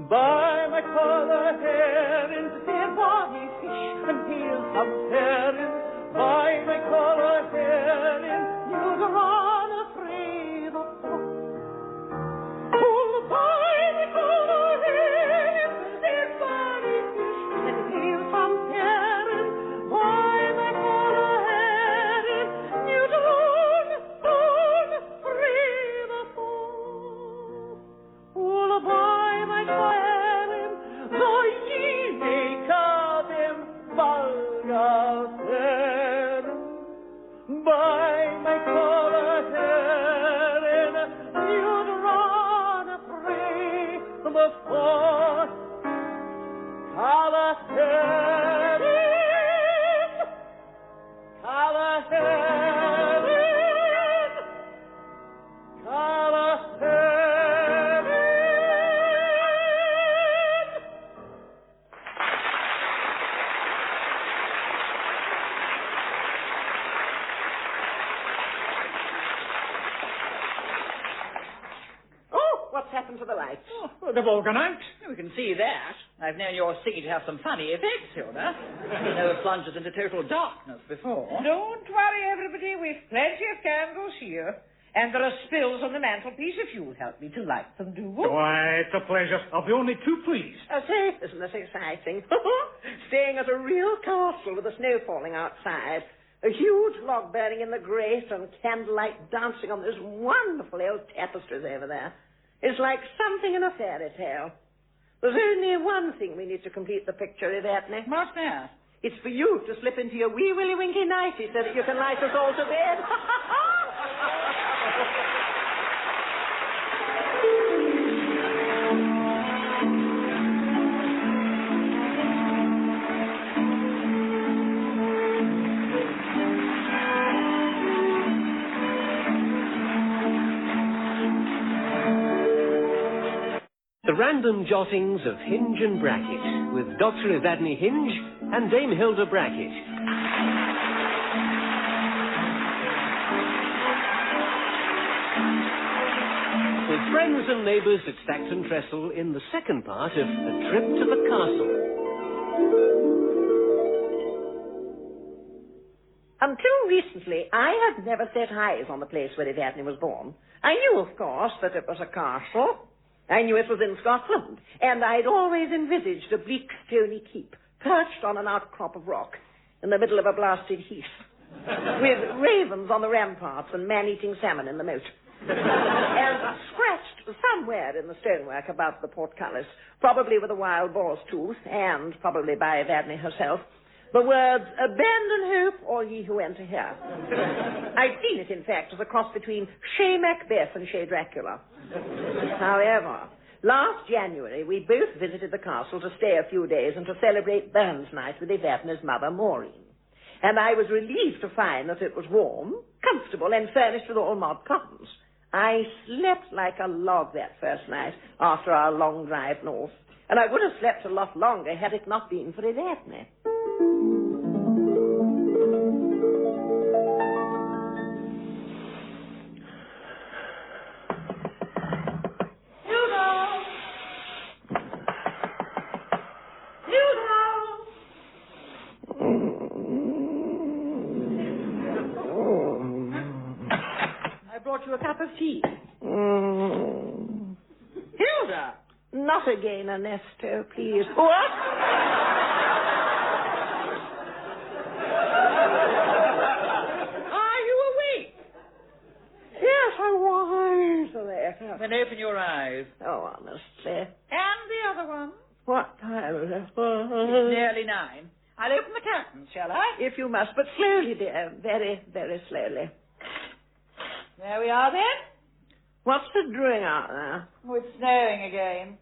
By my collar herring, fair bonny fish, and hail some herring. By my collar herring, you'll run afraid of folk. Oh, by my collar herring, fair bonny fish, and hail some herring. By my collar herring, you'll run afraid of folk. Oh, by my collar though ye may call them vulgar fair, by my collar herring, you'd run afraid before collar herring, collar herring, collar herring. Happened to the lights? Oh, well, they've all gone out. We can see that. I've known your singing to have some funny effects, Hilda. You never plunged us into total darkness before. Don't worry, everybody. We've plenty of candles here. And there are spills on the mantelpiece if you'll help me to light them, do. Why, it's a pleasure. I'll be only too pleased. Say, isn't this exciting? Staying at a real castle with the snow falling outside. A huge log burning in the grate and candlelight dancing on those wonderful old tapestries over there. It's like something in a fairy tale. There's only one thing we need to complete the picture, Evadne. What's that? It's for you to slip into your wee willy winky nightie so that you can light us all to bed. The random jottings of Hinge and Bracket with Dr. Evadne Hinge and Dame Hilda Bracket. With friends and neighbours at Stackton Trestle in the second part of A Trip to the Castle. Until recently, I had never set eyes on the place where Evadne was born. I knew, of course, that it was a castle. I knew it was in Scotland, and I'd always envisaged a bleak, stony keep, perched on an outcrop of rock, in the middle of a blasted heath, with ravens on the ramparts and man-eating salmon in the moat. And scratched somewhere in the stonework above the portcullis, probably with a wild boar's tooth, and probably by Evadne herself, the words, "Abandon hope, all ye who enter here." I'd seen it, in fact, as a cross between Chez Macbeth and Chez Dracula. However, last January, we both visited the castle to stay a few days and to celebrate Burns Night with Evadne's mother, Maureen. And I was relieved to find that it was warm, comfortable, and furnished with all mod cottons. I slept like a log that first night after our long drive north. And I would have slept a lot longer had it not been for Evadne. brought you a cup of tea. Mm. Hilda! Not again, Ernesto, please. What? Are you awake? Yes, I was. There. Then open your eyes. Oh, honestly. And the other one. What time is it? It's nearly 9. I'll open the curtains, shall I? If you must, but slowly, dear. Very, very slowly. There we are, then. What's it doing out there? Oh, it's snowing again.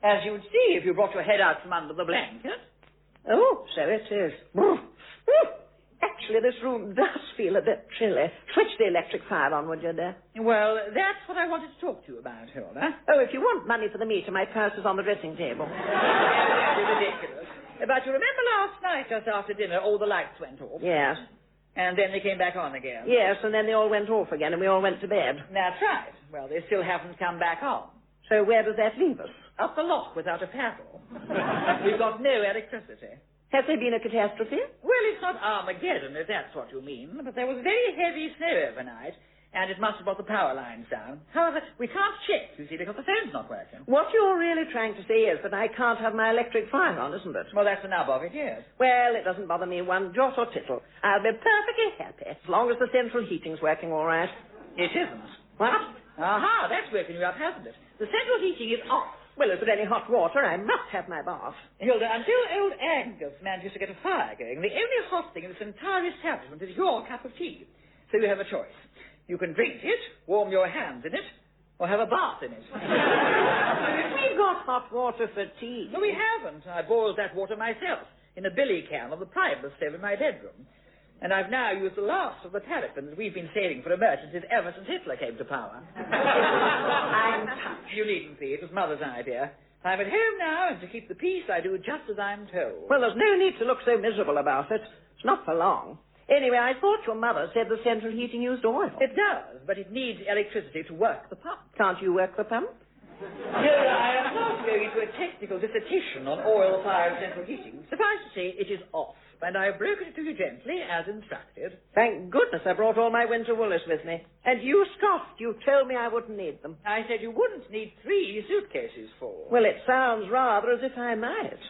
As you'd see if you brought your head out from under the blanket. Oh, so it is. Actually, this room does feel a bit chilly. Switch the electric fire on, would you, dear? Well, that's what I wanted to talk to you about, Hilda. Oh, if you want money for the meter, my purse is on the dressing table. That's ridiculous. But you remember last night, just after dinner, all the lights went off? Yes. And then they came back on again? Yes, and then they all went off again, and we all went to bed. That's right. Well, they still haven't come back on. So where does that leave us? Up the lock without a paddle. We've got no electricity. Has there been a catastrophe? Well, it's not Armageddon, if that's what you mean, but there was very heavy snow overnight, and it must have brought the power lines down. However, we can't check, you see, because the phone's not working. What you're really trying to say is that I can't have my electric fire on, isn't it? Well, that's the nub of it, yes. Well, it doesn't bother me one jot or tittle. I'll be perfectly happy, as long as the central heating's working all right. It isn't. What? Aha, that's working you up, hasn't it? The central heating is off. Well, if there's any hot water, I must have my bath. Hilda, until old Angus managed to get a fire going, the only hot thing in this entire establishment is your cup of tea. So you have a choice. You can drink it, warm your hands in it, or have a bath in it. We've got hot water for tea. No, we haven't. I boiled that water myself in a billy can of the Primus stove in my bedroom. And I've now used the last of the paraffins we've been saving for emergencies ever since Hitler came to power. I'm touched. You needn't be. It was Mother's idea. I'm at home now, and to keep the peace, I do just as I'm told. Well, there's no need to look so miserable about it. It's not for long. Anyway, I thought your mother said the central heating used oil. It does, but it needs electricity to work the pump. Can't you work the pump? No, I am not going into a technical dissertation on oil-fired central heating. Suffice to say, it is off, and I have broken it to you gently, as instructed. Thank goodness I brought all my winter woolers with me. And you scoffed. You told me I wouldn't need them. I said you wouldn't need 3 suitcases full. Well, it sounds rather as if I might.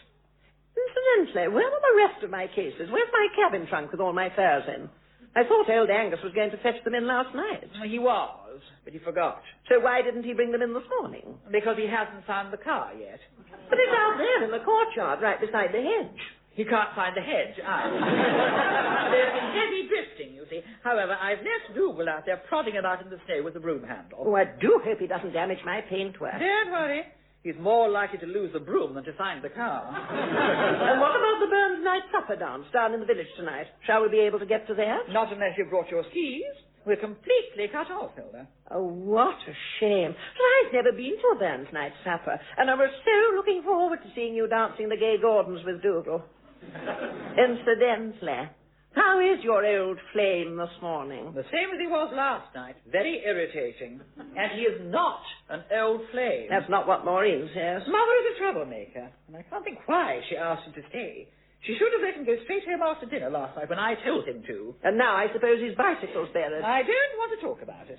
Incidentally, where are the rest of my cases? Where's my cabin trunk with all my furs in? I thought old Angus was going to fetch them in last night. He was, but he forgot. So why didn't he bring them in this morning? Because he hasn't found the car yet. But it's out there in the courtyard, right beside the hedge. He can't find the hedge, either. There's been heavy drifting, you see. However, I've left Dougal out there prodding about in the snow with the broom handle. Oh, I do hope he doesn't damage my paintwork. Don't worry. He's more likely to lose the broom than to find the car. And what about the Burns night supper dance down in the village tonight? Shall we be able to get to that? Not unless you've brought your skis. We're completely cut off, Hilda. Oh, what a shame. I've never been to a Burns night supper, and I was so looking forward to seeing you dancing the gay Gordons with Dougal. Incidentally, how is your old flame this morning? The same as he was last night. Very irritating. And he is not an old flame. That's not what Maureen says. Mother is a troublemaker, and I can't think why she asked him to stay. She should have let him go straight home after dinner last night when I told him to. And now I suppose his bicycle's buried. I don't want to talk about it.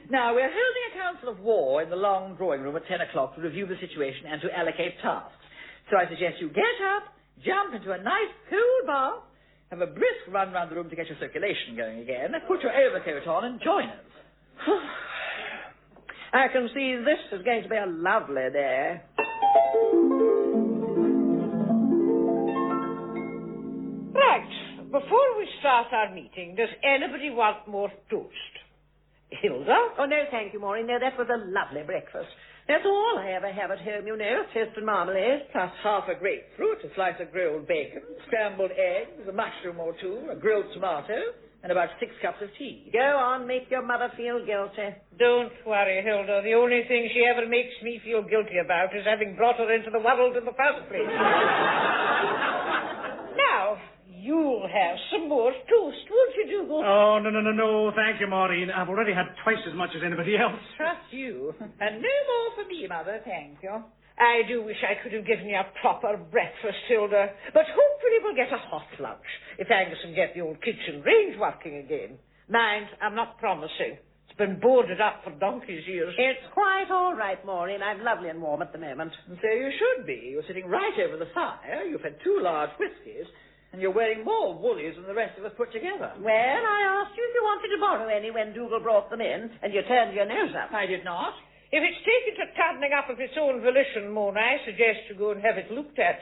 Now, we're holding a council of war in the long drawing room at 10 o'clock to review the situation and to allocate tasks. So I suggest you get up, jump into a nice cool bath, have a brisk run round the room to get your circulation going again, put your overcoat on and join us. I can see this is going to be a lovely day. Right. Before we start our meeting, does anybody want more toast? Hilda? Oh, no, thank you, Maureen. No, that was a lovely breakfast. That's all I ever have at home, you know, toast and marmalade. Plus half a grapefruit, a slice of grilled bacon, scrambled eggs, a mushroom or two, a grilled tomato, and about 6 cups of tea. Go on, make your mother feel guilty. Don't worry, Hilda. The only thing she ever makes me feel guilty about is having brought her into the world in the first place. Now, you'll have some more toast, won't you, Dougal? Oh, no. Thank you, Maureen. I've already had twice as much as anybody else. Trust you. And no more for me, Mother, thank you. I do wish I could have given you a proper breakfast, Hilda. But hopefully we'll get a hot lunch, if Angus can get the old kitchen range working again. Mind, I'm not promising. It's It's been boarded up for donkey's years. It's quite all right, Maureen. I'm lovely and warm at the moment. And so you should be. You're sitting right over the fire. You've had 2 large whiskies. And you're wearing more woolies than the rest of us put together. Well, I asked you if you wanted to borrow any when Dougal brought them in, and you turned your nose up. I did not. If it's taken to turning up of its own volition, Mona, I suggest you go and have it looked at.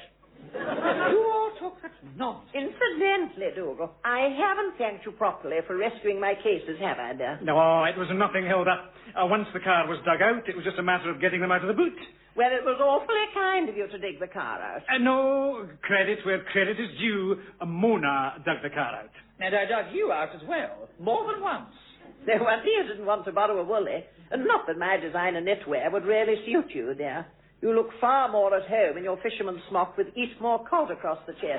You all talk such nonsense. Incidentally, Dougal, I haven't thanked you properly for rescuing my cases, have I, dear? No, it was nothing, Hilda. Once the car was dug out, it was just a matter of getting them out of the boot. Well, it was awfully kind of you to dig the car out. No, credit where credit is due. Mona dug the car out. And I dug you out as well, more than once. No wonder you didn't want to borrow a woolly. And not that my designer knitwear would really suit you, dear. You look far more at home in your fisherman's smock with Eastmore coat across the chest. Do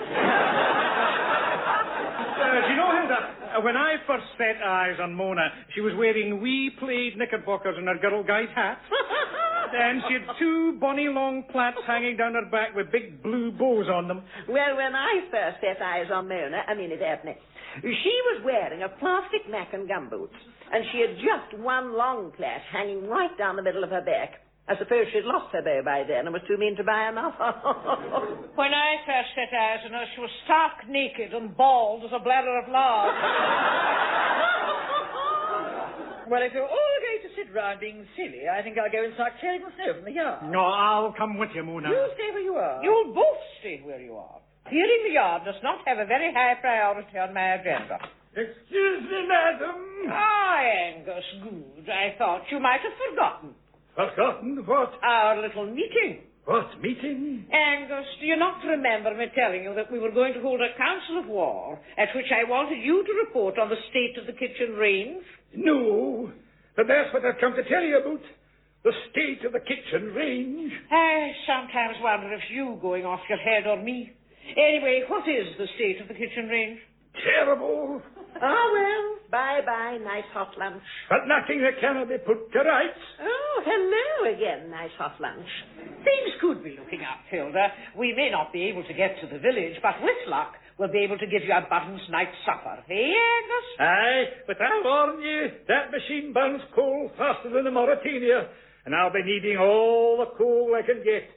you know, Hilda, when I first set eyes on Mona, she was wearing wee plaid knickerbockers and her Girl Guide hat. And she had 2 bonny long plaits hanging down her back with big blue bows on them. Well, when I first set eyes on Evadne, she was wearing a plastic mac and gumboots, and she had just one long plait hanging right down the middle of her back. I suppose she'd lost her bow by then and was too mean to buy another. When I first set eyes on her, she was stark naked and bald as a bladder of lard. Well, if you're all going to sit round being silly, I think I'll go and start clearing the snow from the yard. No, I'll come with you, Mona. You stay where you are. You'll both stay where you are. Clearing the yard does not have a very high priority on my agenda. Excuse me, madam. Ah, Angus, good. I thought you might have forgotten. Forgotten what? Our little meeting. What meeting? Angus, do you not remember me telling you that we were going to hold a council of war at which I wanted you to report on the state of the kitchen range? No, but that's what I've come to tell you about. The state of the kitchen range. I sometimes wonder if you going off your head or me. Anyway, what is the state of the kitchen range? Terrible. Ah, well, bye-bye, nice hot lunch. But nothing that cannot be put to rights. Oh, hello again, nice hot lunch. Things could be looking up, Hilda. We may not be able to get to the village, but with luck, we'll be able to give you a Buttons night supper. Eh, Angus? Aye, but I warn you, that machine burns coal faster than the Mauritania, and I'll be needing all the coal I can get.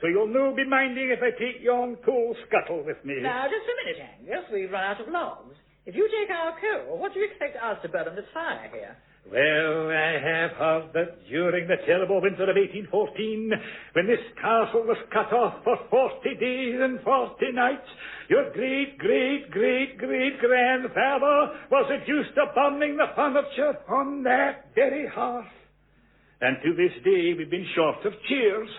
So you'll no be minding if I take yon coal scuttle with me. Now, just a minute, Angus. We've run out of logs. If you take our coal, what do you expect us to burn this fire here? Well, I have heard that during the terrible winter of 1814, when this castle was cut off for 40 days and 40 nights, your great-great-great-great-grandfather was reduced to burning the furniture on that very hearth. And to this day, we've been short of chairs.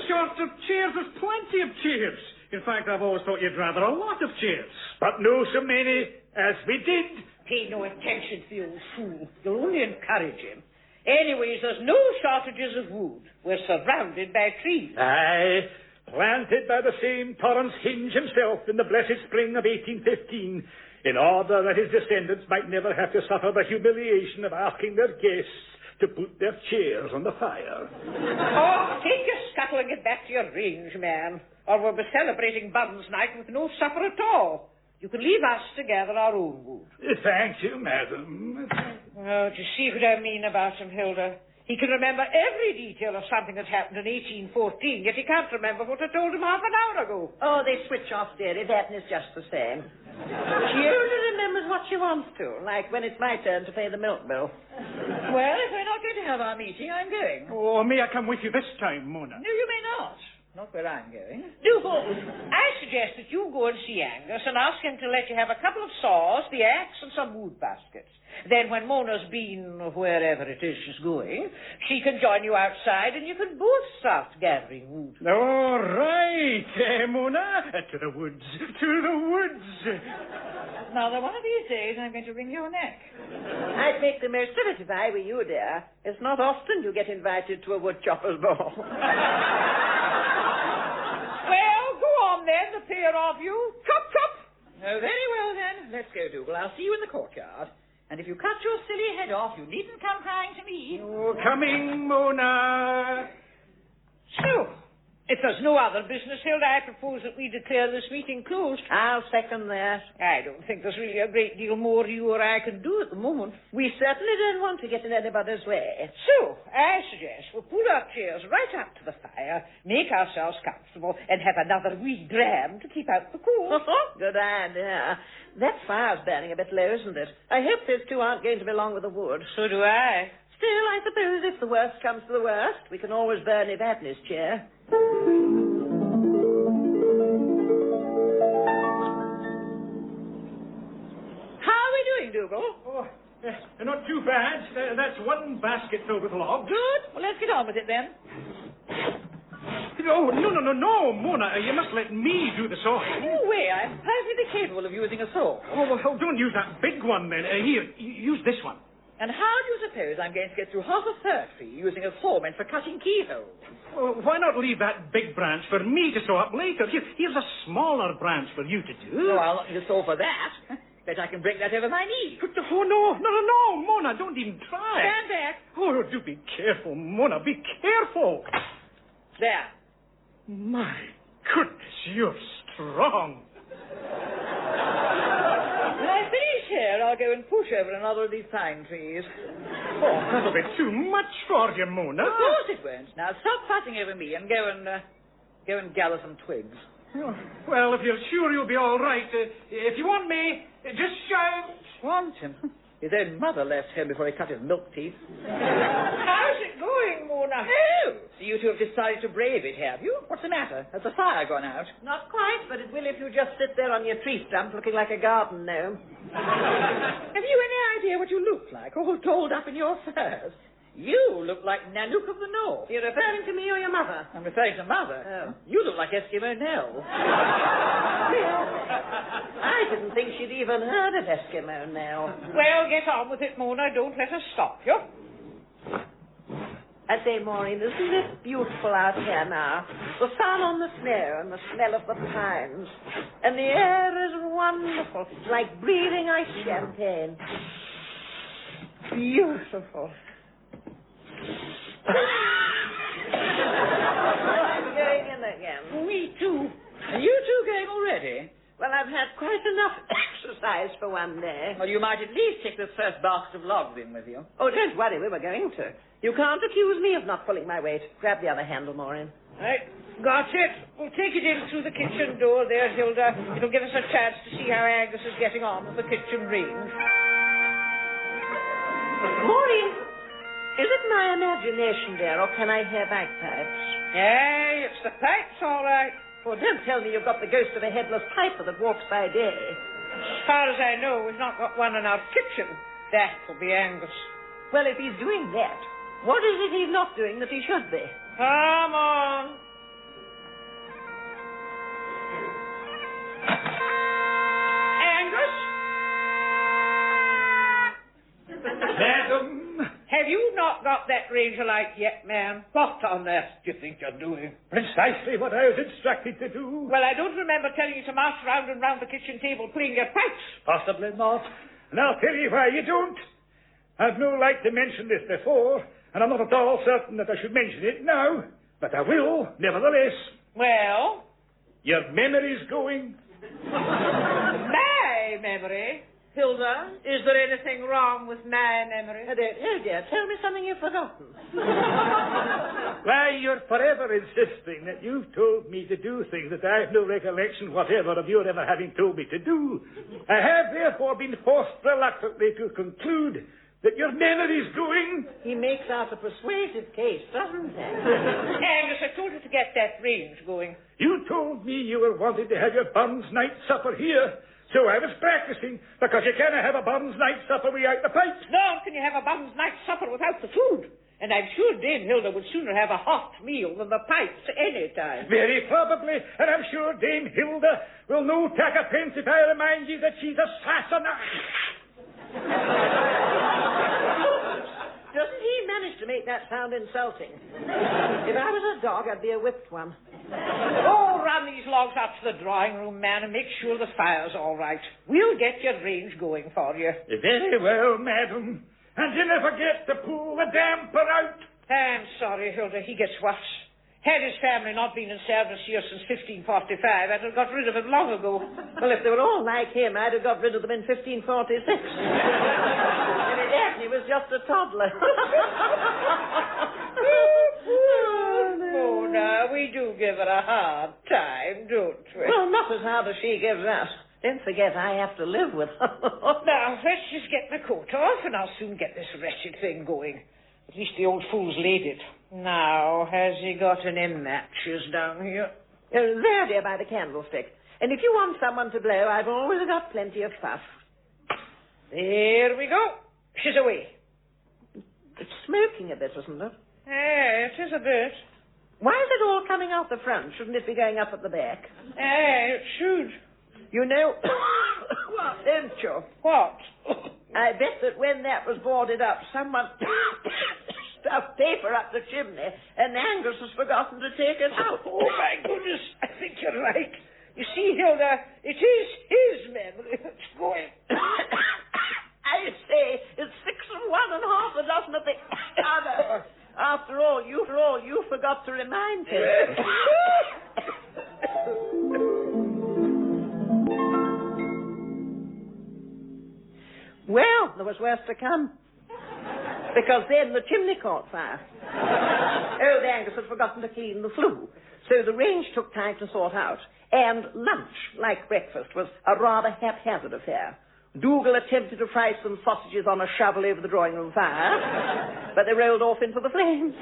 Short of chairs? There's plenty of chairs. In fact, I've always thought you'd rather a lot of chairs. But no so many as we did. Pay no attention to the old fool. You'll only encourage him. Anyways, there's no shortages of wood. We're surrounded by trees. Aye, planted by the same Torrance Hinge himself in the blessed spring of 1815, in order that his descendants might never have to suffer the humiliation of asking their guests to put their chairs on the fire. Oh, take your scuttle and get back to your range, man, or we'll be celebrating Buttons night with no supper at all. You can leave us to gather our own wood. Thank you, madam. Oh, do you see what I mean about him, Hilda? He can remember every detail of something that happened in 1814, yet he can't remember what I told him half an hour ago. Oh, they switch off, dearie. Evadne's just the same. She only remembers what she wants to, like when it's my turn to pay the milk bill. Well, if we're not going to have our meeting, I'm going. Oh, may I come with you this time, Mona? No, you may not. Not where I'm going. Do both. I suggest that you go and see Angus and ask him to let you have a couple of saws, the axe, and some wood baskets. Then when Mona's been wherever it is she's going, she can join you outside and you can both start gathering wood. All right, Mona. To the woods. To the woods. Now, one of these days, I'm going to wring your neck. I'd make the most of it if I were you, dear. It's not often you get invited to a woodchopper's ball. Well, go on then, the pair of you. Chop, chop. Oh, very well then. Let's go, Dougal. I'll see you in the courtyard. And if you cut your silly head off, you needn't come crying to me. Oh, coming, Mona. So, If there's no other business, Hilda, I propose that we declare this meeting closed. I'll second that. I don't think there's really a great deal more you or I can do at the moment. We certainly don't want to get in anybody's way. So, I suggest we pull our chairs right up to the fire, make ourselves comfortable, and have another wee dram to keep out the cold. Good idea. That fire's burning a bit low, isn't it? I hope those two aren't going to be long with the wood. So do I. Still, I suppose if the worst comes to the worst, we can always burn Evadne's chair. How are we doing, Dougal? Oh, not too bad. That's one basket filled with logs. Good. Well, let's get on with it then. Oh, no, Mona. You must let me do the sawing. No way. I'm perfectly capable of using a saw. Oh, don't use that big one, then. Here, use this one. And how do you suppose I'm going to get through half a fir tree using a saw meant for cutting keyholes? Well, why not leave that big branch for me to saw up later? Here's a smaller branch for you to do. No, I'll not need a saw for that. Bet I can break that over my knee. Oh, no, Mona, don't even try. Stand back. Oh, do be careful, Mona, be careful. There. My goodness, you're strong. When I finish here, I'll go and push over another of these pine trees. Oh, that'll be too much for you, Mona. Of course it won't. Now stop fussing over me and go and gather some twigs. Oh, well, if you're sure you'll be all right, if you want me, just shout. Want him? His own mother left him before he cut his milk teeth. How's it going, Mona? Oh, so you two have decided to brave it, have you? What's the matter? Has the fire gone out? Not quite, but it will if you just sit there on your tree stump looking like a garden gnome. Have you any idea what you look like, all dolled up in your furs? You look like Nanook of the North. You're referring to me or your mother? I'm referring to Mother. Oh. You look like Eskimo Nell. I didn't think she'd even heard of Eskimo Nell. Well, get on with it, Mona. Don't let us stop you. I say, Maureen, isn't it beautiful out here now? The sun on the snow and the smell of the pines. And the air is wonderful. It's like breathing ice champagne. Beautiful. I'm going in again. Me too. Are you two going already? Well, I've had quite enough exercise for one day. Well, you might at least take this first basket of logs in with you. Oh, don't worry, we were going to. You can't accuse me of not pulling my weight. Grab the other handle, Maureen. Right, got it. We'll take it in through the kitchen door there, Hilda. It'll give us a chance to see how Angus is getting on with the kitchen range. Maureen, is it my imagination, dear, or can I hear bagpipes? Hey, it's the pipes, all right. Oh, don't tell me you've got the ghost of a headless piper that walks by day. As far as I know, we've not got one in our kitchen. That will be Angus. Well, if he's doing that, what is it he's not doing that he should be? Come on. Angus? Madam! Have you not got that range of light yet, ma'am? What on earth do you think you're doing? Precisely what I was instructed to do. Well, I don't remember telling you to march round and round the kitchen table playing your pipes. Possibly not. And I'll tell you why you don't. I've no like to mention this before, and I'm not at all certain that I should mention it now, but I will, nevertheless. Well? Your memory's going. My memory? Hilda, is there anything wrong with my memory? Oh, dear, tell me something you've forgotten. Why, you're forever insisting that you've told me to do things that I have no recollection whatever of your ever having told me to do. I have therefore been forced reluctantly to conclude that your memory's going. He makes out a persuasive case, doesn't he? Angus, I told you to get that range going. You told me you were wanting to have your bum's night supper here. So I was practicing, because you cannot have a bum's night supper without the pipes. Nor can you have a bum's night supper without the food. And I'm sure Dame Hilda would sooner have a hot meal than the pipes any time. Very probably, and I'm sure Dame Hilda will no take offence if I remind you that she's a Sassanach. Doesn't he manage to make that sound insulting? If I was a dog, I'd be a whipped one. Oh, run these logs up to the drawing room, man, and make sure the fire's all right. We'll get your range going for you. Very well, madam. And you never forget to pull the damper out. I'm sorry, Hilda, he gets worse. Had his family not been in service here since 1545, I'd have got rid of him long ago. Well, if they were all like him, I'd have got rid of them in 1546. And Evadne was just a toddler. Oh, now, we do give her a hard time, don't we? Well, not as hard as she gives us. Don't forget, I have to live with her. Now, let's just get my coat off, and I'll soon get this wretched thing going. At least the old fool's laid it. Now, has he got any matches down here? There, dear, by the candlestick. And if you want someone to blow, I've always got plenty of puff. There we go. She's away. It's smoking a bit, isn't it? It is a bit. Why is it all coming out the front? Shouldn't it be going up at the back? It should. You know, what, don't you? What? I bet that when that was boarded up, someone stuffed paper up the chimney, and Angus has forgotten to take it out. Oh, my goodness, I think you're right. You see, Hilda, it is his memory that's going. I say, it's 6 of one and half a dozen of the other. After all, you forgot to remind him. Well, there was worse to come. Because then the chimney caught fire. Old Angus had forgotten to clean the flue. So the range took time to sort out. And lunch, like breakfast, was a rather haphazard affair. Dougal attempted to fry some sausages on a shovel over the drawing room fire, but they rolled off into the flames.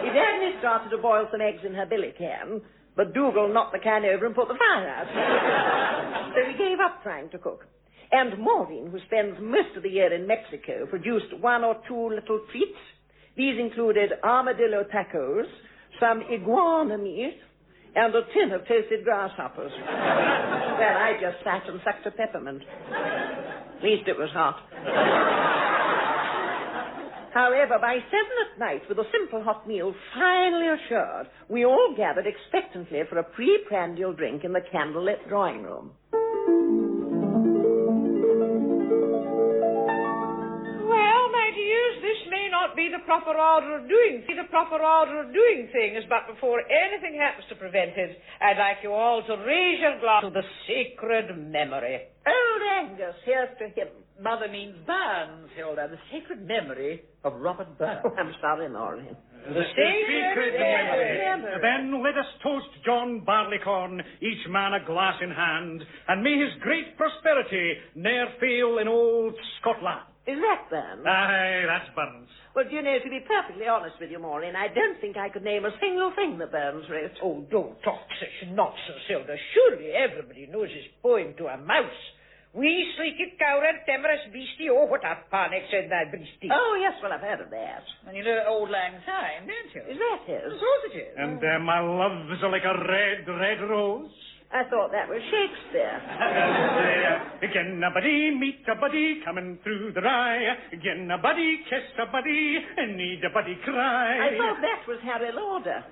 Evadne started to boil some eggs in her billy can, but Dougal knocked the can over and put the fire out. So we gave up trying to cook. And Maureen, who spends most of the year in Mexico, produced 1 or 2 little treats. These included armadillo tacos, some iguana meat, and a tin of toasted grasshoppers. Well, I just sat and sucked a peppermint. At least it was hot. However, by 7 at night, with a simple hot meal finally assured, we all gathered expectantly for a pre-prandial drink in the candlelit drawing room. This may not be the proper order of doing things, but before anything happens to prevent it, I'd like you all to raise your glass to the sacred memory. Old Angus, here's to him. Mother means Burns, Hilda, the sacred memory of Robert Burns. Oh, I'm sorry, Maureen. The sacred memory. Then let us toast John Barleycorn, each man a glass in hand, and may his great prosperity ne'er fail in old Scotland. Is that Burns? Aye, that's Burns. Well, do you know, to be perfectly honest with you, Maureen, I don't think I could name a single thing that Burns wrote. Oh, don't talk such nonsense, Hilda. Surely everybody knows his poem to a mouse. We sleekit coward, temorous beastie, oh, what a panic said that beastie. Oh, yes, well, I've heard of that. And you know Old Lang Syne, don't you? Is that his? Of course it is. And my love is like a red, red rose. I thought that was Shakespeare. Again a buddy, meet a buddy, coming through the rye. Again a buddy, kiss a buddy, and need a buddy cry. I thought that was Harry Lauder.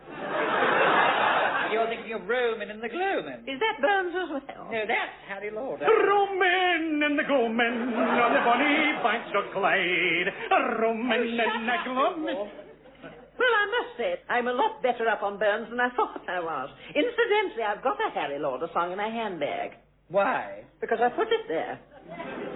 You're thinking of Roman and the Gloamin. Is that Burns as well? No, that's Harry Lauder. Roman and the Gloamin on the bonny banks of Clyde. Roman and the Gloamin. Well, I must say, I'm a lot better up on Burns than I thought I was. Incidentally, I've got a Harry Lauder song in my handbag. Why? Because I put it there.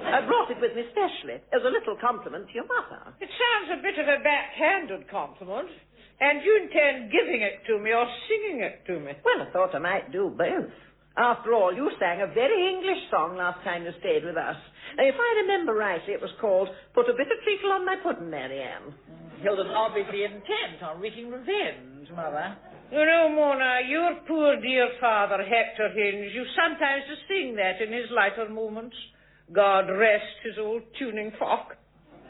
I brought it with me specially, as a little compliment to your mother. It sounds a bit of a backhanded compliment. And you intend giving it to me or singing it to me? Well, I thought I might do both. After all, you sang a very English song last time you stayed with us. Now, if I remember rightly, it was called Put a Bit of Treacle on My Pudding, Mary Ann. Hilda's obviously intent on wreaking revenge, Mother. You know, Mona, your poor dear father, Hector Hinge, used sometimes to sing that in his lighter moments. God rest his old tuning fork.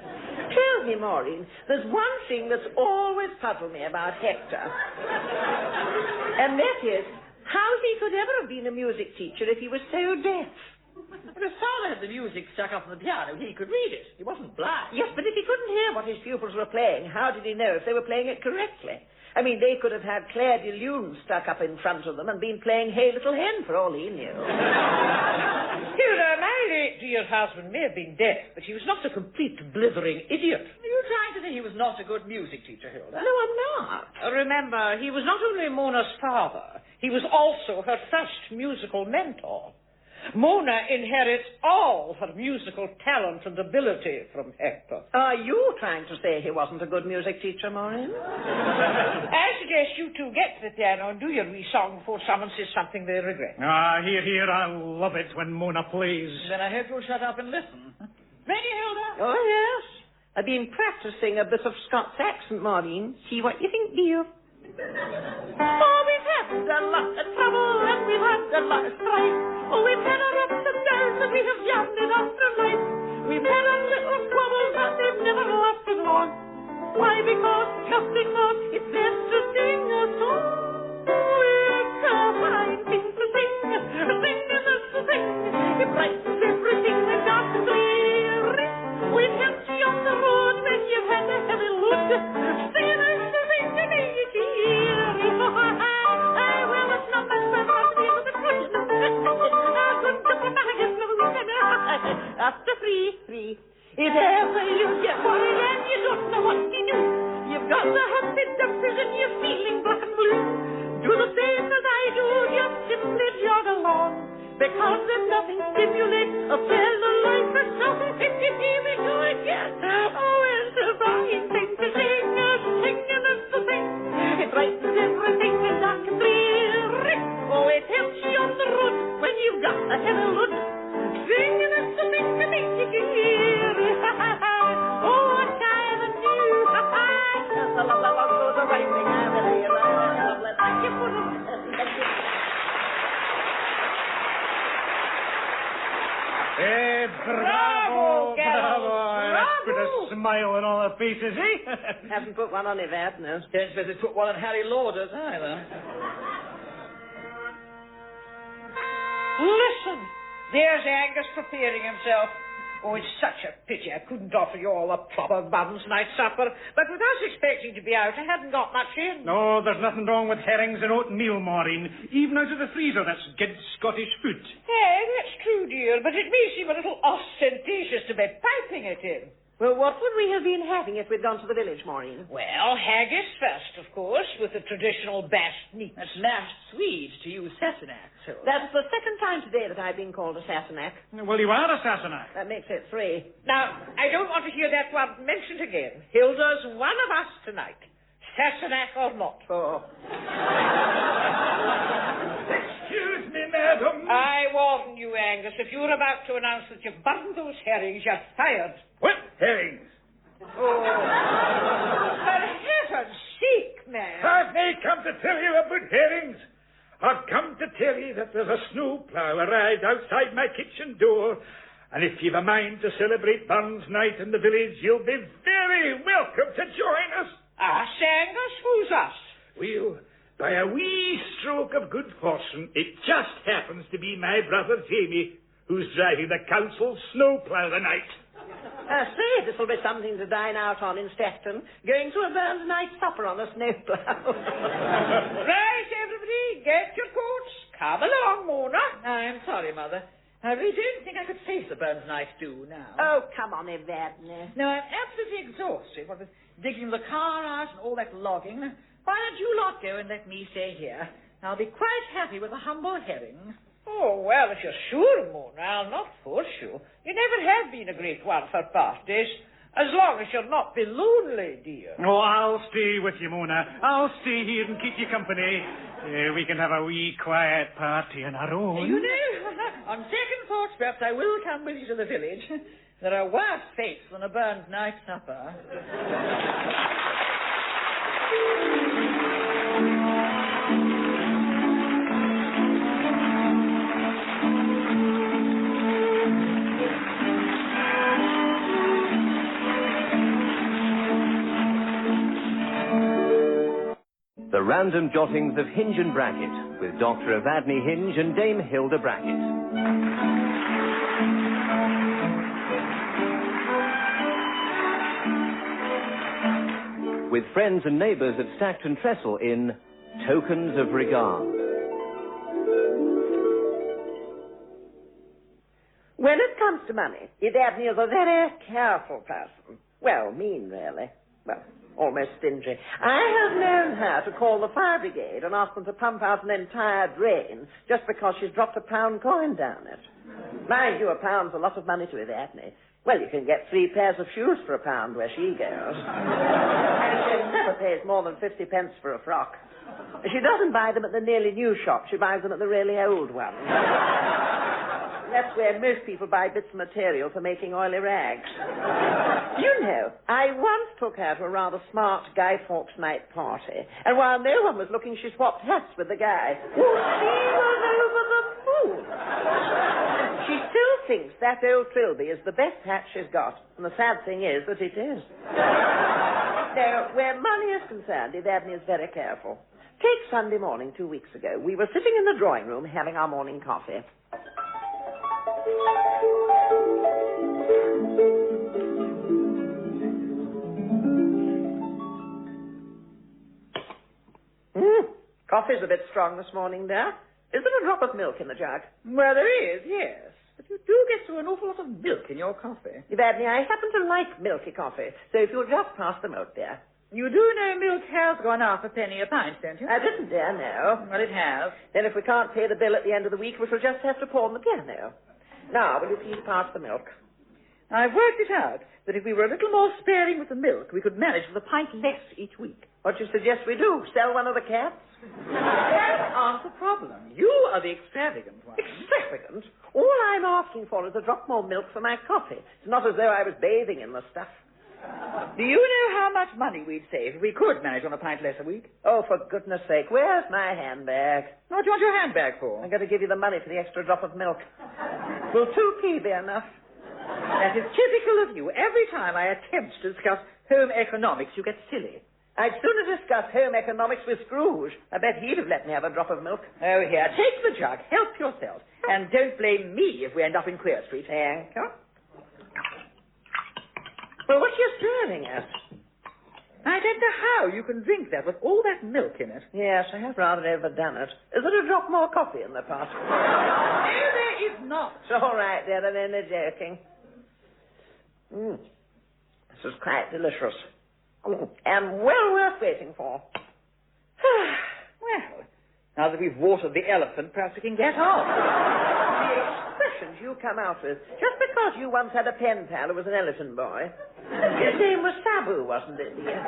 Tell me, Maureen, there's one thing that's always puzzled me about Hector. And that is, how he could ever have been a music teacher if he was so deaf. But his father had the music stuck up on the piano. He could read it. He wasn't blind. Yes, but if he couldn't hear what his pupils were playing, how did he know if they were playing it correctly? I mean, they could have had Claire de Lune stuck up in front of them and been playing Hey Little Hen for all he knew. Hilda, my late dear husband may have been deaf, but he was not a complete blithering idiot. You trying to say he was not a good music teacher, Hilda? No, I'm not. Remember, he was not only Mona's father, he was also her first musical mentor. Mona inherits all her musical talent and ability from Hector. Are you trying to say he wasn't a good music teacher, Maureen? I suggest you two get to the piano and do your wee song before someone says something they regret. Ah, here, I love it when Mona plays. Then I hope you'll shut up and listen. Ready, Hilda? Oh, yes. I've been practicing a bit of Scots accent, Maureen. See what you think, dear. Oh, we've had a lot of trouble and we've had a lot of strife. Oh, we've had our ups and downs and we have jammed it after life. We've had our little squabbles but they've never lasted long. Why? Just because it's best to sing a song. Oh, it's a fine thing to sing. Singing is to sing. It brightens everything and darkens everything. We've helped you on the road when you've had a heavy load. Singing is to sing to make you cheer. Well, it's not much fun not to be able to push them. After free. If ever you get worried and you don't know what to do, you've got the humpy dumpers and you're feeling black and blue. Do the same as I do, just simply jog along. Because there's nothing stimulates a fellow like a song. Here we go again. Oh, it's a fine thing to sing, singing is the thing. It brightens everything and darkens everything. Oh, it helps you on the road when you've got a heavy load. Singing is the thing to make you hear. Oh, what kind of new. Just a love goes a writing. Thank you for thank you. Bravo! Bravo! That's put a smile on all the faces, eh? Haven't put one on Evadne. Don't suppose it's put one on Harry Lauder's either. Listen, there's Angus preparing himself. Oh, it's such a pity I couldn't offer you all a proper Bunn's night supper. But with us expecting to be out, I hadn't got much in. No, there's nothing wrong with herrings and oatmeal, Maureen. Even out of the freezer, that's good Scottish food. Hey, that's true, dear, but it may seem a little ostentatious to be piping it in. Well, what would we have been having if we'd gone to the village, Maureen? Well, haggis first, of course, with the traditional bashed meat. That's mashed Swede to use Sassenach. That's the second time today that I've been called a Sassenach. Well, you are a Sassenach. That makes it 3. Now, I don't want to hear that word mentioned again. Hilda's one of us tonight. Sassenach or not. Oh. Excuse me, madam. I warn you, Angus, if you're about to announce that you've burned those herrings, you're fired. What herrings? Oh. For heaven's sake, man. Have they come to tell you about herrings? I've come to tell you that there's a snowplough arrived outside my kitchen door, and if you've a mind to celebrate Burns Night in the village, you'll be very welcome to join us. Us, Angus? Who's us? Well, by a wee stroke of good fortune, it just happens to be my brother Jamie, who's driving the council's snowplough tonight. Say, this will be something to dine out on in Stepton. Going to a Burns night supper on a snowplow. Right, everybody, get your coats. Come along, Mona. I'm sorry, Mother. I really don't think I could face the Burns night do now. Oh, come on, Evadne. No, I'm absolutely exhausted. What with digging the car out and all that logging. Why don't you lot go and let me stay here? I'll be quite happy with a humble herring. Oh, well, if you're sure, Mona, I'll not force you. You never have been a great one for parties. As long as you'll not be lonely, dear. Oh, I'll stay with you, Mona. I'll stay here and keep you company. We can have a wee quiet party on our own. You know, on second thoughts, perhaps I will come with you to the village. There are worse fates than a Burns night supper. The Random Jottings of Hinge and Bracket, with Dr. Evadne Hinge and Dame Hilda Bracket. With friends and neighbours at Stackton Trestle in Tokens of Regard. When it comes to money, Evadne is a very careful person. Well, mean, really. Well, almost stingy. I have known her to call the fire brigade and ask them to pump out an entire drain just because she's dropped a £1 coin down it. Mind you, £1's a lot of money to Evadne. Well, you can get 3 pairs of shoes for £1 where she goes. And she never pays more than 50 pence for a frock. She doesn't buy them at the nearly new shop. She buys them at the really old one. That's where most people buy bits of material for making oily rags. You know, I once took her to a rather smart Guy Fawkes night party, and while no one was looking, she swapped hats with the guy. Oh, she was over the moon. She still thinks that old Trilby is the best hat she's got, and the sad thing is that it is. Now, where money is concerned, Evadne is very careful. Take Sunday morning 2 weeks ago. We were sitting in the drawing room having our morning coffee. Coffee's a bit strong this morning, dear. Is there a drop of milk in the jug? Well, there is, yes. But you do get through an awful lot of milk in your coffee. Evadne, I happen to like milky coffee, so if you'll just pass the milk, dear. You do know milk has gone up a penny a pint, don't you? I didn't, dear, no. Well, it has. Then if we can't pay the bill at the end of the week, we shall just have to pawn the piano. Now, will you please pass the milk? I've worked it out that if we were a little more sparing with the milk, we could manage with a pint less each week. What do you suggest we do? Sell one of the cats? That aren't the problem. You are the extravagant one. Extravagant? All I'm asking for is a drop more milk for my coffee. It's not as though I was bathing in the stuff. Do you know how much money we'd save if we could manage on a pint less a week? Oh, for goodness sake, where's my handbag? What do you want your handbag for? I'm going to give you the money for the extra drop of milk. Will 2p be enough? That is typical of you. Every time I attempt to discuss home economics, you get silly. I'd sooner discuss home economics with Scrooge. I bet he'd have let me have a drop of milk. Oh, here, take the jug. Help yourself. And don't blame me if we end up in Queer Street. Thank you. Well, what are you staring at? I don't know how you can drink that with all that milk in it. Yes, I have rather overdone it. Is there a drop more coffee in the pot? No, there is not. It's all right, dear. I'm only joking. This is quite delicious. And well worth waiting for. Well, now that we've watered the elephant, perhaps we can get on. The expressions you come out with, just because you once had a pen pal who was an elephant boy. His name was Sabu, wasn't it, dear?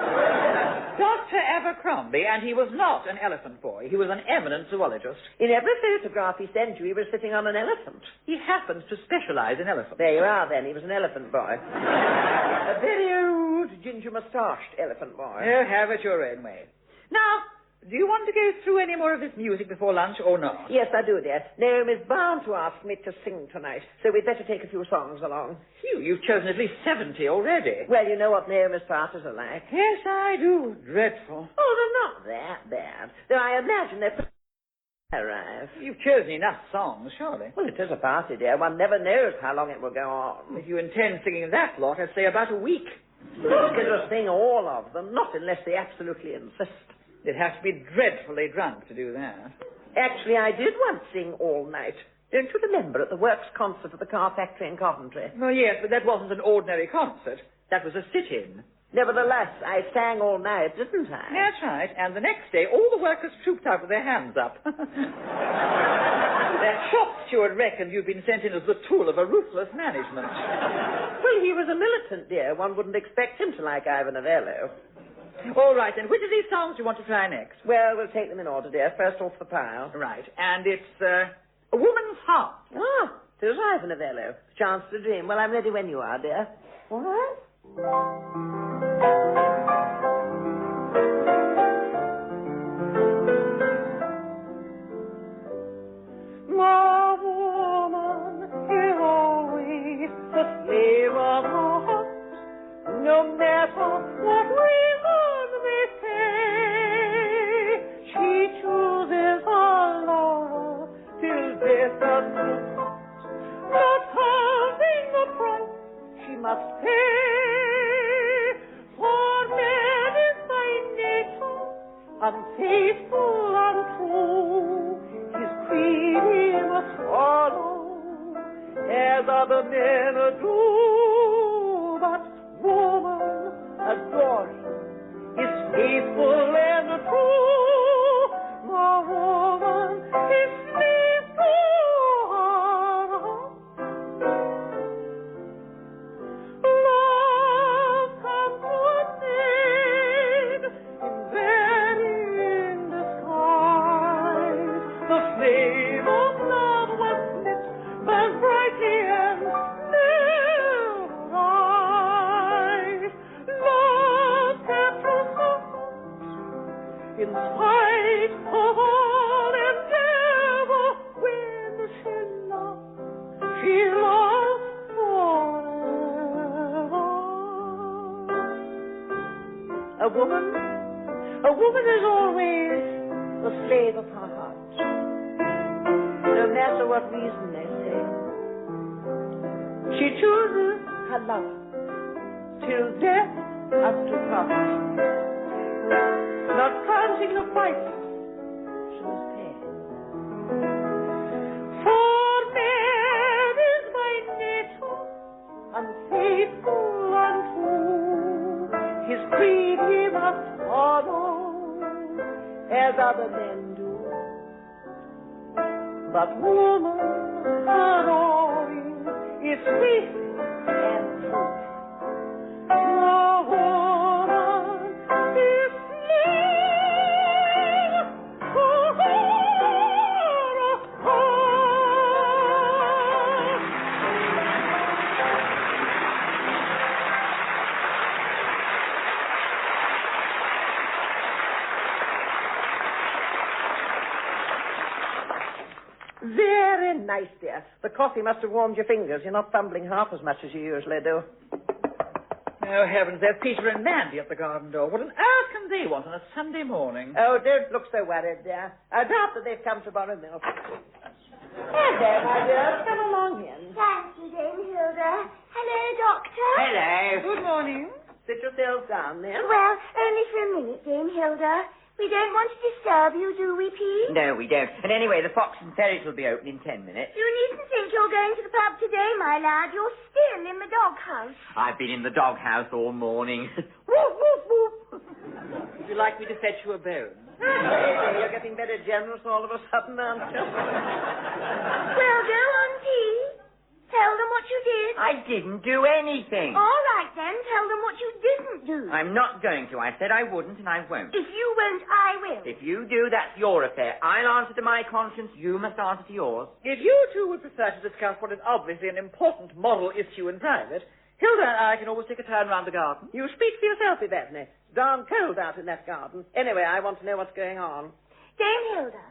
Dr. Abercrombie, and he was not an elephant boy. He was an eminent zoologist. In every photograph he sent you, he was sitting on an elephant. He happens to specialize in elephants. There you are, then. He was an elephant boy. A very old, ginger-moustached elephant boy. Oh, have it your own way. Now, do you want to go through any more of this music before lunch or not? Yes, I do, dear. Naomi's bound to ask me to sing tonight, so we'd better take a few songs along. You've chosen at least 70 already. Well, you know what Naomi's parties are like. Yes, I do. Dreadful. Oh, they're not that bad. Though I imagine they're arrive. You've chosen enough songs, surely. Well, it is a party, dear. One never knows how long it will go on. If you intend singing that lot, I'd say about a week. Not going to sing all of them, not unless they absolutely insist. They'd have to be dreadfully drunk to do that. Actually, I did once sing all night. Don't you remember at the Works concert at the car factory in Coventry? Oh, yes, but that wasn't an ordinary concert. That was a sit-in. Nevertheless, I sang all night, didn't I? That's right. And the next day, all the workers trooped out with their hands up. That shop steward reckoned you'd been sent in as the tool of a ruthless management. Well, he was a militant, dear. One wouldn't expect him to like Ivan Novello. All right, and which of these songs do you want to try next? Well, we'll take them in order, dear. First off the pile. Right, and it's A Woman's Heart. Ah, there's Ivan Novello. Chance to Dream. Well, I'm ready when you are, dear. All right? My woman is always the slave of our hearts, no matter what reason they say. She chooses our love till death does us part, not having the price she must pay. For man is by nature unfaithful and true. His creed he must follow, as other men do. But woman in spite of all endeavor, when she loves forever. A woman is always the slave of her heart, no matter what reason they say. She chooses her lover till death us to part, not counting the price she must pay. For man is by nature Unfaithful, untrue, his creed he must follow, as other men do. But woman, her knowing is sweet and true. The woman is slave to her heart. Very nice, dear. The coffee must have warmed your fingers. You're not fumbling half as much as you usually do. Oh, heavens, there's Peter and Mandy at the garden door. What on earth can they want on a Sunday morning? Oh, don't look so worried, dear. I doubt that they've come to borrow milk. Hello, my dear. Come along in. Thank you, Dame Hilda. Hello, Doctor. Hello. Good morning. Sit yourselves down, then. Well, only for a minute, Dame Hilda. We don't want to disturb you, do we, Pete? No, we don't. And anyway, the Fox and Ferret will be open in 10 minutes. You needn't think you're going to the pub today, my lad. You're still in the doghouse. I've been in the doghouse all morning. Woof, woof, woof. Would you like me to fetch you a bone? You're getting very generous all of a sudden, aren't you? Well, go on, Pete. Tell them what you did. I didn't do anything. All right, then. Tell them what you didn't do. I'm not going to. I said I wouldn't, and I won't. If you won't, I will. If you do, that's your affair. I'll answer to my conscience. You must answer to yours. If you two would prefer to discuss what is obviously an important moral issue in private, Hilda and I can always take a turn round the garden. You speak for yourself, Evadne. It's darn cold out in that garden. Anyway, I want to know what's going on. Dame Hilda,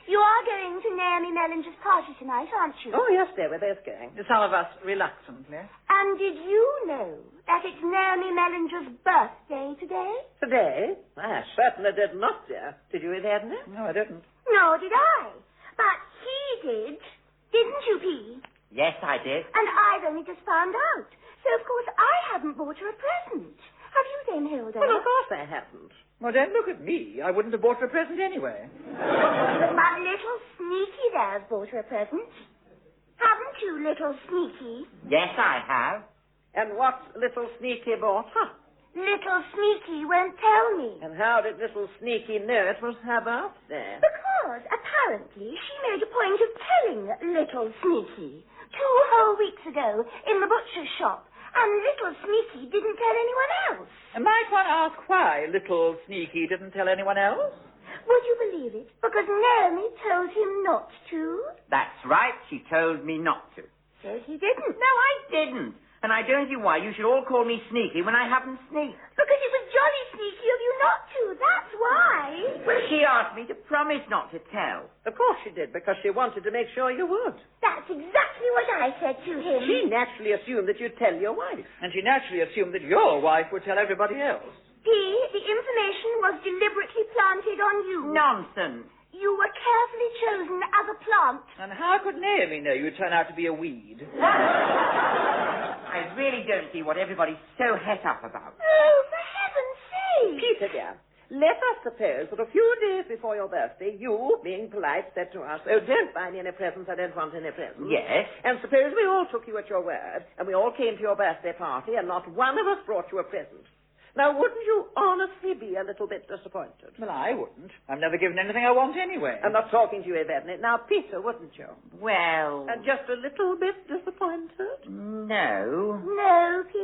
you are going to Naomi Mellinger's party tonight, aren't you? Oh, yes, dear, we're both going. Some of us reluctantly. And did you know that it's Naomi Mellinger's birthday today? Today? I certainly did not, dear. Did you, Evadne? No, I didn't. Nor did I. But he did. Didn't you, P? Yes, I did. And I've only just found out. So, of course, I haven't bought her a present. Have you, Dame Hilda? Well, of course I haven't. Well, don't look at me. I wouldn't have bought her a present anyway. But little Sneaky there's bought her a present. Haven't you, little Sneaky? Yes, I have. And what's little Sneaky bought her? Little Sneaky won't tell me. And how did little Sneaky know it was her birthday? Because, apparently, she made a point of telling little Sneaky 2 whole weeks ago in the butcher's shop. And little Sneaky didn't tell anyone else. Might one ask why little Sneaky didn't tell anyone else? Would you believe it? Because Naomi told him not to. That's right. She told me not to. So he didn't. No, I didn't. And I don't see why you should all call me sneaky when I haven't sneaked. Because it was jolly sneaky of you not to. That's why. Well, she asked me to promise not to tell. Of course she did, because she wanted to make sure you would. That's exactly what I said to him. She naturally assumed that you'd tell your wife. And she naturally assumed that your wife would tell everybody else. P, the information was deliberately planted on you. Nonsense. You were carefully chosen as a plant. And how could Naomi know you'd turn out to be a weed? I really don't see what everybody's so het up about. Oh, for heaven's sake. Peter, dear, let us suppose that a few days before your birthday, you, being polite, said to us, "Oh, don't buy me any presents, I don't want any presents." Yes. And suppose we all took you at your word, and we all came to your birthday party, and not one of us brought you a present. Now, wouldn't you honestly be a little bit disappointed? Well, I wouldn't. I've never given anything I want anyway. I'm not talking to you, Evadne. Now, Peter, wouldn't you? Well... And just a little bit disappointed? No. No, P?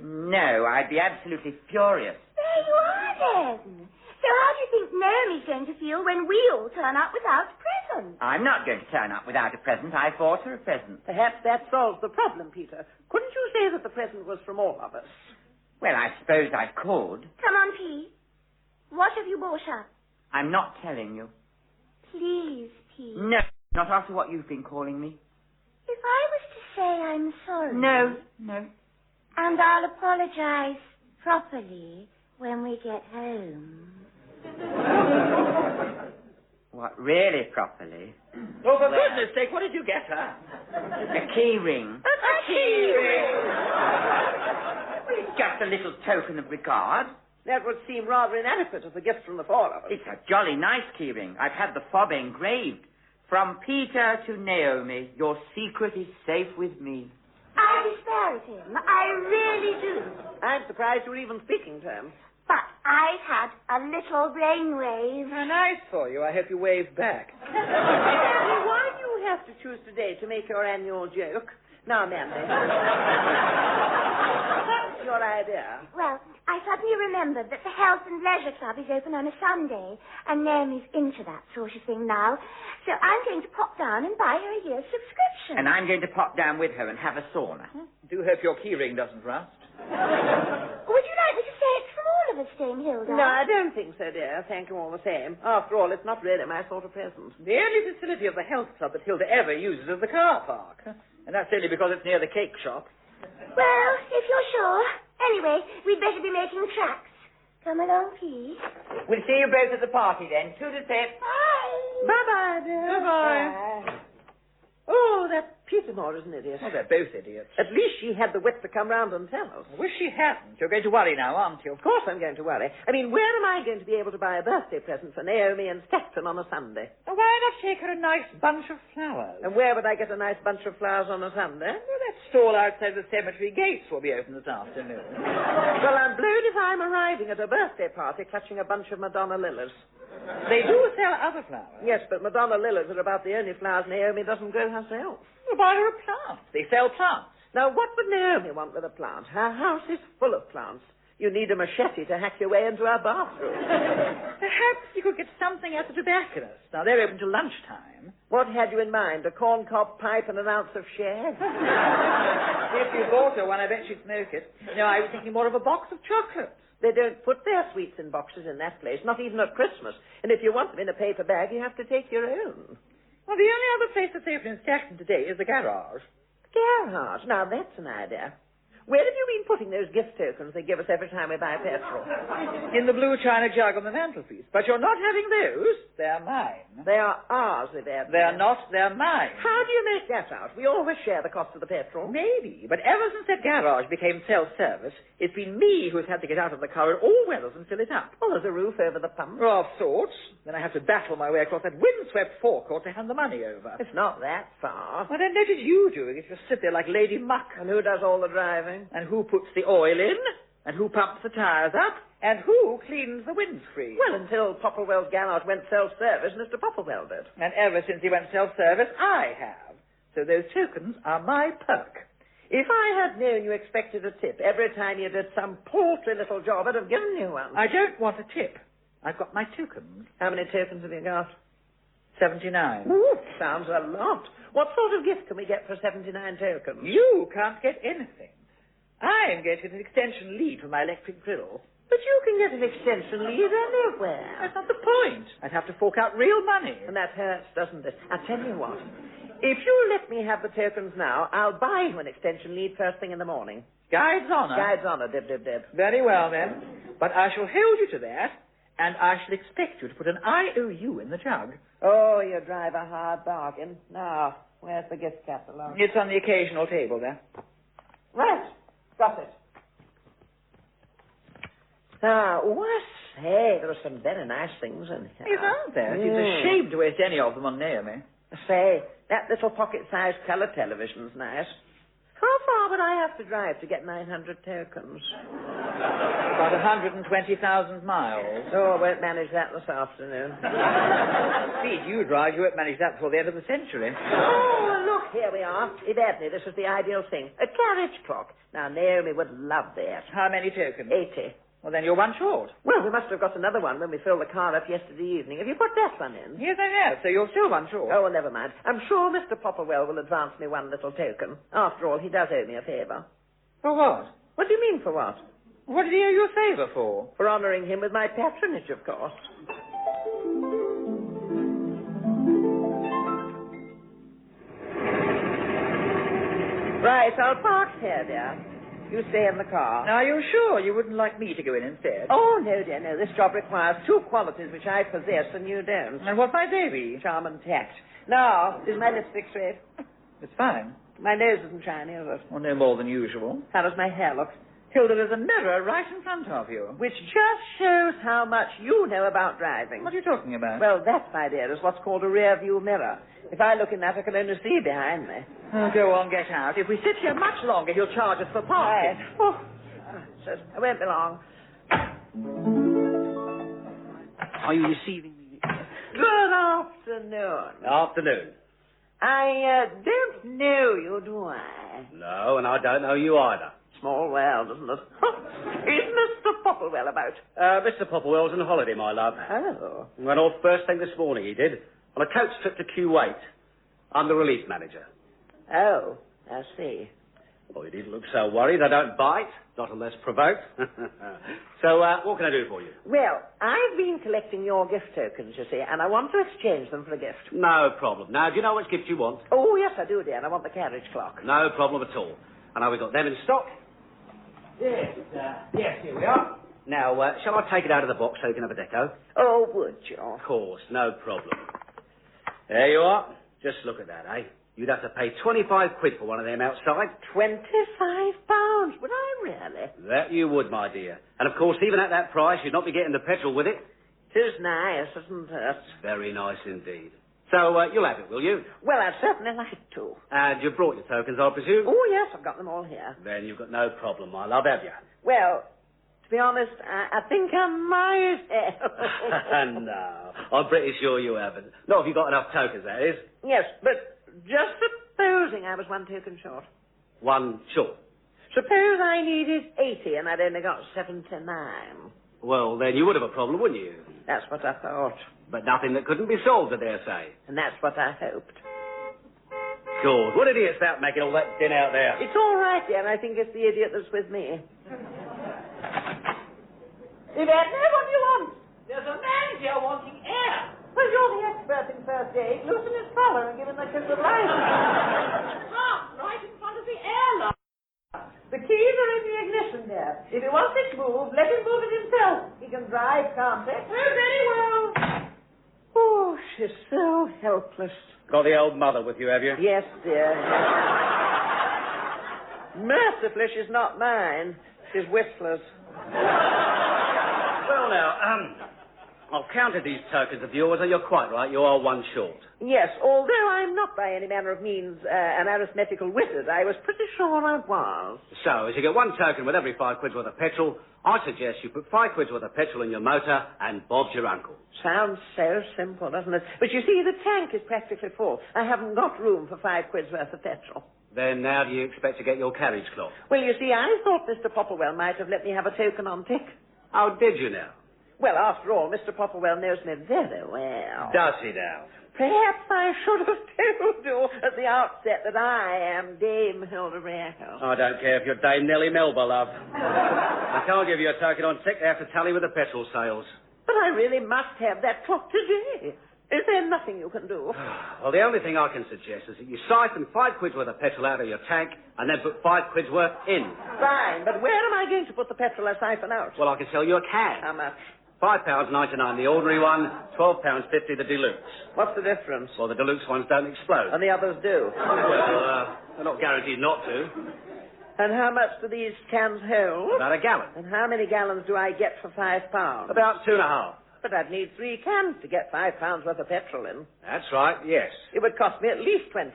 No, I'd be absolutely furious. There you are, then. So how do you think Naomi's going to feel when we all turn up without presents? I'm not going to turn up without a present. I bought her a present. Perhaps that solves the problem, Peter. Couldn't you say that the present was from all of us? Well, I suppose I could. Come on, P. What have you bought her? I'm not telling you. Please, Pete. No, not after what you've been calling me. If I was to say I'm sorry... No. And I'll apologize properly when we get home. What, really properly? Oh, for goodness sake, what did you get her? A key ring. A key ring! Well, it's just a little token of regard. That would seem rather inadequate as a gift from the four of us. It's a jolly nice key ring. I've had the fob engraved. From Peter to Naomi, your secret is safe with me. I despair of him. I really do. I'm surprised you're even speaking to him. But I had a little brainwave. How nice for you. I hope you waved back. Why do you have to choose today to make your annual joke? Now, Mandy. What's your idea? Well, I suddenly remembered that the Health and Leisure Club is open on a Sunday, and Naomi's into that sort of thing now. So I'm going to pop down and buy her a year's subscription. And I'm going to pop down with her and have a sauna. Do hope your key ring doesn't rust. Would you like me to say it's from all of us, Dame Hilda? No, I don't think so, dear. Thank you all the same. After all, it's not really my sort of present. The only facility of the health club that Hilda ever uses is the car park. And that's only because it's near the cake shop. Well, if you're sure. Anyway, we'd better be making tracks. Come along, please. We'll see you both at the party then. Toodle pip. Bye. Bye-bye, dear. Goodbye. Bye. Oh, that Petermore is an idiot. Oh, they're both idiots. At least she had the wit to come round and tell us. I wish she hadn't. You're going to worry now, aren't you? Of course I'm going to worry. I mean, where am I going to be able to buy a birthday present for Naomi and Stacton on a Sunday? Well, why not take her a nice bunch of flowers? And where would I get a nice bunch of flowers on a Sunday? Well, that stall outside the cemetery gates will be open this afternoon. Well, I'm blowed if I'm arriving at a birthday party clutching a bunch of Madonna lilies. They do sell other flowers. Yes, but Madonna lilies are about the only flowers Naomi doesn't grow herself. Well, buy her a plant. They sell plants. Now, what would Naomi want with a plant? Her house is full of plants. You need a machete to hack your way into her bathroom. Perhaps you could get something at the tobacconist. Now, they're open till lunchtime. What had you in mind? A corncob pipe and an ounce of shag? If you bought her one, I bet she'd smoke it. No, I was thinking more of a box of chocolates. They don't put their sweets in boxes in that place, not even at Christmas. And if you want them in a paper bag, you have to take your own. Well, the only other place that's open in Stacton today is the garage. Garage? Now, that's an idea. Where have you been putting those gift tokens they give us every time we buy petrol? In the blue china jug on the mantelpiece. But you're not having those. They're mine. They are ours, Evadne. They're not. They're mine. How do you make that out? We always share the cost of the petrol. Maybe. But ever since that garage became self-service, it's been me who's had to get out of the car in all weathers and fill it up. Well, there's a roof over the pump. Of sorts. Then I have to battle my way across that windswept forecourt to hand the money over. It's not that far. Well, then notice you doing it. Just sit there like Lady Muck. And who does all the driving? And who puts the oil in? And who pumps the tyres up? And who cleans the windscreen? Well, until Popplewell's garage went self-service, Mr. Popplewell did. And ever since he went self-service, I have. So those tokens are my perk. If I had known you expected a tip every time you did some paltry little job, I'd have given you one. I don't want a tip. I've got my tokens. How many tokens have you got? 79. Ooh, sounds a lot. What sort of gift can we get for 79 tokens? You can't get anything. I am going to get an extension lead for my electric drill. But you can get an extension lead anywhere. That's not the point. I'd have to fork out real money. And that hurts, doesn't it? I'll tell you what. If you let me have the tokens now, I'll buy you an extension lead first thing in the morning. Guide's honour. Guide's honour, dib, dib, dib. Very well, then. But I shall hold you to that, and I shall expect you to put an IOU in the jug. Oh, you drive a hard bargain. Now, where's the gift catalogue? It's on the occasional table there. Right. Got it. Now, say, there are some very nice things in here. Yes, aren't there? It's a shame to waste any of them on Naomi. Say, that little pocket-sized colour television's nice. How far would I have to drive to get 900 tokens? About 120,000 miles. Oh, I won't manage that this afternoon. Speed you drive, you won't manage that before the end of the century. Oh, look, here we are. Evadne, this is the ideal thing. A carriage clock. Now, Naomi would love that. How many tokens? 80. Well, then you're one short. Well, we must have got another one when we filled the car up yesterday evening. Have you put that one in? Yes, I have, so you're still one short. Oh, well, never mind. I'm sure Mr. Popplewell will advance me one little token. After all, he does owe me a favour. For what? What do you mean, for what? What did he owe you a favour for? For honouring him with my patronage, of course. Right, I'll park here, dear. You stay in the car. Now, are you sure you wouldn't like me to go in instead? Oh, no, dear, no. This job requires two qualities which I possess and you don't. And what might they be? Charm and tact. Now, is my lipstick straight? It's fine. My nose isn't shiny, is it? Well, no more than usual. How does my hair look? Hilda, there's a mirror right in front of you. Which just shows how much you know about driving. What are you talking about? Well, that, my dear, is what's called a rear view mirror. If I look in that, I can only see behind me. Oh, go on, get out. If we sit here much longer, he'll charge us for parking. Right. Oh, I won't be long. Are you receiving me? Good afternoon. Afternoon. I don't know you, do I? No, and I don't know you either. Small world, isn't it? Is Mr. Popplewell about? Mr. Popplewell's on holiday, my love. Oh. Went off first thing this morning, he did. On a coach trip to Kuwait. I'm the relief manager. Oh, I see. Well, you needn't look so worried. I don't bite, not unless provoked. So, what can I do for you? Well, I've been collecting your gift tokens, you see, and I want to exchange them for a gift. No problem. Now, do you know which gift you want? Oh, yes, I do, dear, and I want the carriage clock. No problem at all. I know we've got them in stock. Yes, here we are. Now, shall I take it out of the box so you can have a deco? Oh, would you? Of course, no problem. There you are. Just look at that, eh? You'd have to pay 25 quid for one of them outside. 25 pounds? Would I really? That you would, my dear. And of course, even at that price, you'd not be getting the petrol with it. 'Tis nice, isn't it? Very nice indeed. So, you'll have it, will you? Well, I'd certainly like to. And you've brought your tokens, I presume? Oh, yes, I've got them all here. Then you've got no problem, my love, have you? Well, to be honest, I think I might have. No, I'm pretty sure you haven't. Not if you've got enough tokens, that is. Yes, but just supposing I was one token short. One short. Suppose I needed 80 and I'd only got 79. Well, then you would have a problem, wouldn't you? That's what I thought. But nothing that couldn't be solved, I dare say. And that's what I hoped. Good. What idiot's that making all that din out there? It's all right, dear. I think it's the idiot that's with me. Evadne, what do you want? There's a man here wanting air. Well, you're the expert in first aid. Loosen his collar and give him the kiss of life. Right in front of the airlock. The keys are in the ignition there. If he wants it moved, let him move it himself. He can drive, can't he? Oh, very well. Oh, she's so helpless. Got the old mother with you, have you? Yes, dear. Mercifully, she's not mine. She's Whistler's. Well, now, I've counted these tokens of yours, and you're quite right. You are one short. Yes, although I'm not by any manner of means an arithmetical wizard, I was pretty sure I was. So, as you get one token with every 5 quid's worth of petrol, I suggest you put 5 quid's worth of petrol in your motor, and Bob's your uncle. Sounds so simple, doesn't it? But you see, the tank is practically full. I haven't got room for 5 quid's worth of petrol. Then now do you expect to get your carriage clock? Well, you see, I thought Mr. Popplewell might have let me have a token on tick. How did you now? Well, after all, Mr. Popplewell knows me very well. Does he now? Perhaps I should have told you at the outset that I am Dame Hilda Rackles. I don't care if you're Dame Nellie Melba, love. I can't give you a token on tick. They have to tally with the petrol sales. But I really must have that clock today. Is there nothing you can do? Well, the only thing I can suggest is that you siphon 5 quid's worth of petrol out of your tank and then put 5 quid's worth in. Fine, but where am I going to put the petrol I siphon out? Well, I can sell you a can. How much? £5.99 the ordinary one, £12.50 the deluxe. What's the difference? Well, the deluxe ones don't explode. And the others do? Well, they're not guaranteed not to. And how much do these cans hold? About a gallon. And how many gallons do I get for £5? About 2.5. But I'd need 3 cans to get £5 worth of petrol in. That's right, yes. It would cost me at least £20.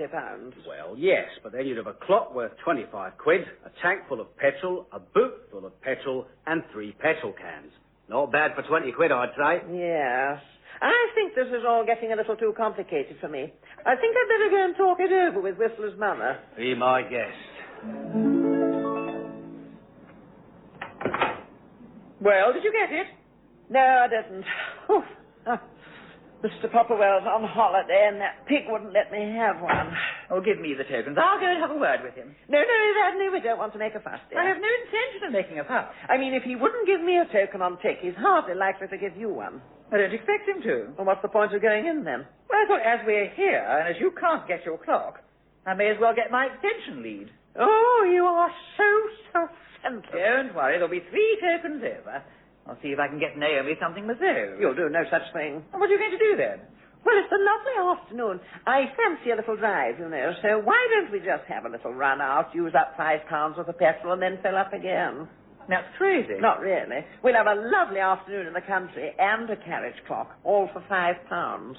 Well, yes, but then you'd have a clock worth 25 quid, a tank full of petrol, a boot full of petrol, and 3 petrol cans. Not bad for 20 quid, I'd say. Yes. I think this is all getting a little too complicated for me. I think I'd better go and talk it over with Whistler's mother. Be my guest. Well, did you get it? No, I didn't. Mr. Popplewell's on holiday, and that pig wouldn't let me have one. Oh, give me the tokens. I'll go and have a word with him. No, Evadne, we don't want to make a fuss, dear. I have no intention of making a fuss. I mean, if he wouldn't give me a token on tick, he's hardly likely to give you one. I don't expect him to. Well, what's the point of going in, then? Well, I thought as we're here, and as you can't get your clock, I may as well get my extension lead. Oh, you are so sensible. Don't worry, there'll be 3 tokens over. I'll see if I can get Naomi something myself. You'll do no such thing. What are you going to do then? Well, it's a lovely afternoon. I fancy a little drive, you know, so why don't we just have a little run out, use up £5 worth of petrol, and then fill up again? That's crazy. Not really. We'll have a lovely afternoon in the country and a carriage clock, all for £5.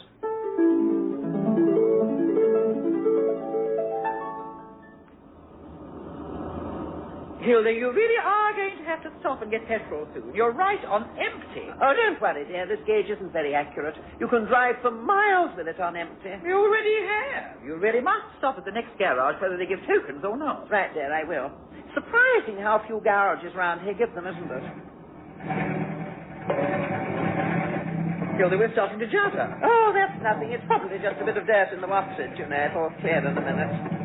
Hilda, you really are going to have to stop and get petrol soon. You're right on empty. Oh, don't worry, dear. This gauge isn't very accurate. You can drive for miles with it on empty. You already have. You really must stop at the next garage, whether they give tokens or not. Right, dear, I will. Surprising how few garages round here give them, isn't it? Hilda, we're starting to judder. Oh, that's nothing. It's probably just a bit of dirt in the wattage, you know. It'll clear in a minute.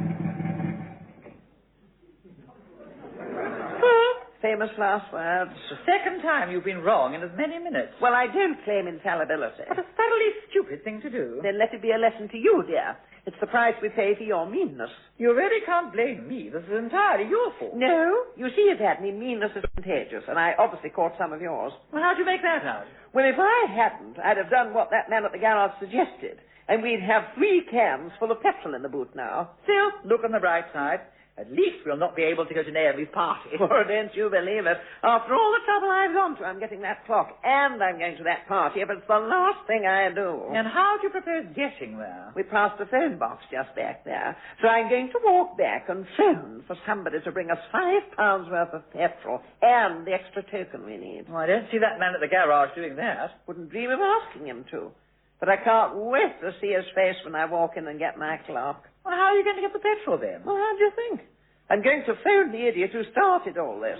Famous last words. The second time you've been wrong in as many minutes. Well, I don't claim infallibility. What a thoroughly stupid thing to do. Then let it be a lesson to you, dear. It's the price we pay for your meanness. You really can't blame me. This is entirely your fault. No. You see, Evadne, meanness is contagious, and I obviously caught some of yours. Well, how'd you make that out? Well, if I hadn't, I'd have done what that man at the garage suggested, and we'd have 3 cans full of petrol in the boot now. Still, look on the bright side. At least we'll not be able to go to Naomi's party. Oh, don't you believe it. After all the trouble I've gone to, I'm getting that clock, and I'm going to that party if it's the last thing I do. And how do you propose getting there? We passed a phone box just back there, so I'm going to walk back and phone for somebody to bring us £5 worth of petrol and the extra token we need. Well, I don't see that man at the garage doing that. Wouldn't dream of asking him to. But I can't wait to see his face when I walk in and get my clock. Well, how are you going to get the petrol then? Well, how do you think? I'm going to phone the idiot who started all this.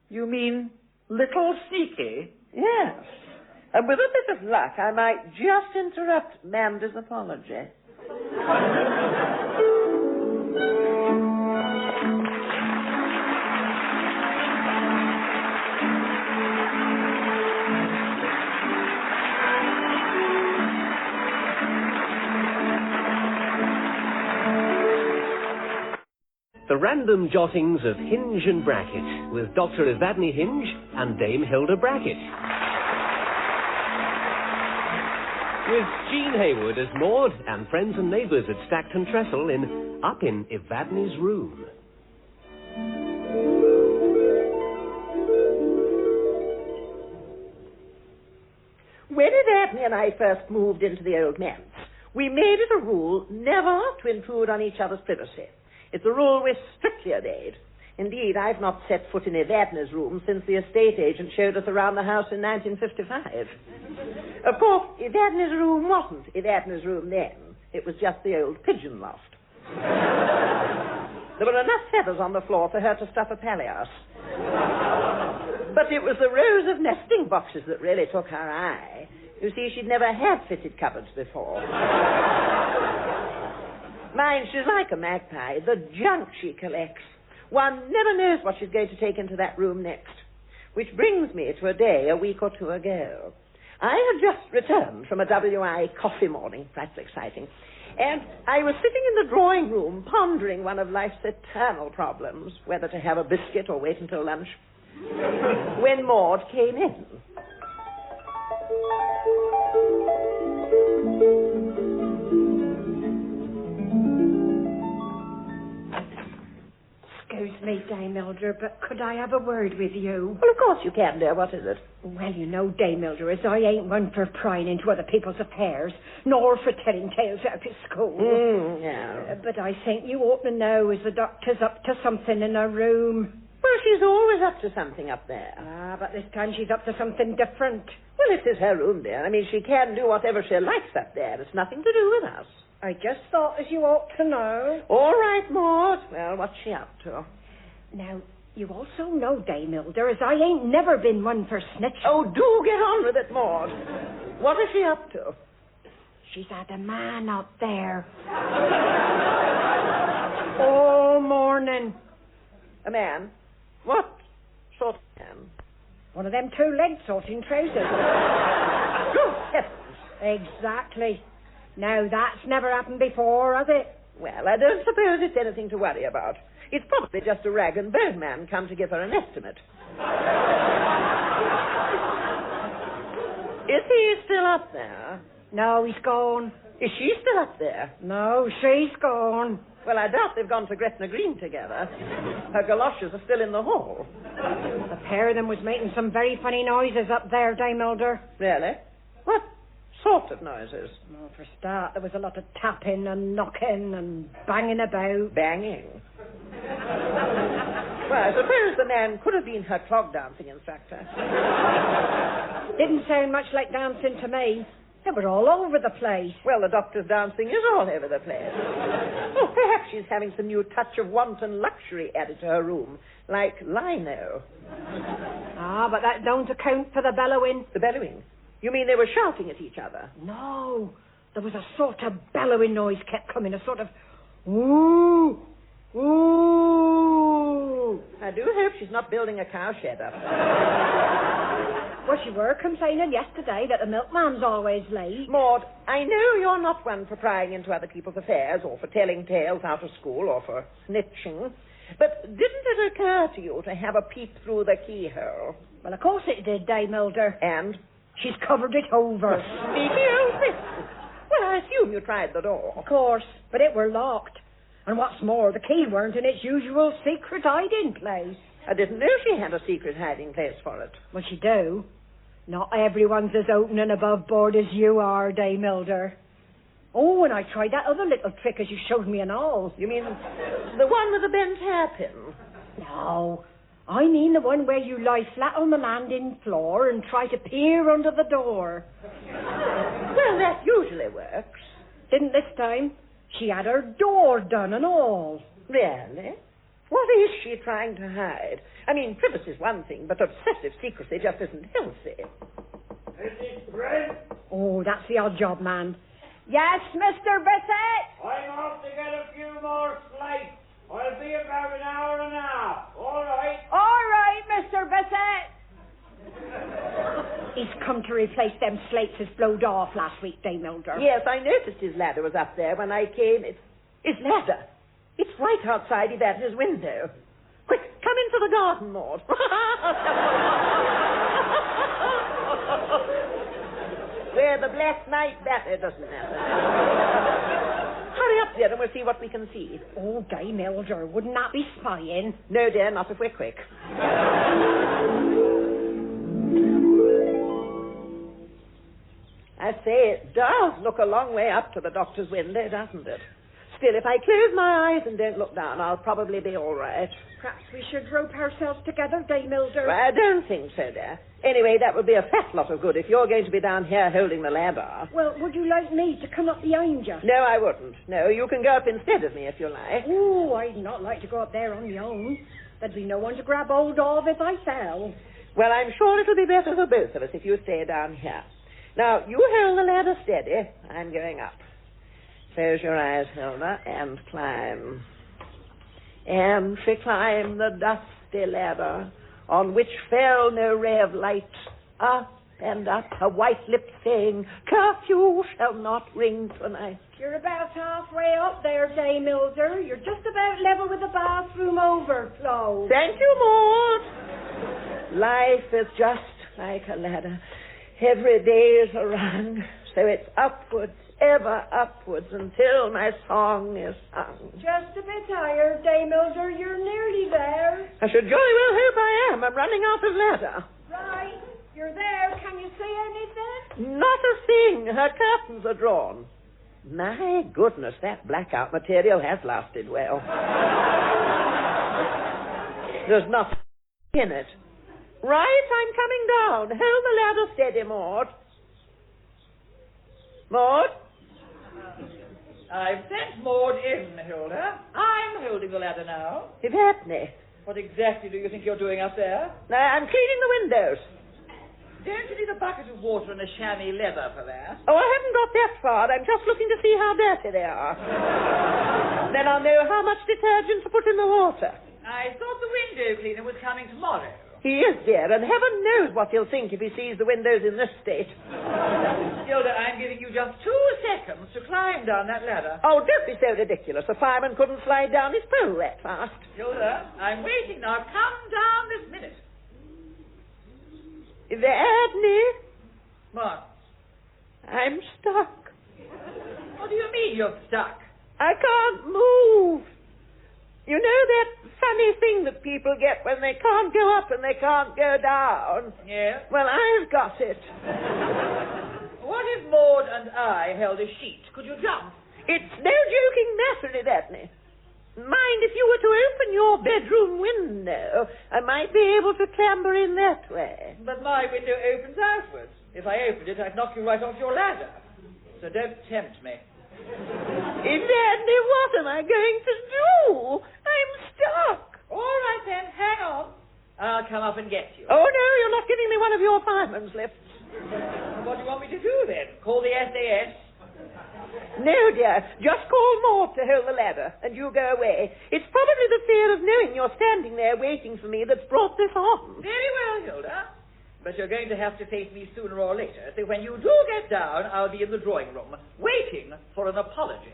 You mean Little Sneaky? Yes. And with a bit of luck, I might just interrupt Mandy's apology. The random jottings of Hinge and Bracket with Dr. Evadne Hinge and Dame Hilda Bracket. With Jean Haywood as Maud and friends and neighbours at Stackton Trestle in Up in Evadne's Room. When Evadne and I first moved into the old manse, we made it a rule never to intrude on each other's privacy. It's a rule we strictly obeyed. Indeed, I've not set foot in Evadne's room since the estate agent showed us around the house in 1955. Of course, Evadne's room wasn't Evadne's room then. It was just the old pigeon loft. There were enough feathers on the floor for her to stuff a palliasse. But it was the rows of nesting boxes that really took her eye. You see, she'd never had fitted cupboards before. Mind, she's like a magpie. The junk she collects. One never knows what she's going to take into that room next. Which brings me to a day a week or two ago. I had just returned from a WI coffee morning. That's exciting. And I was sitting in the drawing room pondering one of life's eternal problems, whether to have a biscuit or wait until lunch, when Maud came in. Excuse me, Dame Elder, but could I have a word with you? Well, of course you can, dear. What is it? Well, you know, Dame Elder, as I ain't one for prying into other people's affairs, nor for telling tales out of school. Yeah. But I think you ought to know as the doctor's up to something in her room. Well, she's always up to something up there. Ah, but this time she's up to something different. Well, it is her room, dear. I mean, she can do whatever she likes up there. It's nothing to do with us. I just thought as you ought to know. All right, Maud. Well, what's she up to? Now, you also know, Dame Elder, as I ain't never been one for snitching. Oh, do get on with it, Maud. What is she up to? She's had a man up there. All morning. A man? What sort of man? One of them two-legged sorting trousers. Good heavens. Exactly. Now, that's never happened before, has it? Well, I don't suppose it's anything to worry about. It's probably just a rag and bone man come to give her an estimate. Is he still up there? No, he's gone. Is she still up there? No, she's gone. Well, I doubt they've gone to Gretna Green together. Her galoshes are still in the hall. The pair of them was making some very funny noises up there, Dame Elder. Really? What sort of noises? Well, for a start, there was a lot of tapping and knocking and banging about. Banging? Well, I suppose the man could have been her clog dancing instructor. Didn't sound much like dancing to me. They were all over the place. Well, the doctor's dancing is all over the place. Oh, perhaps she's having some new touch of wanton luxury added to her room, like lino. Ah, but that don't account for the bellowing. The bellowing? You mean they were shouting at each other? No. There was a sort of bellowing noise kept coming, a sort of ooh, ooh. I do hope she's not building a cowshed up. Well, she were complaining yesterday that the milkman's always late. Maud, I know you're not one for prying into other people's affairs or for telling tales out of school or for snitching, but didn't it occur to you to have a peep through the keyhole? Well, of course it did, Dame Elder. And? She's covered it over. Sneaky old thing. Well, I assume you tried the door. Of course, but it were locked. And what's more, the key weren't in its usual secret hiding place. I didn't know she had a secret hiding place for it. Well, she do. Not everyone's as open and above board as you are, Dame Elder. Oh, and I tried that other little trick as you showed me and all. You mean the one with the bent hairpin? No, I mean the one where you lie flat on the landing floor and try to peer under the door. Well, that usually works. Didn't this time. She had her door done and all. Really? What is she trying to hide? I mean, privacy's one thing, but obsessive secrecy just isn't healthy. Is it bread? Oh, that's the odd job, man. Yes, Mr. Bissett? I'm off to get a few more slices. I'll be about an hour and a half. All right? All right, Mr. Bissett. He's come to replace them slates as blowed off last week, Dame Elder. Yes, I noticed his ladder was up there when I came. His ladder? It's right outside Evadne's window. Quick, come into the garden, Maud. Where the black night batter doesn't matter. Hurry up, dear, and we'll see what we can see. Oh, Dame Elder, wouldn't that be spying? No, dear, not if we're quick. I say, it does look a long way up to the doctor's window, doesn't it? Still, if I close my eyes and don't look down, I'll probably be all right. Perhaps we should rope ourselves together, Dame Elder. Well, I don't think so, dear. Anyway, that would be a fat lot of good if you're going to be down here holding the ladder. Well, would you like me to come up behind you? No, I wouldn't. No, you can go up instead of me if you like. Oh, I'd not like to go up there on my own. There'd be no one to grab hold of if I fell. Well, I'm sure it'll be better for both of us if you stay down here. Now, you hold the ladder steady. I'm going up. Close your eyes, Hilda, and climb. And she climbed the dusty ladder, on which fell no ray of light. Up and up, her white lips saying, "Curfew shall not ring tonight." You're about halfway up there, Dame Elder. You're just about level with the bathroom overflow. Thank you, Maud. Life is just like a ladder. Every day is a rung, so it's upwards, ever upwards, until my song is sung. Just a bit tired, Dame Elder. You're nearly there. I should jolly well hope I am. I'm running out of ladder. Right. You're there. Can you see anything? Not a thing. Her curtains are drawn. My goodness, that blackout material has lasted well. There's nothing in it. Right, I'm coming down. Hold the ladder steady, Maud. Maud? I've sent Maud in, Hilda. I'm holding the ladder now. Evadne. What exactly do you think you're doing up there? I'm cleaning the windows. Don't you need a bucket of water and a chamois leather for that? Oh, I haven't got that far. I'm just looking to see how dirty they are. Then I'll know how much detergent to put in the water. I thought the window cleaner was coming tomorrow. He is, dear, and heaven knows what he'll think if he sees the windows in this state. Gilda, I'm giving you just 2 seconds to climb down that ladder. Oh, don't be so ridiculous. The fireman couldn't slide down his pole that fast. Gilda, I'm waiting now. Come down this minute. Evadne, What? I'm stuck. What do you mean you're stuck? I can't move. You know that funny thing that people get when they can't go up and they can't go down? Yes? Well, I've got it. What if Maud and I held a sheet? Could you jump? It's no joking matter, Evadne. Mind if you were to open your bedroom window, I might be able to clamber in that way. But my window opens outwards. If I opened it, I'd knock you right off your ladder. So don't tempt me. Evadne, what am I going to do? I'm stuck. All right, then. Hang on. I'll come up and get you. Oh, no, you're not giving me one of your fireman's lifts. What do you want me to do, then? Call the SAS? No, dear. Just call Maud to hold the ladder, and you go away. It's probably the fear of knowing you're standing there waiting for me that's brought this on. Very well, Hilda. But you're going to have to face me sooner or later. So when you do get down, I'll be in the drawing room, waiting for an apology.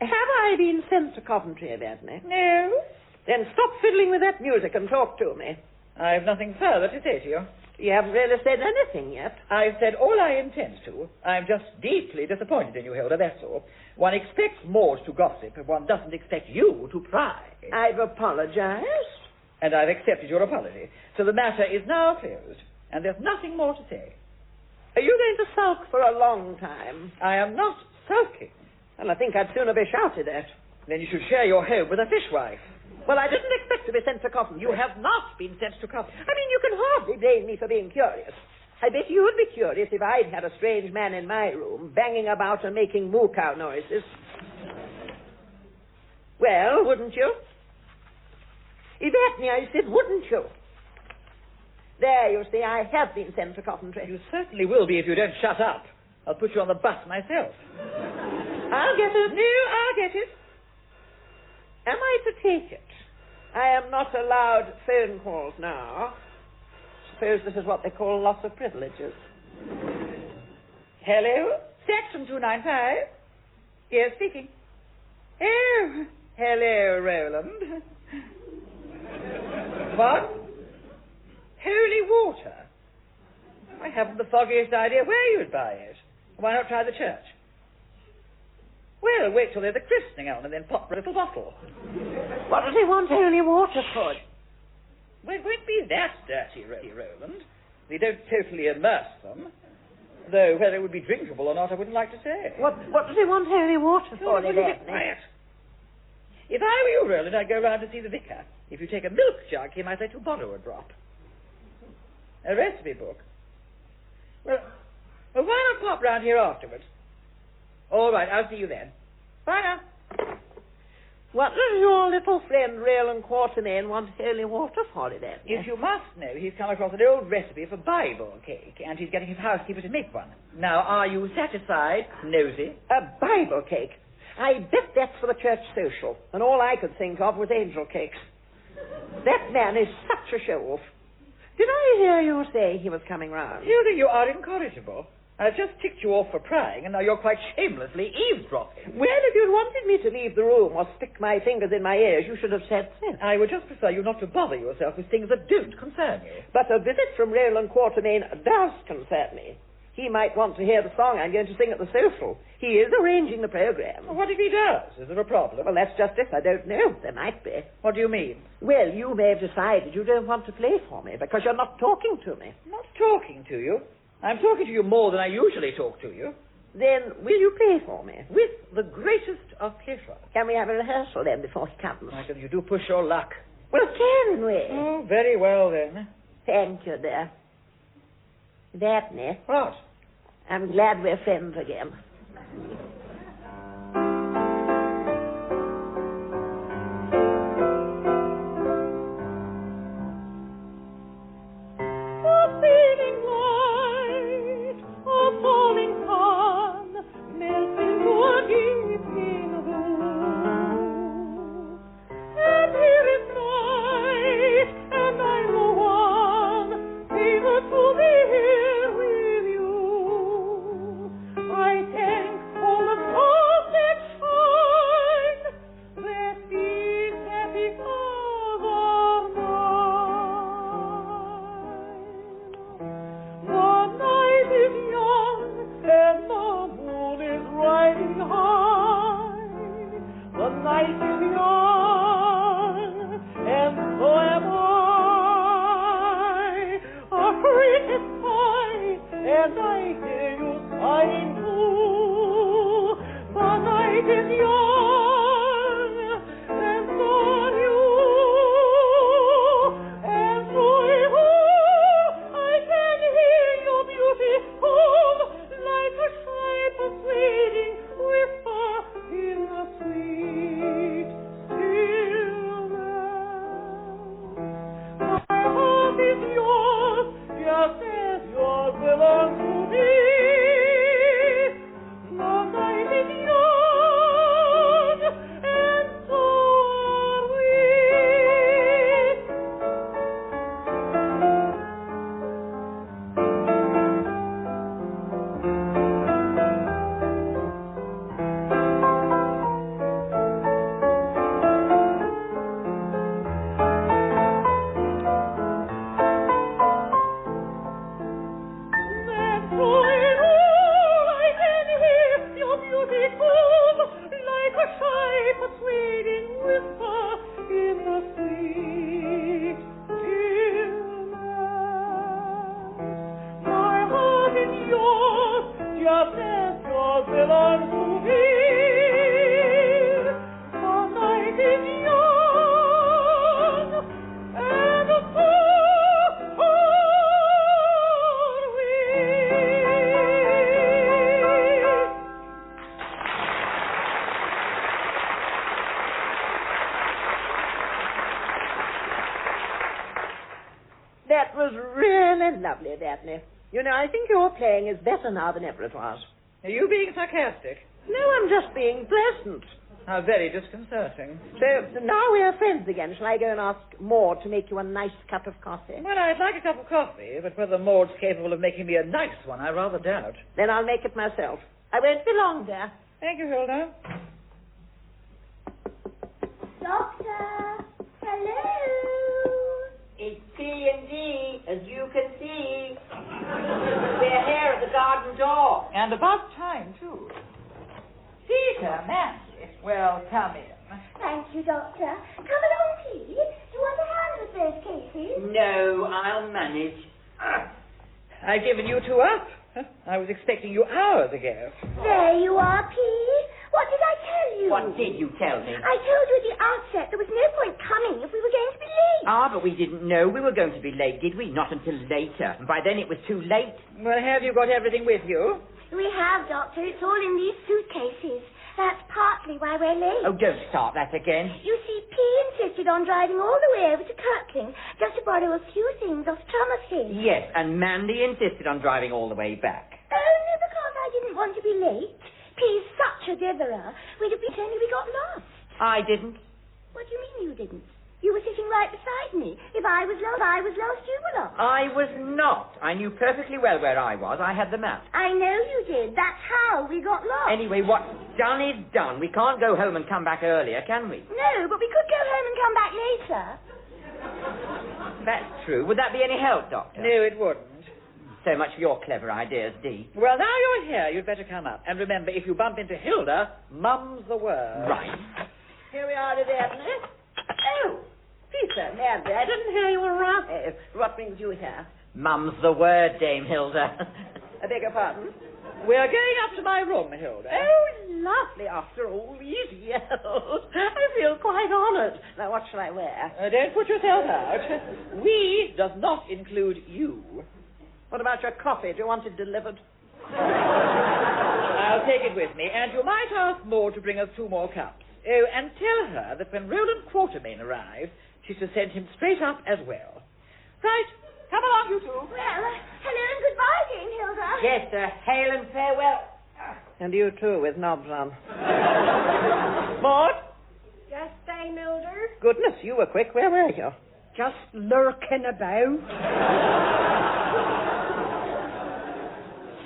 Have I been sent to Coventry, Evadne? No. Then stop fiddling with that music and talk to me. I've nothing further to say to you. You haven't really said anything yet. I've said all I intend to. I'm just deeply disappointed in you, Hilda, that's all. One expects Maud to gossip, but one doesn't expect you to pry. I've apologized. And I've accepted your apology. So the matter is now closed, and there's nothing more to say. Are you going to sulk for a long time? I am not sulking. Well, I think I'd sooner be shouted at. Then you should share your home with a fishwife. Well, I didn't expect to be sent to Coventry. You have not been sent to Coventry. I mean, you can hardly blame me for being curious. I bet you'd be curious if I'd had a strange man in my room, banging about and making moo-cow noises. Well, wouldn't you? Evadne, I said, wouldn't you? There, you see, I have been sent to Coventry. You certainly will be if you don't shut up. I'll put you on the bus myself. I'll get it. No, I'll get it. Am I to take it? I am not allowed phone calls now. Suppose this is what they call loss of privileges. Hello? Section 295. Yes, speaking. Oh, Hello, Roland. What? Holy water. I haven't the foggiest idea where you'd buy it. Why not try the church? Well, wait till there's a christening on and then pop a little bottle. What does he want holy water for? Well, it won't be that dirty, Roland. We don't totally immerse them. Though whether it would be drinkable or not, I wouldn't like to say. What does he want holy water for? Will you be quiet? If I were you, Roland, I'd go round to see the vicar. If you take a milk jug, he might let you borrow a drop. A recipe book. Well, why not pop round here afterwards? All right, I'll see you then. Bye now. What does your little friend Raylan Quartermain want holy water for, then? If you must know, he's come across an old recipe for Bible cake, and he's getting his housekeeper to make one. Now, are you satisfied, nosy? A Bible cake? I bet that's for the church social, and all I could think of was angel cakes. That man is such a show-off. Did I hear you say he was coming round? Hilda, you are incorrigible. I've just ticked you off for prying, and now you're quite shamelessly eavesdropping. Well, if you'd wanted me to leave the room or stick my fingers in my ears, you should have said so. I would just prefer you not to bother yourself with things that don't concern you. But a visit from Raylan Quartermain does concern me. He might want to hear the song I'm going to sing at the social. He is arranging the program. Well, what if he does? Is there a problem? Well, that's just it. I don't know. There might be. What do you mean? Well, you may have decided you don't want to play for me because you're not talking to me. Not talking to you? I'm talking to you more than I usually talk to you. Then will you play for me? With the greatest of pleasure. Can we have a rehearsal then before he comes? Michael, you do push your luck. Well, can we? Oh, very well then. Thank you, dear. Evadne. What? I'm glad we're friends again. Falling sun melts into a deep That was really lovely, Evadne. You know, I think your playing is better now than ever it was. Are you being sarcastic? No, I'm just being pleasant. How very disconcerting. So, now we're friends again. Shall I go and ask Maud to make you a nice cup of coffee? Well, I'd like a cup of coffee, but whether Maud's capable of making me a nice one, I rather doubt. Then I'll make it myself. I won't be long, dear. Thank you, Hilda. Doctor! Hello! It's P&D, as you can see. We're here at the garden door. And about time, too. Peter, Nancy. Well, come in. Thank you, Doctor. Come along, please. Do you want a hand with those cases? No, I'll manage. I've given you two up. I was expecting you hours ago. There you are, P. What did I tell you? What did you tell me? I told you at the outset there was no point coming if we were going to be late. Ah, but we didn't know we were going to be late, did we? Not until later. And by then it was too late. Well, have you got everything with you? We have, Doctor. It's all in these suitcases. That's partly why we're late. Oh, don't start that again. You see, P insisted on driving all the way over to Kirkling just to borrow a few things off Thomas's. Yes, and Mandy insisted on driving all the way back. Only because I didn't want to be late. P's such a ditherer. We'd have been only we got lost. I didn't. What do you mean you didn't? You were sitting right beside me. If I was lost, you were lost. I was not. I knew perfectly well where I was. I had the map. I know you did. That's how we got lost. Anyway, what's done is done. We can't go home and come back earlier, can we? No, but we could go home and come back later. That's true. Would that be any help, Doctor? No, it wouldn't. So much for your clever ideas, Dee. Well, now you're here, you'd better come up. And remember, if you bump into Hilda, mum's the word. Right. Here we are, Evadne. Oh, Peter, Mandy, I didn't hear you arrive. What brings you here? Mum's the word, Dame Hilda. I beg your pardon? We're going up to my room, Hilda. Oh, lovely, after all these years. I feel quite honoured. Now, what shall I wear? Don't put yourself out. We does not include you. What about your coffee? Do you want it delivered? I'll take it with me, and you might ask Maud to bring us 2 more cups. Oh, and tell her that when Roland Quartermain arrives, she's to send him straight up as well. Right, come along, you two. Well, hello and goodbye, Dame Hilda. Yes, sir. Hail and farewell. And you too, with knobs on. Maud? Yes, Dame Hilda? Goodness, you were quick. Where were you? Just lurking about.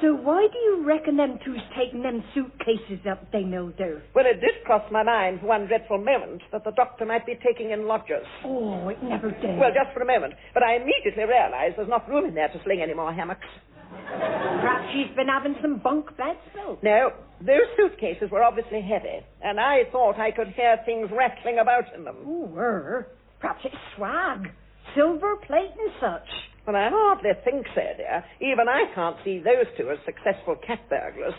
So why do you reckon them two's taking them suitcases up, Dame Hilda? Well, it did cross my mind for one dreadful moment that the doctor might be taking in lodgers. Oh, it never did. Well, just for a moment. But I immediately realized there's not room in there to sling any more hammocks. Perhaps she's been having some bunk beds built. No, those suitcases were obviously heavy, and I thought I could hear things rattling about in them. Oh, perhaps it's swag, silver plate and such. Well, I hardly think so, dear. Even I can't see those two as successful cat burglars,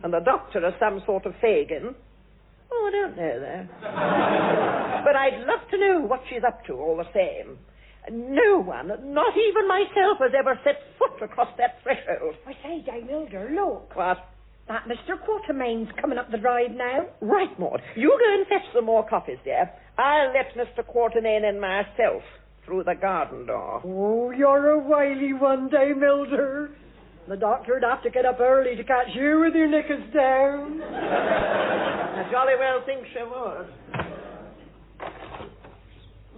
and the doctor as some sort of Fagin. Oh, I don't know, though. But I'd love to know what she's up to all the same. No one, not even myself, has ever set foot across that threshold. I say, Dame Hilda, look. What? That Mr. Quartermain's coming up the drive now. Right, Maud. You go and fetch some more coffees, dear. I'll let Mr. Quartermain in myself through the garden door. Oh, you're a wily one, Dame Hilda. The doctor'd have to get up early to catch you with your knickers down. I jolly well think she would.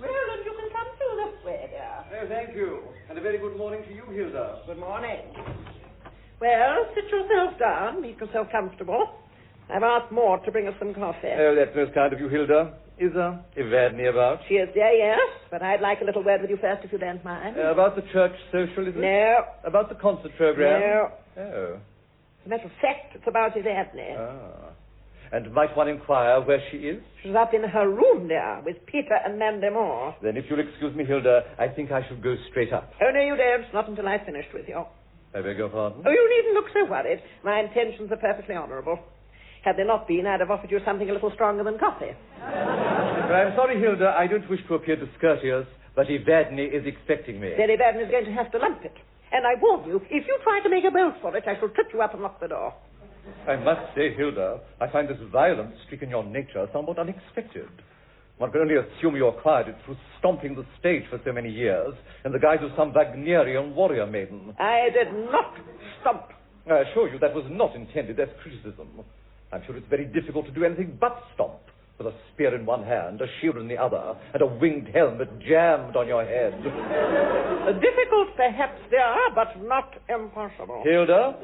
Roland, you can come through this way, dear. Oh, thank you. And a very good morning to you, Hilda. Good morning. Well, sit yourself down, make yourself comfortable. I've asked Maud to bring us some coffee. Oh, that's most kind of you, Hilda. Is Evadne about? She is there, yes, but I'd like a little word with you first, if you don't mind. About the church social, is it? No. About the concert program? No. Oh. As a matter of fact, it's about Evadne. Ah. And might one inquire where she is? She's up in her room there, with Peter and Mandy Moore. Then if you'll excuse me, Hilda, I think I should go straight up. Oh, no, you don't. Not until I've finished with you. I beg your pardon? Oh, you needn't look so worried. My intentions are perfectly honourable. Had they not been, I'd have offered you something a little stronger than coffee. But I'm sorry, Hilda, I don't wish to appear discourteous, but Evadne is expecting me. Then Evadne is going to have to lump it. And I warn you, if you try to make a bolt for it, I shall trip you up and lock the door. I must say, Hilda, I find this violent streak in your nature somewhat unexpected. One can only assume you acquired it through stomping the stage for so many years in the guise of some Wagnerian warrior maiden. I did not stomp. I assure you that was not intended as criticism. I'm sure it's very difficult to do anything but stomp, with a spear in one hand, a shield in the other, and a winged helmet jammed on your head. Difficult, perhaps, there, but not impossible. Hilda,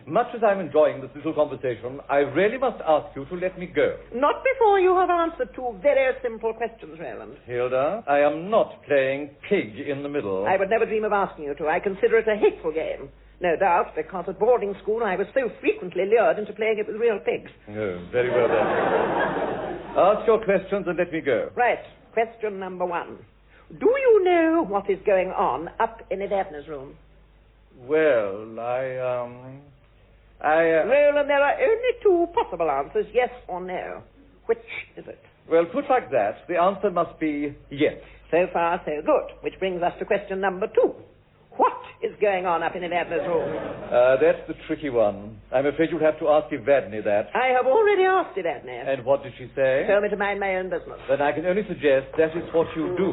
much as I'm enjoying this little conversation, I really must ask you to let me go. Not before you have answered two very simple questions, Roland. Hilda, I am not playing pig in the middle. I would never dream of asking you to. I consider it a hateful game. No doubt, because at boarding school I was so frequently lured into playing it with real pigs. Oh, very well then. Ask your questions and let me go. Right. Question number one. Do you know what is going on up in Evadne's room? Well, Roland, there are only two possible answers, yes or no. Which is it? Well, put like that, the answer must be yes. So far, so good. Which brings us to question number two. What is going on up in Evadne's room? That's the tricky one. I'm afraid you'll have to ask Evadne that. I have already asked Evadne. And what did she say? Told me to mind my own business. Then I can only suggest that is what you do.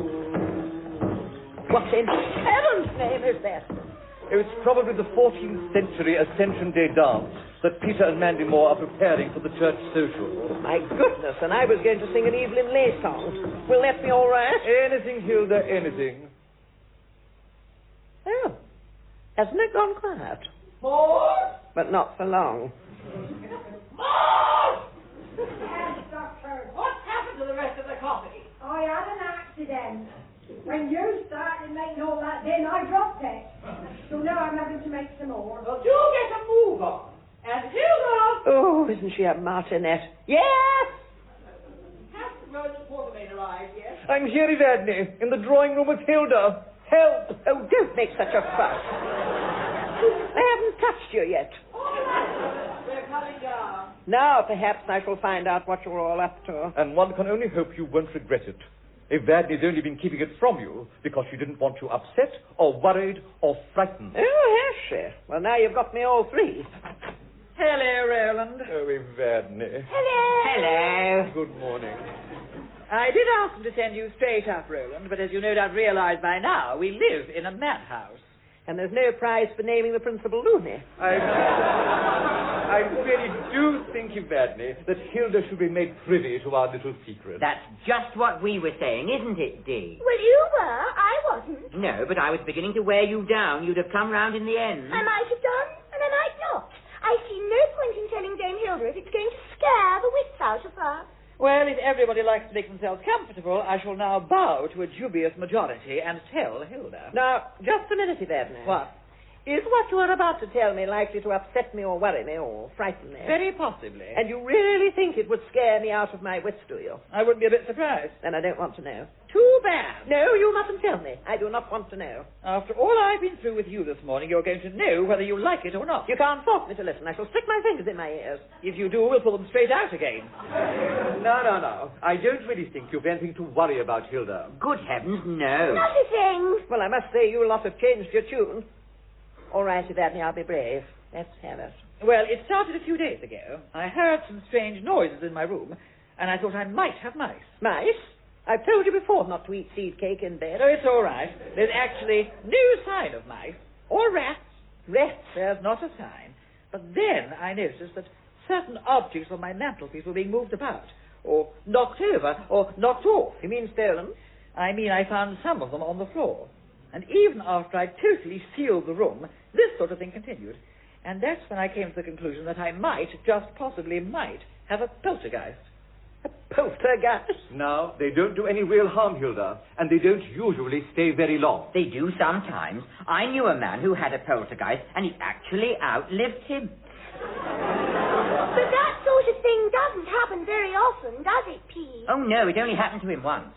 What in heaven's name is that? It's probably the 14th century Ascension Day dance that Peter and Mandy Moore are preparing for the church social. Oh, my goodness, and I was going to sing an Evelyn Lay song. Will that be all right? Anything, Hilda, anything. Oh, hasn't it gone quiet? More? But not for long. More! Yes, Doctor. What's happened to the rest of the coffee? I had an accident. When you started making all that, then I dropped it. So now I'm having to make some more. Well, do get a move on. And Hilda! Oh, isn't she a martinet? Yes! Has the Rose Portermain arrived yet? I'm here, Evadne, in the drawing room with Hilda. Help! Oh, don't make such a fuss. I haven't touched you yet. All right. We're coming down. Now, perhaps I shall find out what you're all up to. And one can only hope you won't regret it. Evadne's only been keeping it from you because she didn't want you upset or worried or frightened. Oh, has she? Well, now you've got me all three. Hello, Roland. Oh, Evadne. Hello. Hello. Good morning. I did ask them to send you straight up, Roland, but as you no doubt realize by now, we live in a madhouse. And there's no prize for naming the principal loony. I really do think, Evadne, that Hilda should be made privy to our little secret. That's just what we were saying, isn't it, Dee? Well, you were. I wasn't. No, but I was beginning to wear you down. You'd have come round in the end. I might have done, and I might not. I see no point in telling Dame Hilda if it's going to scare the wits out of her. Well, if everybody likes to make themselves comfortable, I shall now bow to a dubious majority and tell Hilda. Now, just a minute, Evadne. What? Is what you are about to tell me likely to upset me or worry me or frighten me? Very possibly. And you really think it would scare me out of my wits, do you? I wouldn't be a bit surprised. Then I don't want to know. Too bad. No, you mustn't tell me. I do not want to know. After all I've been through with you this morning, you're going to know whether you like it or not. You can't force me to listen. I shall stick my fingers in my ears. If you do, we'll pull them straight out again. No. I don't really think you've anything to worry about, Hilda. Good heavens, no. Not a thing. Well, I must say you lot have changed your tune. All right, Evadne, I'll be brave. Let's have it. Well, it started a few days ago. I heard some strange noises in my room, and I thought I might have mice. Mice? I've told you before not to eat seed cake in bed. No, it's all right. There's actually no sign of mice or rats. Rats? There's not a sign. But then I noticed that certain objects on my mantelpiece were being moved about, or knocked over, or knocked off. You mean stolen? I mean I found some of them on the floor. And even after I totally sealed the room, this sort of thing continued. And that's when I came to the conclusion that I might, just possibly might, have a poltergeist. A poltergeist? Now, they don't do any real harm, Hilda, and they don't usually stay very long. They do sometimes. I knew a man who had a poltergeist, and it actually outlived him. But that sort of thing doesn't happen very often, does it, P? Oh, no, it only happened to him once.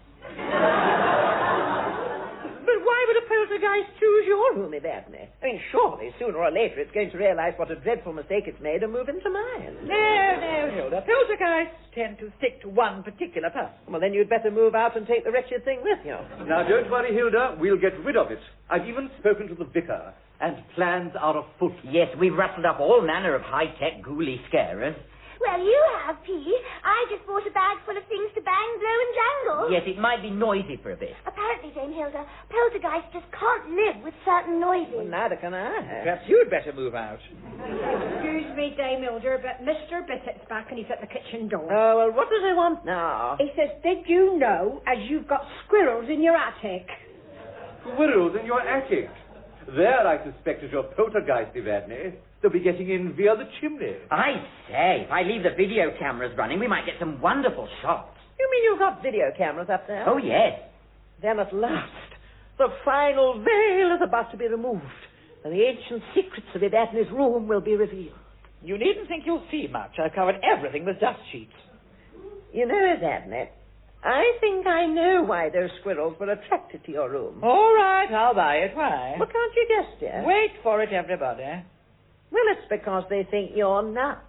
But why would a poltergeist choose your room, Evadne? I mean, surely, sooner or later, it's going to realize what a dreadful mistake it's made and move into mine. No, Hilda. Poltergeists tend to stick to one particular person. Well, then you'd better move out and take the wretched thing with you. Now, don't worry, Hilda. We'll get rid of it. I've even spoken to the vicar, and plans are afoot. Yes, we've rustled up all manner of high-tech ghouly scarers. Well, you have, P. I just bought a bag full of things to bang, blow, and jangle. Yes, it might be noisy for a bit. Apparently, Dame Hilda, poltergeists just can't live with certain noises. Well, neither can I. Perhaps you'd better move out. Excuse me, Dame Hilda, but Mr. Bissett's back and he's at the kitchen door. Oh, well, what does he want now? He says, did you know as you've got squirrels in your attic? Squirrels in your attic. There, I suspect, is your poltergeist, Evadne. They'll be getting in via the chimney. I say, if I leave the video cameras running, we might get some wonderful shots. You mean you've got video cameras up there? Oh, yes. Then at last, the final veil is about to be removed, and the ancient secrets of Evadne's room will be revealed. You needn't think you'll see much. I've covered everything with dust sheets. You know, Evadne, I think I know why those squirrels were attracted to your room. All right, I'll buy it. Why? Well, can't you guess, dear? Wait for it, everybody. Well, it's because they think you're nuts.